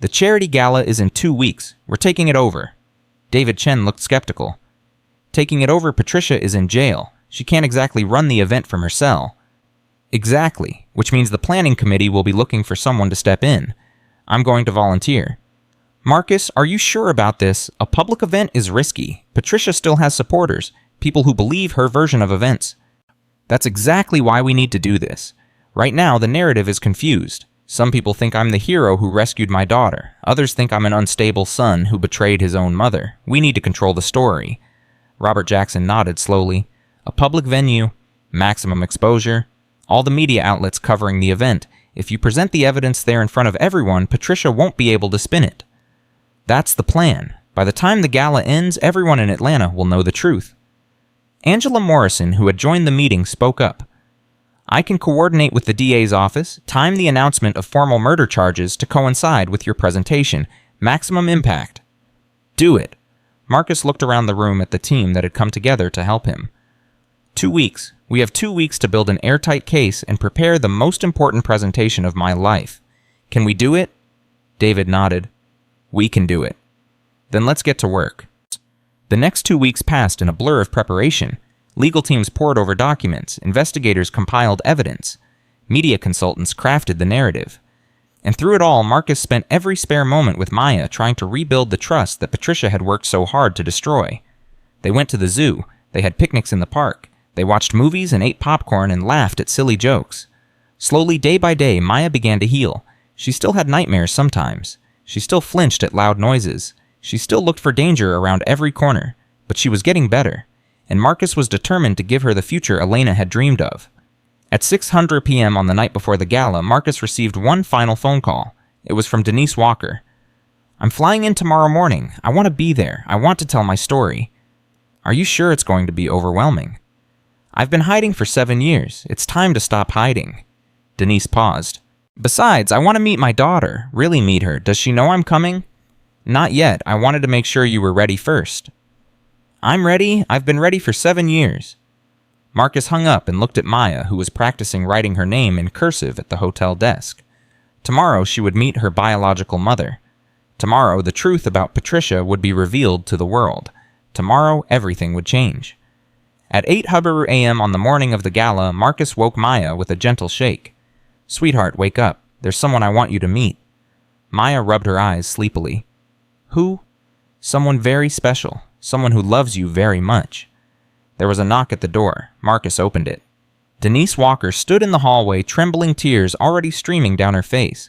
"The charity gala is in 2 weeks. We're taking it over." David Chen looked skeptical. "Taking it over, Patricia is in jail. She can't exactly run the event from her cell." "Exactly, which means the planning committee will be looking for someone to step in. I'm going to volunteer." "Marcus, are you sure about this? A public event is risky. Patricia still has supporters, people who believe her version of events." "That's exactly why we need to do this. Right now, the narrative is confused. Some people think I'm the hero who rescued my daughter. Others think I'm an unstable son who betrayed his own mother. We need to control the story." Robert Jackson nodded slowly. "A public venue, maximum exposure, all the media outlets covering the event. If you present the evidence there in front of everyone, Patricia won't be able to spin it." "That's the plan. By the time the gala ends, everyone in Atlanta will know the truth." Angela Morrison, who had joined the meeting, spoke up. "I can coordinate with the DA's office, time the announcement of formal murder charges to coincide with your presentation. Maximum impact." "Do it." Marcus looked around the room at the team that had come together to help him. 2 weeks. We have 2 weeks to build an airtight case and prepare the most important presentation of my life. Can we do it?" David nodded. "We can do it." "Then let's get to work." The next 2 weeks passed in a blur of preparation. Legal teams pored over documents, investigators compiled evidence, media consultants crafted the narrative. And through it all, Marcus spent every spare moment with Maya trying to rebuild the trust that Patricia had worked so hard to destroy. They went to the zoo, they had picnics in the park, they watched movies and ate popcorn and laughed at silly jokes. Slowly, day by day, Maya began to heal. She still had nightmares sometimes. She still flinched at loud noises. She still looked for danger around every corner, but she was getting better. And Marcus was determined to give her the future Elena had dreamed of. At 6:00 p.m. on the night before the gala, Marcus received one final phone call. It was from Denise Walker. "I'm flying in tomorrow morning. I want to be there. I want to tell my story." "Are you sure it's going to be overwhelming?" "I've been hiding for 7 years. It's time to stop hiding." Denise paused. "Besides, I want to meet my daughter. Really meet her. Does she know I'm coming?" "Not yet. I wanted to make sure you were ready first." "I'm ready. I've been ready for 7 years. Marcus hung up and looked at Maya, who was practicing writing her name in cursive at the hotel desk. Tomorrow she would meet her biological mother. Tomorrow the truth about Patricia would be revealed to the world. Tomorrow everything would change. At 8:00 a.m. on the morning of the gala, Marcus woke Maya with a gentle shake. "Sweetheart, wake up. There's someone I want you to meet." Maya rubbed her eyes sleepily. "Who?" "Someone very special. Someone who loves you very much." There was a knock at the door. Marcus opened it. Denise Walker stood in the hallway, trembling, tears already streaming down her face.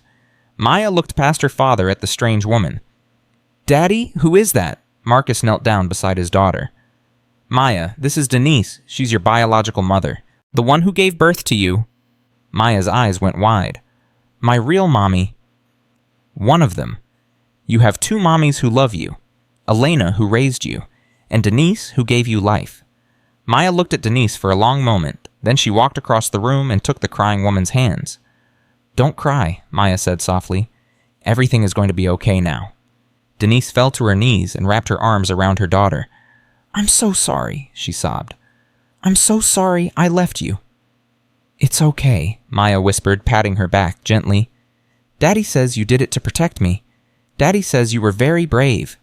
Maya looked past her father at the strange woman. "Daddy, who is that?" Marcus knelt down beside his daughter. "Maya, this is Denise. She's your biological mother. The one who gave birth to you." Maya's eyes went wide. "My real mommy." "One of them. You have 2 mommies who love you. Elena, who raised you, and Denise, who gave you life." Maya looked at Denise for a long moment. Then she walked across the room and took the crying woman's hands. "Don't cry," Maya said softly. "Everything is going to be okay now." Denise fell to her knees and wrapped her arms around her daughter. "I'm so sorry," she sobbed. "I'm so sorry I left you." "It's okay," Maya whispered, patting her back gently. "Daddy says you did it to protect me. Daddy says you were very brave."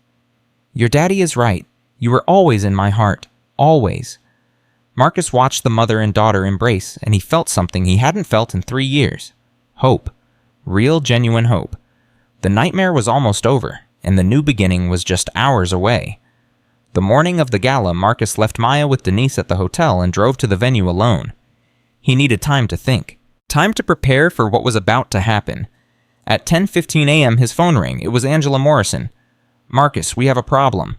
"Your daddy is right. You were always in my heart. Always." Marcus watched the mother and daughter embrace, and he felt something he hadn't felt in 3 years. Hope. Real, genuine hope. The nightmare was almost over, and the new beginning was just hours away. The morning of the gala, Marcus left Maya with Denise at the hotel and drove to the venue alone. He needed time to think. Time to prepare for what was about to happen. At 10:15 a.m. his phone rang. It was Angela Morrison. "Marcus, we have a problem."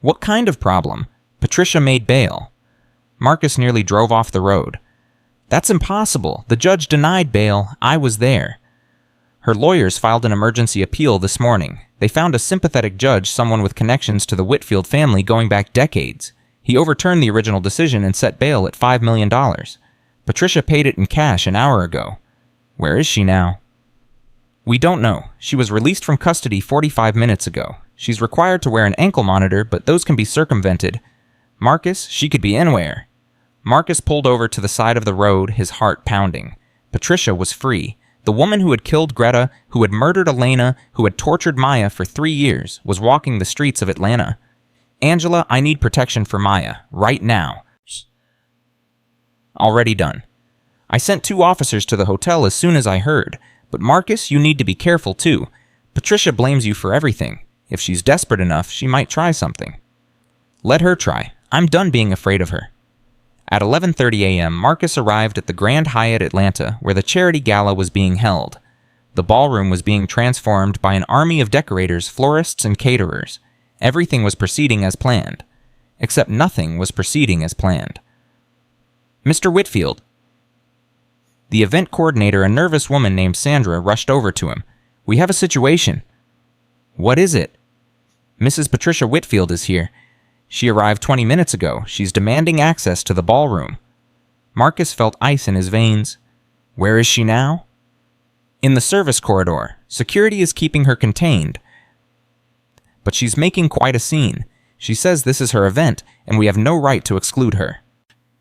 "What kind of problem?" "Patricia made bail." Marcus nearly drove off the road. "That's impossible. The judge denied bail. I was there." Her lawyers filed an emergency appeal this morning. They found a sympathetic judge, someone with connections to the Whitfield family going back decades. He overturned the original decision and set bail at $5 million. Patricia paid it in cash an hour ago. Where is she now? We don't know. She was released from custody 45 minutes ago. She's required to wear an ankle monitor, but those can be circumvented. Marcus, she could be anywhere. Marcus pulled over to the side of the road, his heart pounding. Patricia was free. The woman who had killed Greta, who had murdered Elena, who had tortured Maya for 3 years, was walking the streets of Atlanta. Angela, I need protection for Maya, right now. Already done. I sent 2 officers to the hotel as soon as I heard. But Marcus, you need to be careful too. Patricia blames you for everything. If she's desperate enough, she might try something. Let her try. I'm done being afraid of her. At 11:30 a.m., Marcus arrived at the Grand Hyatt Atlanta, where the charity gala was being held. The ballroom was being transformed by an army of decorators, florists, and caterers. Everything was proceeding as planned. Except nothing was proceeding as planned. Mr. Whitfield. The event coordinator, a nervous woman named Sandra, rushed over to him. We have a situation. What is it? Mrs. Patricia Whitfield is here. She arrived 20 minutes ago. She's demanding access to the ballroom. Marcus felt ice in his veins. Where is she now? In the service corridor. Security is keeping her contained. But she's making quite a scene. She says this is her event, and we have no right to exclude her.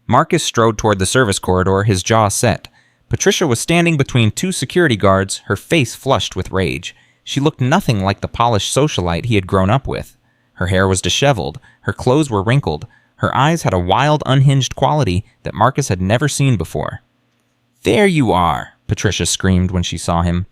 Marcus strode toward the service corridor, his jaw set. Patricia was standing between 2 security guards, her face flushed with rage. She looked nothing like the polished socialite he had grown up with. Her hair was disheveled, her clothes were wrinkled, her eyes had a wild, unhinged quality that Marcus had never seen before. There you are, Patricia screamed when she saw him.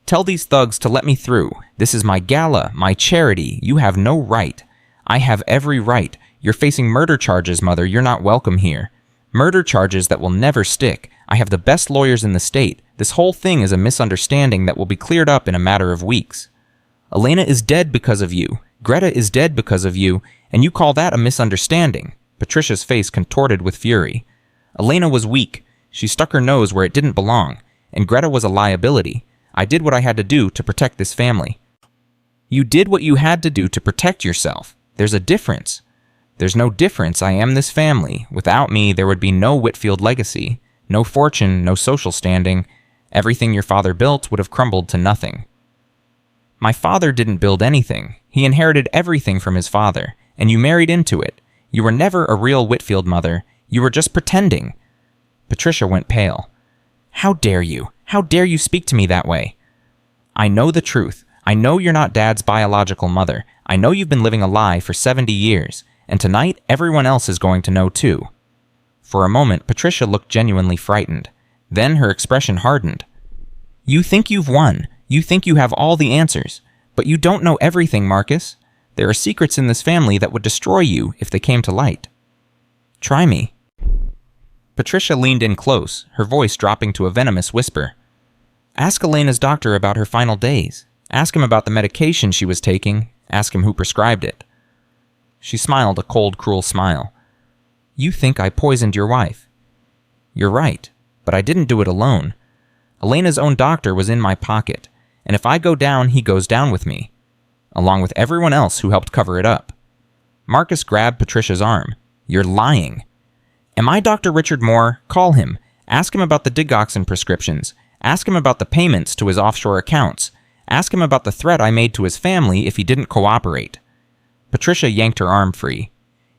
Tell these thugs to let me through. This is my gala, my charity. You have no right. I have every right. You're facing murder charges, Mother. You're not welcome here. Murder charges that will never stick. I have the best lawyers in the state. This whole thing is a misunderstanding that will be cleared up in a matter of weeks. Elena is dead because of you. Greta is dead because of you, and you call that a misunderstanding. Patricia's face contorted with fury. Elena was weak. She stuck her nose where it didn't belong, and Greta was a liability. I did what I had to do to protect this family. You did what you had to do to protect yourself. There's a difference. There's no difference. I am this family. Without me, there would be no Whitfield legacy, no fortune, no social standing. Everything your father built would have crumbled to nothing. My father didn't build anything. He inherited everything from his father, and you married into it. You were never a real Whitfield, Mother. You were just pretending. Patricia went pale. How dare you? How dare you speak to me that way? I know the truth. I know you're not Dad's biological mother. I know you've been living a lie for 70 years, and tonight everyone else is going to know too. For a moment, Patricia looked genuinely frightened. Then her expression hardened. You think you've won. You think you have all the answers. But you don't know everything, Marcus. There are secrets in this family that would destroy you if they came to light. Try me. Patricia leaned in close, her voice dropping to a venomous whisper. Ask Elena's doctor about her final days. Ask him about the medication she was taking. Ask him who prescribed it. She smiled a cold, cruel smile. You think I poisoned your wife. You're right, but I didn't do it alone. Elena's own doctor was in my pocket, and if I go down, he goes down with me, along with everyone else who helped cover it up. Marcus grabbed Patricia's arm. You're lying. Am I Dr. Richard Moore? Call him. Ask him about the digoxin prescriptions. Ask him about the payments to his offshore accounts. Ask him about the threat I made to his family if he didn't cooperate. Patricia yanked her arm free.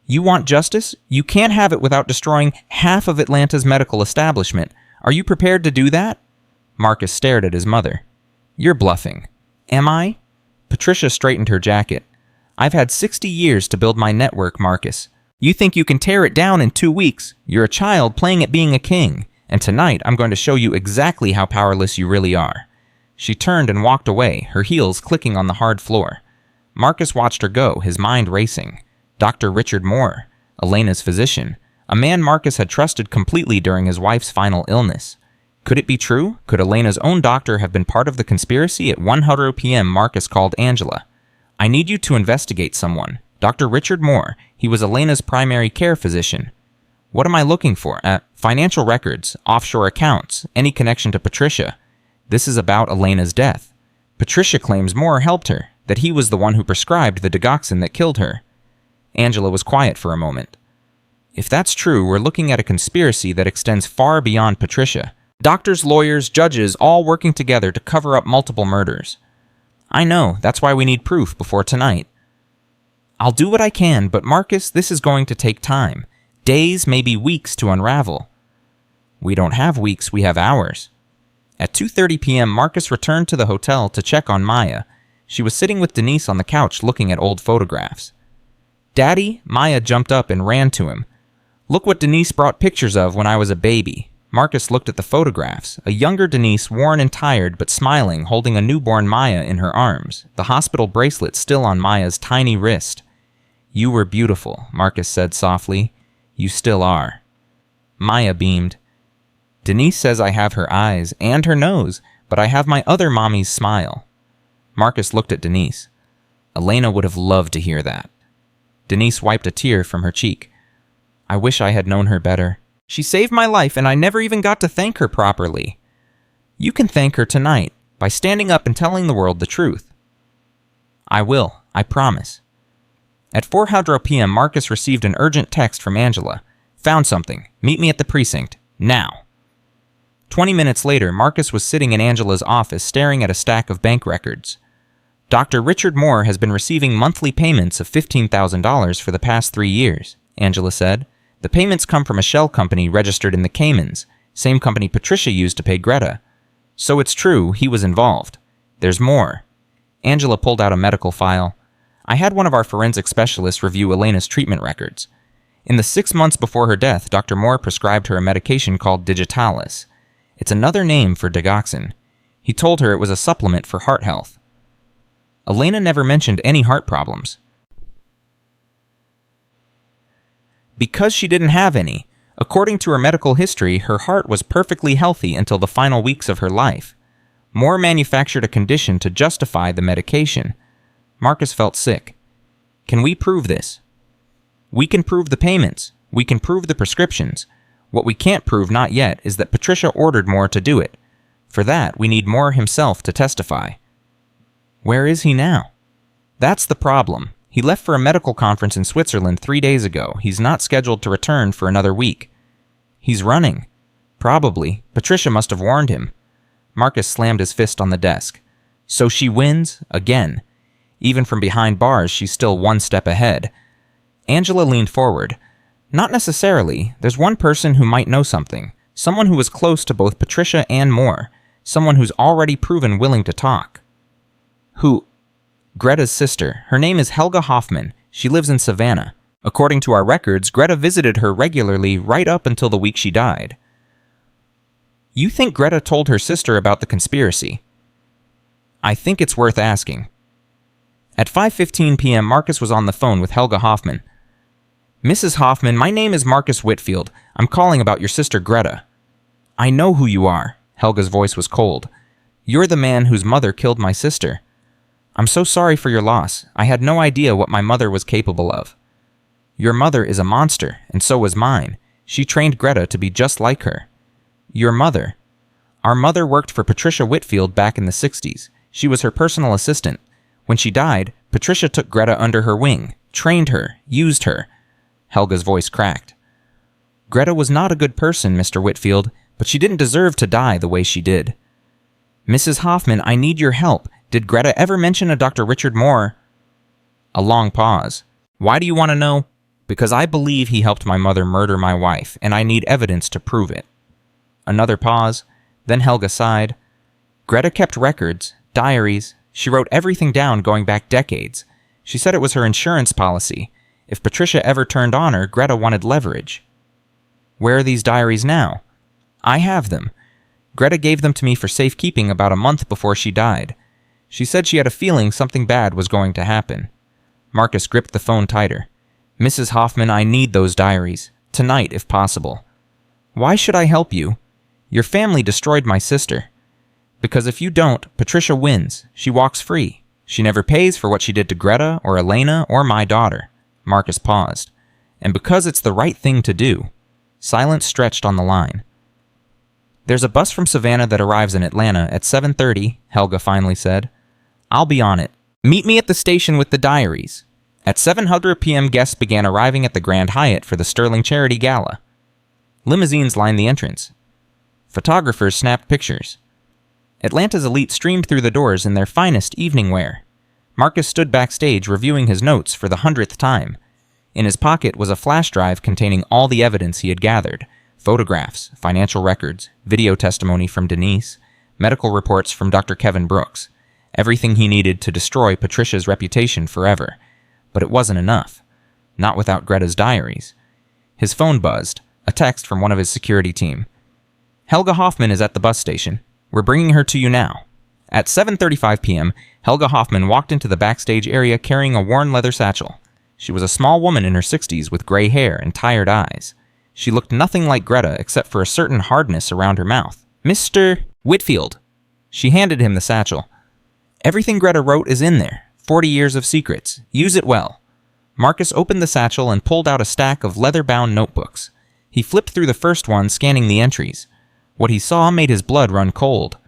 You want justice? You can't have it without destroying half of Atlanta's medical establishment. Are you prepared to do that? Marcus stared at his mother. You're bluffing. Am I? Patricia straightened her jacket. I've had 60 years to build my network, Marcus. You think you can tear it down in 2 weeks? You're a child playing at being a king. And tonight I'm going to show you exactly how powerless you really are. She turned and walked away, her heels clicking on the hard floor. Marcus watched her go, his mind racing. Dr. Richard Moore, Elena's physician, a man Marcus had trusted completely during his wife's final illness. Could it be true? Could Elena's own doctor have been part of the conspiracy? At 1:00 p.m., Marcus called Angela. I need you to investigate someone. Dr. Richard Moore. He was Elena's primary care physician. What am I looking for? Financial records, offshore accounts, any connection to Patricia. This is about Elena's death. Patricia claims Moore helped her, that he was the one who prescribed the digoxin that killed her. Angela was quiet for a moment. If that's true, we're looking at a conspiracy that extends far beyond Patricia. Doctors, lawyers, judges, all working together to cover up multiple murders. I know, that's why we need proof before tonight. I'll do what I can, but Marcus, this is going to take time. Days, maybe weeks to unravel. We don't have weeks, we have hours. At 2:30 p.m., Marcus returned to the hotel to check on Maya. She was sitting with Denise on the couch looking at old photographs. Daddy, Maya jumped up and ran to him. Look what Denise brought pictures of when I was a baby. Marcus looked at the photographs, a younger Denise, worn and tired but smiling, holding a newborn Maya in her arms, the hospital bracelet still on Maya's tiny wrist. You were beautiful, Marcus said softly. You still are. Maya beamed. Denise says I have her eyes and her nose, but I have my other mommy's smile. Marcus looked at Denise. Elena would have loved to hear that. Denise wiped a tear from her cheek. I wish I had known her better. She saved my life and I never even got to thank her properly. You can thank her tonight by standing up and telling the world the truth. I will, I promise. At 4:00 p.m., Marcus received an urgent text from Angela. Found something. Meet me at the precinct. Now. 20 minutes later, Marcus was sitting in Angela's office staring at a stack of bank records. Dr. Richard Moore has been receiving monthly payments of $15,000 for the past 3 years, Angela said. The payments come from a shell company registered in the Caymans, same company Patricia used to pay Greta. So it's true, he was involved. There's more. Angela pulled out a medical file. I had one of our forensic specialists review Elena's treatment records. In the 6 months before her death, Dr. Moore prescribed her a medication called Digitalis. It's another name for digoxin. He told her it was a supplement for heart health. Elena never mentioned any heart problems. Because she didn't have any. According to her medical history, her heart was perfectly healthy until the final weeks of her life. Moore manufactured a condition to justify the medication. Marcus felt sick. Can we prove this? We can prove the payments. We can prove the prescriptions. What we can't prove not yet is that Patricia ordered Moore to do it. For that, we need Moore himself to testify. Where is he now? That's the problem. He left for a medical conference in Switzerland 3 days ago. He's not scheduled to return for another week. He's running. Probably. Patricia must have warned him. Marcus slammed his fist on the desk. So she wins again. Even from behind bars, she's still one step ahead. Angela leaned forward. Not necessarily. There's one person who might know something. Someone who was close to both Patricia and Moore. Someone who's already proven willing to talk. Who? Greta's sister. Her name is Helga Hoffman. She lives in Savannah. According to our records, Greta visited her regularly right up until the week she died. You think Greta told her sister about the conspiracy? I think it's worth asking. At 5:15 p.m., Marcus was on the phone with Helga Hoffman. Mrs. Hoffman, my name is Marcus Whitfield. I'm calling about your sister Greta. I know who you are. Helga's voice was cold. You're the man whose mother killed my sister. I'm so sorry for your loss. I had no idea what my mother was capable of. Your mother is a monster, and so was mine. She trained Greta to be just like her. Your mother. Our mother worked for Patricia Whitfield back in the 60s. She was her personal assistant. When she died, Patricia took Greta under her wing, trained her, used her. Helga's voice cracked. Greta was not a good person, Mr. Whitfield, but she didn't deserve to die the way she did. Mrs. Hoffman, I need your help. Did Greta ever mention a Dr. Richard Moore? A long pause. Why do you want to know? Because I believe he helped my mother murder my wife, and I need evidence to prove it. Another pause. Then Helga sighed. Greta kept records, diaries. She wrote everything down going back decades. She said it was her insurance policy. If Patricia ever turned on her, Greta wanted leverage. Where are these diaries now? I have them. Greta gave them to me for safekeeping about a month before she died. She said she had a feeling something bad was going to happen. Marcus gripped the phone tighter. Mrs. Hoffman, I need those diaries. Tonight, if possible. Why should I help you? Your family destroyed my sister. Because if you don't, Patricia wins. She walks free. She never pays for what she did to Greta or Elena or my daughter. Marcus paused. And because it's the right thing to do. Silence stretched on the line. There's a bus from Savannah that arrives in Atlanta at 7:30, Helga finally said. I'll be on it. Meet me at the station with the diaries. At 7:00 p.m., guests began arriving at the Grand Hyatt for the Sterling Charity Gala. Limousines lined the entrance. Photographers snapped pictures. Atlanta's elite streamed through the doors in their finest evening wear. Marcus stood backstage reviewing his notes for the 100th time. In his pocket was a flash drive containing all the evidence he had gathered: photographs, financial records, video testimony from Denise, medical reports from Dr. Kevin Brooks. Everything he needed to destroy Patricia's reputation forever. But it wasn't enough. Not without Greta's diaries. His phone buzzed, a text from one of his security team. Helga Hoffman is at the bus station. We're bringing her to you now. At 7:35 p.m., Helga Hoffman walked into the backstage area carrying a worn leather satchel. She was a small woman in her 60s with gray hair and tired eyes. She looked nothing like Greta except for a certain hardness around her mouth. Mr. Whitfield. She handed him the satchel. Everything Greta wrote is in there. 40 years of secrets. Use it well. Marcus opened the satchel and pulled out a stack of leather-bound notebooks. He flipped through the first one, scanning the entries. What he saw made his blood run cold.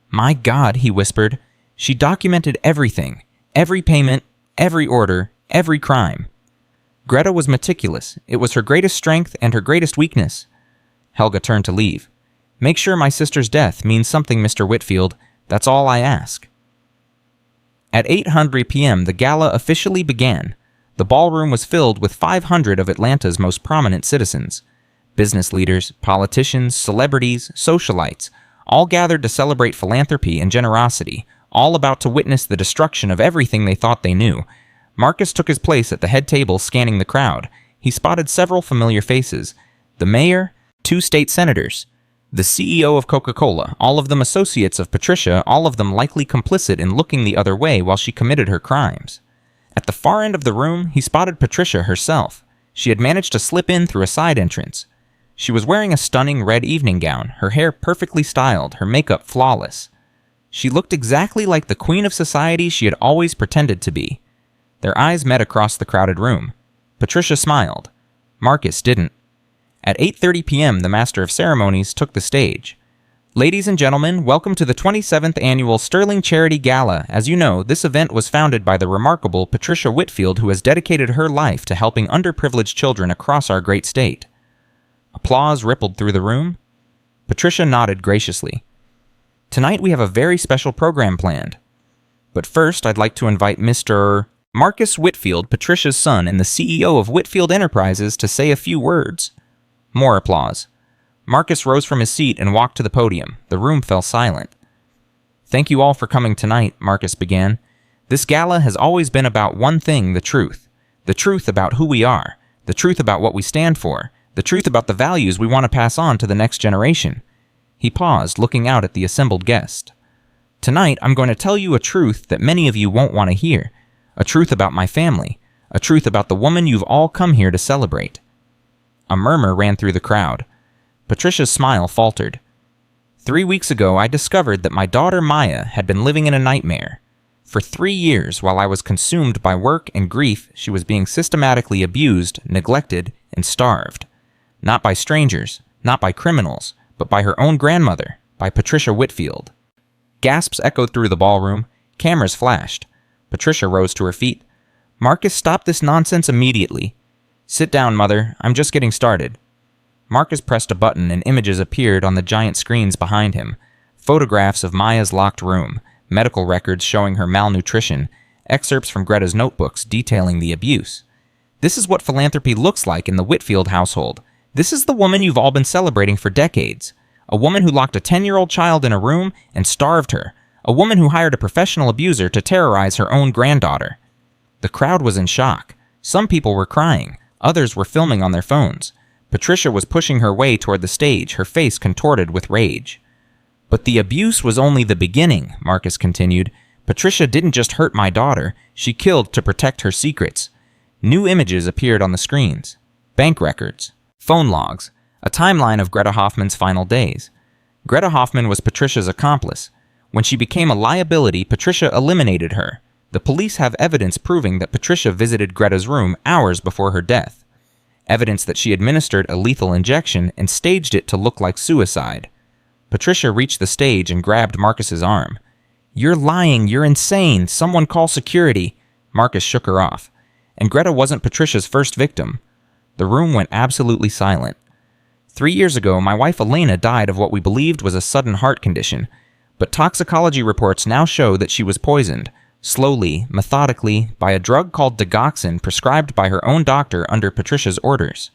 My God, he whispered. She documented everything. Every payment, every order, every crime. Greta was meticulous. It was her greatest strength and her greatest weakness. Helga turned to leave. Make sure my sister's death means something, Mr. Whitfield. That's all I ask. At 8:00 p.m., the gala officially began. The ballroom was filled with 500 of Atlanta's most prominent citizens. Business leaders, politicians, celebrities, socialites, all gathered to celebrate philanthropy and generosity, all about to witness the destruction of everything they thought they knew. Marcus took his place at the head table, scanning the crowd. He spotted several familiar faces. The mayor, 2 state senators, the CEO of Coca-Cola, all of them associates of Patricia, all of them likely complicit in looking the other way while she committed her crimes. At the far end of the room, he spotted Patricia herself. She had managed to slip in through a side entrance. She was wearing a stunning red evening gown, her hair perfectly styled, her makeup flawless. She looked exactly like the queen of society she had always pretended to be. Their eyes met across the crowded room. Patricia smiled. Marcus didn't. At 8:30 p.m., the Master of Ceremonies took the stage. Ladies and gentlemen, welcome to the 27th Annual Sterling Charity Gala. As you know, this event was founded by the remarkable Patricia Whitfield, who has dedicated her life to helping underprivileged children across our great state. Applause rippled through the room. Patricia nodded graciously. Tonight we have a very special program planned. But first, I'd like to invite Mr. Marcus Whitfield, Patricia's son and the CEO of Whitfield Enterprises, to say a few words. More applause. Marcus rose from his seat and walked to the podium. The room fell silent. Thank you all for coming tonight, Marcus began. This gala has always been about one thing, the truth. The truth about who we are. The truth about what we stand for. The truth about the values we want to pass on to the next generation. He paused, looking out at the assembled guests. Tonight, I'm going to tell you a truth that many of you won't want to hear. A truth about my family. A truth about the woman you've all come here to celebrate. A murmur ran through the crowd. Patricia's smile faltered. 3 weeks ago, I discovered that my daughter Maya had been living in a nightmare. For 3 years, while I was consumed by work and grief, she was being systematically abused, neglected, and starved. Not by strangers, not by criminals, but by her own grandmother, by Patricia Whitfield. Gasps echoed through the ballroom. Cameras flashed. Patricia rose to her feet. Marcus, stop this nonsense immediately. Sit down, Mother. I'm just getting started. Marcus pressed a button and images appeared on the giant screens behind him. Photographs of Maya's locked room, medical records showing her malnutrition, excerpts from Greta's notebooks detailing the abuse. This is what philanthropy looks like in the Whitfield household. This is the woman you've all been celebrating for decades. A woman who locked a 10-year-old child in a room and starved her. A woman who hired a professional abuser to terrorize her own granddaughter. The crowd was in shock. Some people were crying. Others were filming on their phones. Patricia was pushing her way toward the stage, her face contorted with rage. But the abuse was only the beginning, Marcus continued. Patricia didn't just hurt my daughter. She killed to protect her secrets. New images appeared on the screens. Bank records. Phone logs. A timeline of Greta Hoffman's final days. Greta Hoffman was Patricia's accomplice. When she became a liability, Patricia eliminated her. The police have evidence proving that Patricia visited Greta's room hours before her death. Evidence that she administered a lethal injection and staged it to look like suicide. Patricia reached the stage and grabbed Marcus's arm. You're lying, you're insane, someone call security. Marcus shook her off. And Greta wasn't Patricia's first victim. The room went absolutely silent. 3 years ago, my wife Elena died of what we believed was a sudden heart condition, but toxicology reports now show that she was poisoned, slowly, methodically, by a drug called digoxin prescribed by her own doctor under Patricia's orders.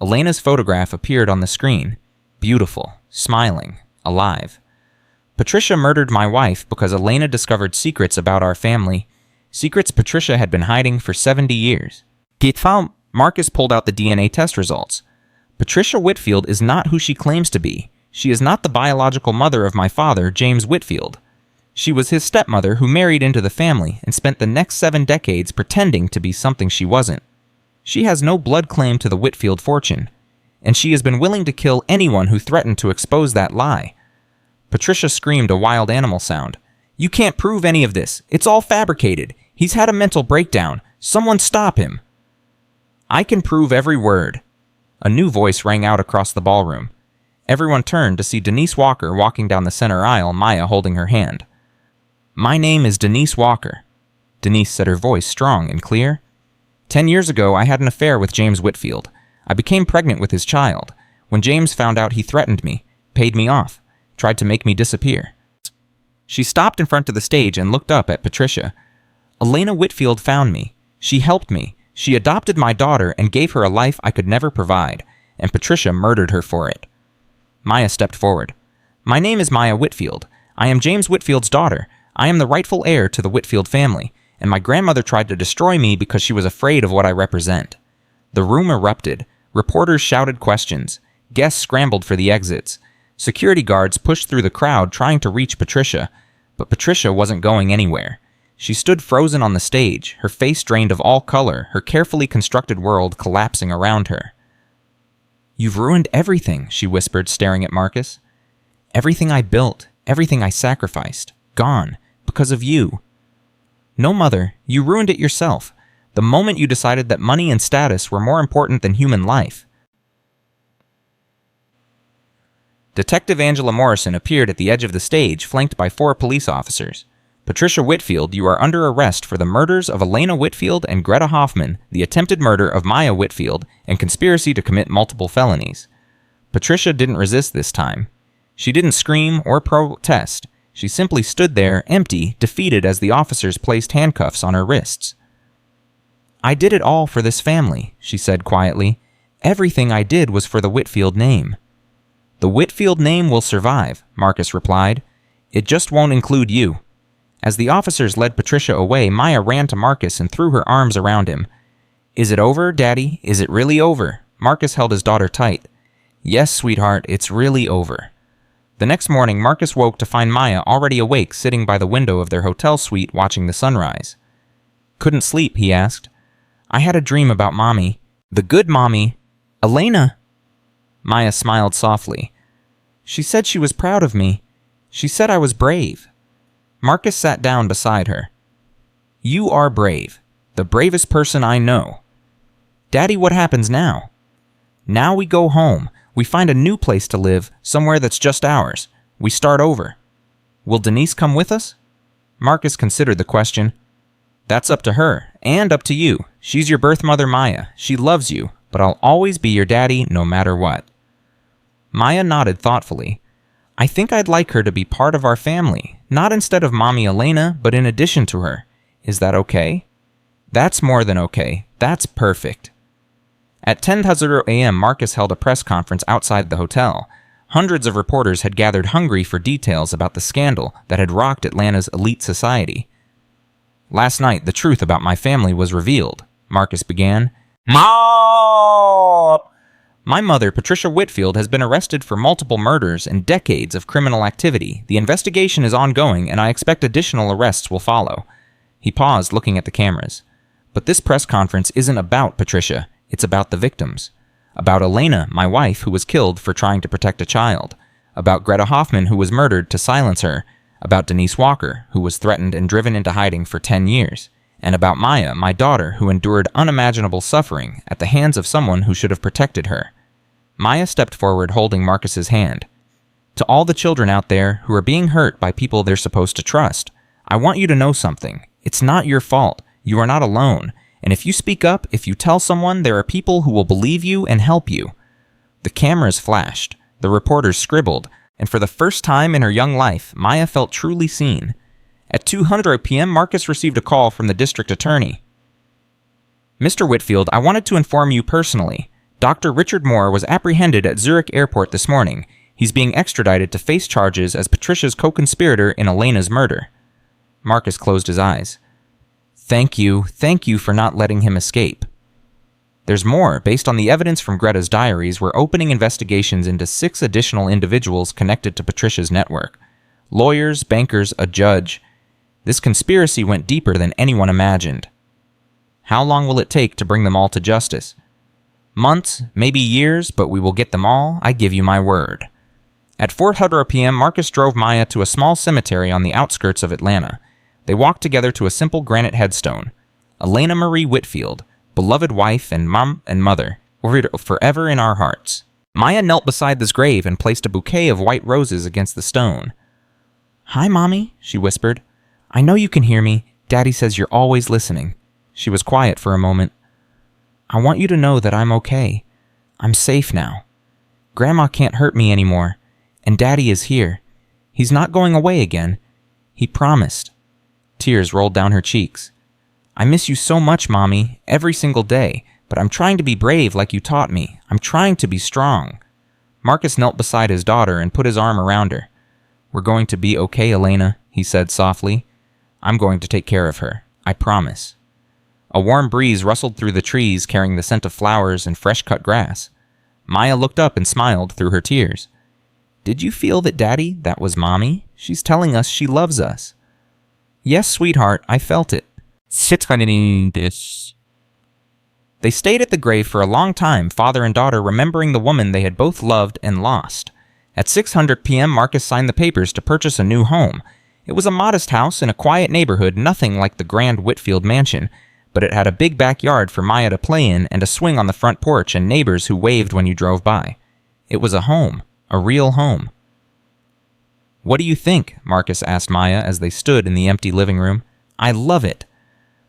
Elena's photograph appeared on the screen. Beautiful, smiling, alive. Patricia murdered my wife because Elena discovered secrets about our family, secrets Patricia had been hiding for 70 years. Marcus pulled out the DNA test results. Patricia Whitfield is not who she claims to be. She is not the biological mother of my father, James Whitfield. She was his stepmother who married into the family and spent the next 7 decades pretending to be something she wasn't. She has no blood claim to the Whitfield fortune, and she has been willing to kill anyone who threatened to expose that lie. Patricia screamed a wild animal sound. "You can't prove any of this. It's all fabricated. He's had a mental breakdown. Someone stop him." "I can prove every word." A new voice rang out across the ballroom. Everyone turned to see Denise Walker walking down the center aisle, Maya holding her hand. "My name is Denise Walker." Denise said, her voice strong and clear. 10 years ago, I had an affair with James Whitfield. I became pregnant with his child. When James found out, he threatened me, paid me off, tried to make me disappear. She stopped in front of the stage and looked up at Patricia. "Elena Whitfield found me. She helped me. She adopted my daughter and gave her a life I could never provide, and Patricia murdered her for it." Maya stepped forward. "My name is Maya Whitfield. I am James Whitfield's daughter. I am the rightful heir to the Whitfield family, and my grandmother tried to destroy me because she was afraid of what I represent." The room erupted. Reporters shouted questions. Guests scrambled for the exits. Security guards pushed through the crowd trying to reach Patricia, but Patricia wasn't going anywhere. She stood frozen on the stage, her face drained of all color, her carefully constructed world collapsing around her. "You've ruined everything," she whispered, staring at Marcus. "Everything I built, everything I sacrificed, gone, because of you." "No, Mother, you ruined it yourself, the moment you decided that money and status were more important than human life." Detective Angela Morrison appeared at the edge of the stage, flanked by 4 police officers. "Patricia Whitfield, you are under arrest for the murders of Elena Whitfield and Greta Hoffman, the attempted murder of Maya Whitfield, and conspiracy to commit multiple felonies." Patricia didn't resist this time. She didn't scream or protest. She simply stood there, empty, defeated as the officers placed handcuffs on her wrists. "I did it all for this family," she said quietly. "Everything I did was for the Whitfield name." "The Whitfield name will survive," Marcus replied. "It just won't include you." As the officers led Patricia away, Maya ran to Marcus and threw her arms around him. "Is it over, Daddy? Is it really over?" Marcus held his daughter tight. "Yes, sweetheart, it's really over." The next morning, Marcus woke to find Maya already awake, sitting by the window of their hotel suite watching the sunrise. "Couldn't sleep?" he asked. "I had a dream about Mommy. The good Mommy. Elena." Maya smiled softly. "She said she was proud of me. She said I was brave." Marcus sat down beside her. "You are brave. The bravest person I know." "Daddy, what happens now?" "Now we go home. We find a new place to live, somewhere that's just ours. We start over." "Will Denise come with us?" Marcus considered the question. "That's up to her, and up to you. She's your birth mother, Maya. She loves you, but I'll always be your daddy no matter what." Maya nodded thoughtfully. "I think I'd like her to be part of our family, not instead of Mommy Elena, but in addition to her. Is that okay?" "That's more than okay. That's perfect." At 10:00 a.m., Marcus held a press conference outside the hotel. Hundreds of reporters had gathered hungry for details about the scandal that had rocked Atlanta's elite society. "Last night, the truth about my family was revealed," Marcus began. "Mom! My mother, Patricia Whitfield, has been arrested for multiple murders and decades of criminal activity. The investigation is ongoing, and I expect additional arrests will follow." He paused, looking at the cameras. "But this press conference isn't about Patricia. It's about the victims. About Elena, my wife, who was killed for trying to protect a child. About Greta Hoffman, who was murdered to silence her. About Denise Walker, who was threatened and driven into hiding for 10 years. And about Maya, my daughter, who endured unimaginable suffering at the hands of someone who should have protected her." Maya stepped forward, holding Marcus's hand. "To all the children out there who are being hurt by people they're supposed to trust, I want you to know something. It's not your fault. You are not alone. And if you speak up, if you tell someone, there are people who will believe you and help you. The cameras flashed, the reporters scribbled, and for the first time in her young life, Maya felt truly seen. At 2:00 p.m., Marcus received a call from the district attorney. "Mr. Whitfield, I wanted to inform you personally. Dr. Richard Moore was apprehended at Zurich Airport this morning. He's being extradited to face charges as Patricia's co-conspirator in Elena's murder." Marcus closed his eyes. Thank you for not letting him escape." There's more. Based on the evidence from Greta's diaries, we're opening investigations into 6 additional individuals connected to Patricia's network. Lawyers, bankers, a judge. This conspiracy went deeper than anyone imagined. How long will it take to bring them all to justice? Months, maybe years, but we will get them all, I give you my word. At 4:00 p.m., Marcus drove Maya to a small cemetery on the outskirts of Atlanta. They walked together to a simple granite headstone. Elena Marie Whitfield, beloved wife and mom and mother, forever in our hearts. Maya knelt beside this grave and placed a bouquet of white roses against the stone. "Hi, Mommy," she whispered. "I know you can hear me. Daddy says you're always listening." She was quiet for a moment. "I want you to know that I'm okay. I'm safe now. Grandma can't hurt me anymore, and Daddy is here. He's not going away again. He promised." Tears rolled down her cheeks. "I miss you so much, Mommy, every single day, but I'm trying to be brave like you taught me. I'm trying to be strong." Marcus knelt beside his daughter and put his arm around her. "We're going to be okay, Elena," he said softly. "I'm going to take care of her. I promise." A warm breeze rustled through the trees, carrying the scent of flowers and fresh-cut grass. Maya looked up and smiled through her tears. "Did you feel that, Daddy? That was Mommy? She's telling us she loves us." "Yes, sweetheart, I felt it." They stayed at the grave for a long time, father and daughter remembering the woman they had both loved and lost. At 6:00 p.m., Marcus signed the papers to purchase a new home. It was a modest house in a quiet neighborhood, nothing like the grand Whitfield mansion, but it had a big backyard for Maya to play in and a swing on the front porch and neighbors who waved when you drove by. It was a home, a real home. "What do you think?" Marcus asked Maya as they stood in the empty living room. "I love it."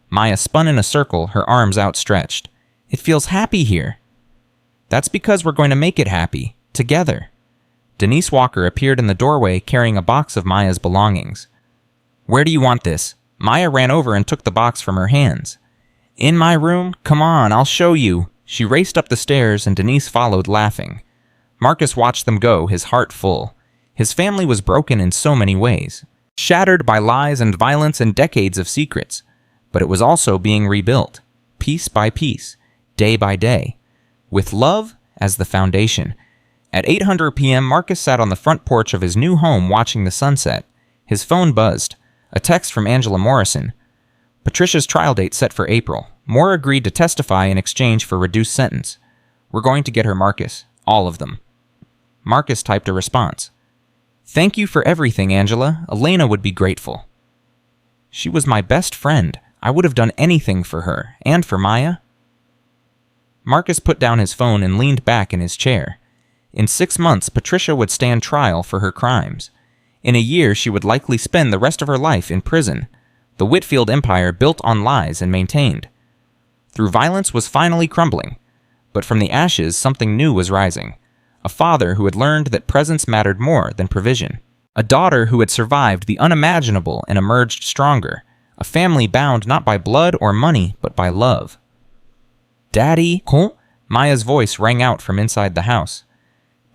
Maya spun in a circle, her arms outstretched. "It feels happy here." "That's because we're going to make it happy, together." Denise Walker appeared in the doorway carrying a box of Maya's belongings. "Where do you want this?" Maya ran over and took the box from her hands. "In my room? Come on, I'll show you." She raced up the stairs and Denise followed, laughing. Marcus watched them go, his heart full. His family was broken in so many ways, shattered by lies and violence and decades of secrets. But it was also being rebuilt, piece by piece, day by day, with love as the foundation. At 8:00 p.m., Marcus sat on the front porch of his new home watching the sunset. His phone buzzed. A text from Angela Morrison. Patricia's trial date set for April. Moore agreed to testify in exchange for reduced sentence. "We're going to get her, Marcus. All of them." Marcus typed a response. "Thank you for everything, Angela. Elena would be grateful." "She was my best friend. I would have done anything for her, and for Maya." Marcus put down his phone and leaned back in his chair. In 6 months, Patricia would stand trial for her crimes. In a year, she would likely spend the rest of her life in prison. The Whitfield empire built on lies and maintained. Through violence was finally crumbling. But from the ashes, something new was rising. A father who had learned that presence mattered more than provision. A daughter who had survived the unimaginable and emerged stronger. A family bound not by blood or money, but by love. "Daddy?" Maya's voice rang out from inside the house.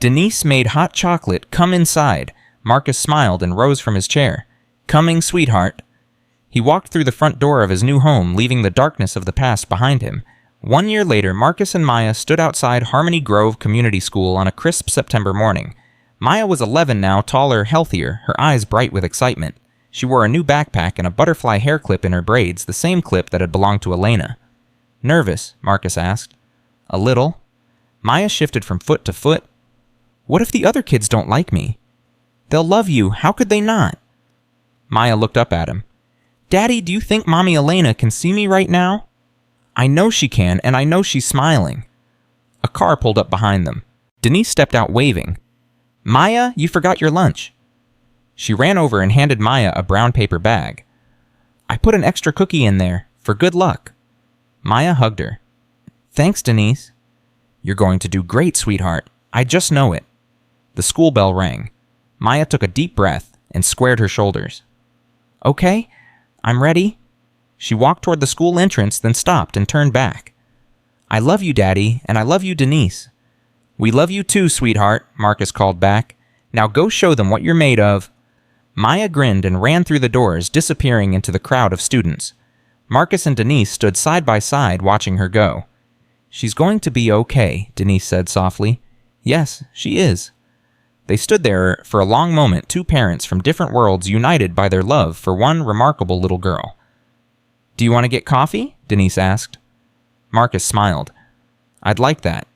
"Denise made hot chocolate. Come inside." Marcus smiled and rose from his chair. "Coming, sweetheart." He walked through the front door of his new home, leaving the darkness of the past behind him. 1 year later, Marcus and Maya stood outside Harmony Grove Community School on a crisp September morning. Maya was 11 now, taller, healthier, her eyes bright with excitement. She wore a new backpack and a butterfly hair clip in her braids, the same clip that had belonged to Elena. "Nervous?" Marcus asked. "A little." Maya shifted from foot to foot. "What if the other kids don't like me?" "They'll love you. How could they not?" Maya looked up at him. "Daddy, do you think Mommy Elena can see me right now?" "I know she can, and I know she's smiling." A car pulled up behind them. Denise stepped out waving. "Maya, you forgot your lunch." She ran over and handed Maya a brown paper bag. "I put an extra cookie in there, for good luck." Maya hugged her. "Thanks, Denise." "You're going to do great, sweetheart." I just know it. The school bell rang. Maya took a deep breath and squared her shoulders. Okay, I'm ready. She walked toward the school entrance, then stopped and turned back. I love you, Daddy, and I love you, Denise. We love you too, sweetheart, Marcus called back. Now go show them what you're made of. Maya grinned and ran through the doors, disappearing into the crowd of students. Marcus and Denise stood side by side, watching her go. She's going to be okay, Denise said softly. Yes, she is. They stood there for a long moment, two parents from different worlds united by their love for one remarkable little girl. Do you want to get coffee? Denise asked. Marcus smiled. I'd like that.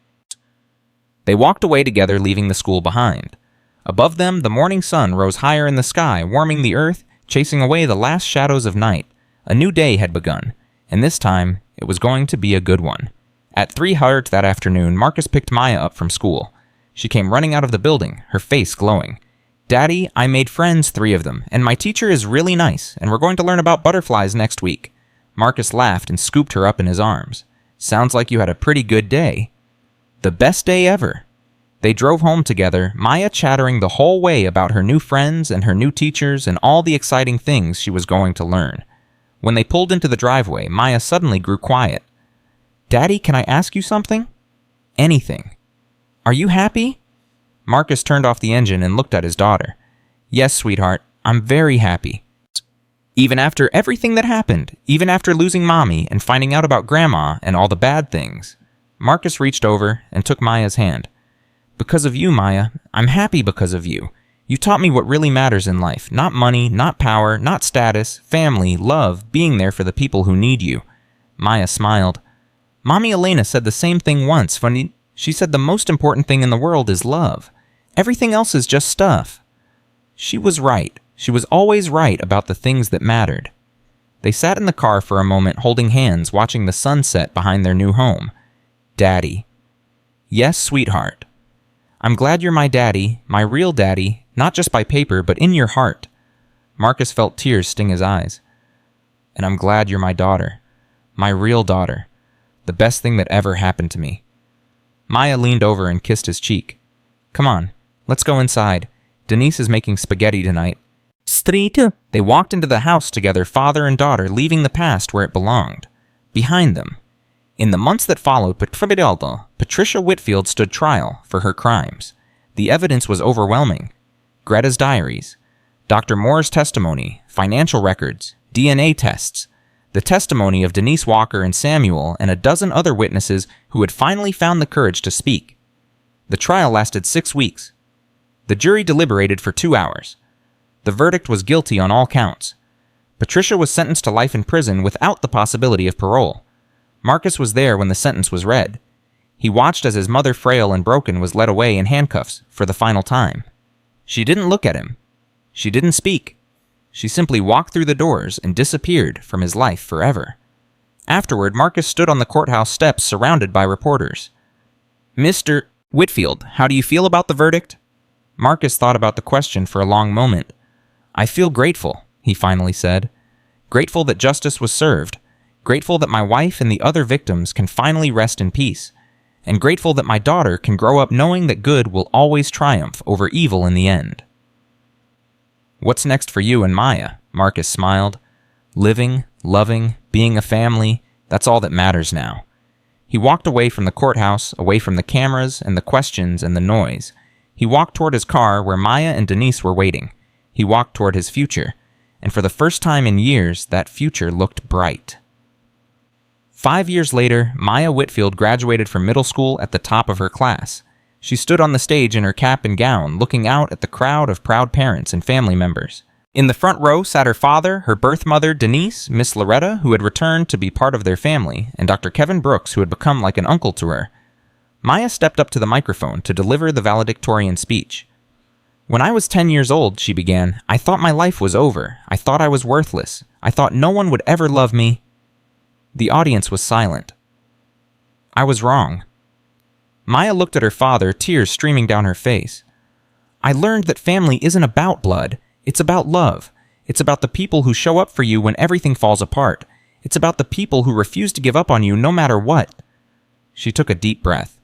They walked away together, leaving the school behind. Above them, the morning sun rose higher in the sky, warming the earth, chasing away the last shadows of night. A new day had begun, and this time, it was going to be a good one. At 3:00 that afternoon, Marcus picked Maya up from school. She came running out of the building, her face glowing. Daddy, I made friends, 3 of them, and my teacher is really nice, and we're going to learn about butterflies next week. Marcus laughed and scooped her up in his arms. Sounds like you had a pretty good day. The best day ever. They drove home together, Maya chattering the whole way about her new friends and her new teachers and all the exciting things she was going to learn. When they pulled into the driveway, Maya suddenly grew quiet. Daddy, can I ask you something? Anything. Are you happy? Marcus turned off the engine and looked at his daughter. Yes, sweetheart, I'm very happy. Even after everything that happened, even after losing Mommy and finding out about Grandma and all the bad things. Marcus reached over and took Maya's hand. Because of you, Maya, I'm happy because of you. You taught me what really matters in life. Not money, not power, not status, family, love, being there for the people who need you. Maya smiled. Mommy Elena said the same thing once. She said the most important thing in the world is love. Everything else is just stuff. She was right. She was always right about the things that mattered. They sat in the car for a moment, holding hands, watching the sunset behind their new home. Daddy. Yes, sweetheart. I'm glad you're my daddy, my real daddy, not just by paper, but in your heart. Marcus felt tears sting his eyes. And I'm glad you're my daughter. My real daughter. The best thing that ever happened to me. Maya leaned over and kissed his cheek. Come on, let's go inside. Denise is making spaghetti tonight. Street. They walked into the house together, father and daughter, leaving the past where it belonged. Behind them. In the months that followed, Patricia Whitfield stood trial for her crimes. The evidence was overwhelming. Greta's diaries, Dr. Moore's testimony, financial records, DNA tests, the testimony of Denise Walker and Samuel, and a dozen other witnesses who had finally found the courage to speak. The trial lasted 6 weeks. The jury deliberated for 2 hours. The verdict was guilty on all counts. Patricia was sentenced to life in prison without the possibility of parole. Marcus was there when the sentence was read. He watched as his mother, frail and broken, was led away in handcuffs for the final time. She didn't look at him. She didn't speak. She simply walked through the doors and disappeared from his life forever. Afterward, Marcus stood on the courthouse steps surrounded by reporters. Mr. Whitfield, how do you feel about the verdict? Marcus thought about the question for a long moment. I feel grateful, he finally said. Grateful that justice was served. Grateful that my wife and the other victims can finally rest in peace. And grateful that my daughter can grow up knowing that good will always triumph over evil in the end. What's next for you and Maya? Marcus smiled. Living, loving, being a family, that's all that matters now. He walked away from the courthouse, away from the cameras and the questions and the noise. He walked toward his car where Maya and Denise were waiting. He walked toward his future. And for the first time in years, that future looked bright. 5 years later, Maya Whitfield graduated from middle school at the top of her class. She stood on the stage in her cap and gown, looking out at the crowd of proud parents and family members. In the front row sat her father, her birth mother, Denise, Miss Loretta, who had returned to be part of their family, and Dr. Kevin Brooks, who had become like an uncle to her. Maya stepped up to the microphone to deliver the valedictorian speech. When I was 10 years old, she began, I thought my life was over. I thought I was worthless. I thought no one would ever love me. The audience was silent. I was wrong. Maya looked at her father, tears streaming down her face. I learned that family isn't about blood. It's about love. It's about the people who show up for you when everything falls apart. It's about the people who refuse to give up on you no matter what. She took a deep breath.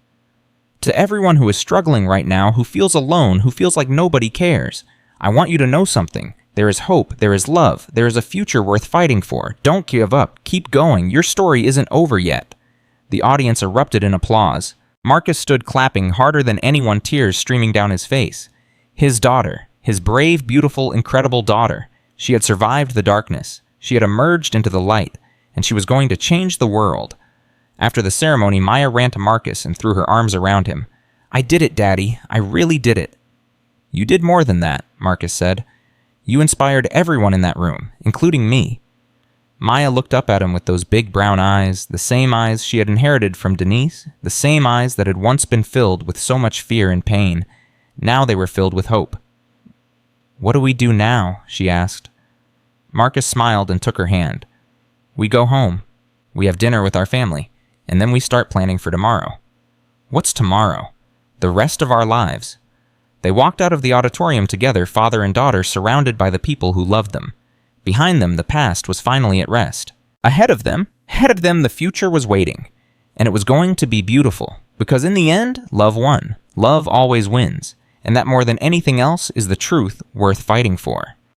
To everyone who is struggling right now, who feels alone, who feels like nobody cares, I want you to know something. There is hope, there is love, there is a future worth fighting for. Don't give up, keep going, your story isn't over yet. The audience erupted in applause. Marcus stood clapping harder than anyone, tears streaming down his face. His daughter, his brave, beautiful, incredible daughter. She had survived the darkness. She had emerged into the light, and she was going to change the world. After the ceremony, Maya ran to Marcus and threw her arms around him. I did it, Daddy. I really did it. You did more than that, Marcus said. You inspired everyone in that room, including me. Maya looked up at him with those big brown eyes, the same eyes she had inherited from Denise, the same eyes that had once been filled with so much fear and pain. Now they were filled with hope. What do we do now? She asked. Marcus smiled and took her hand. We go home. We have dinner with our family, and then we start planning for tomorrow. What's tomorrow? The rest of our lives. They walked out of the auditorium together, father and daughter, surrounded by the people who loved them. Behind them, the past was finally at rest. Ahead of them, the future was waiting. And it was going to be beautiful, because in the end, love won. Love always wins. And that more than anything else is the truth worth fighting for.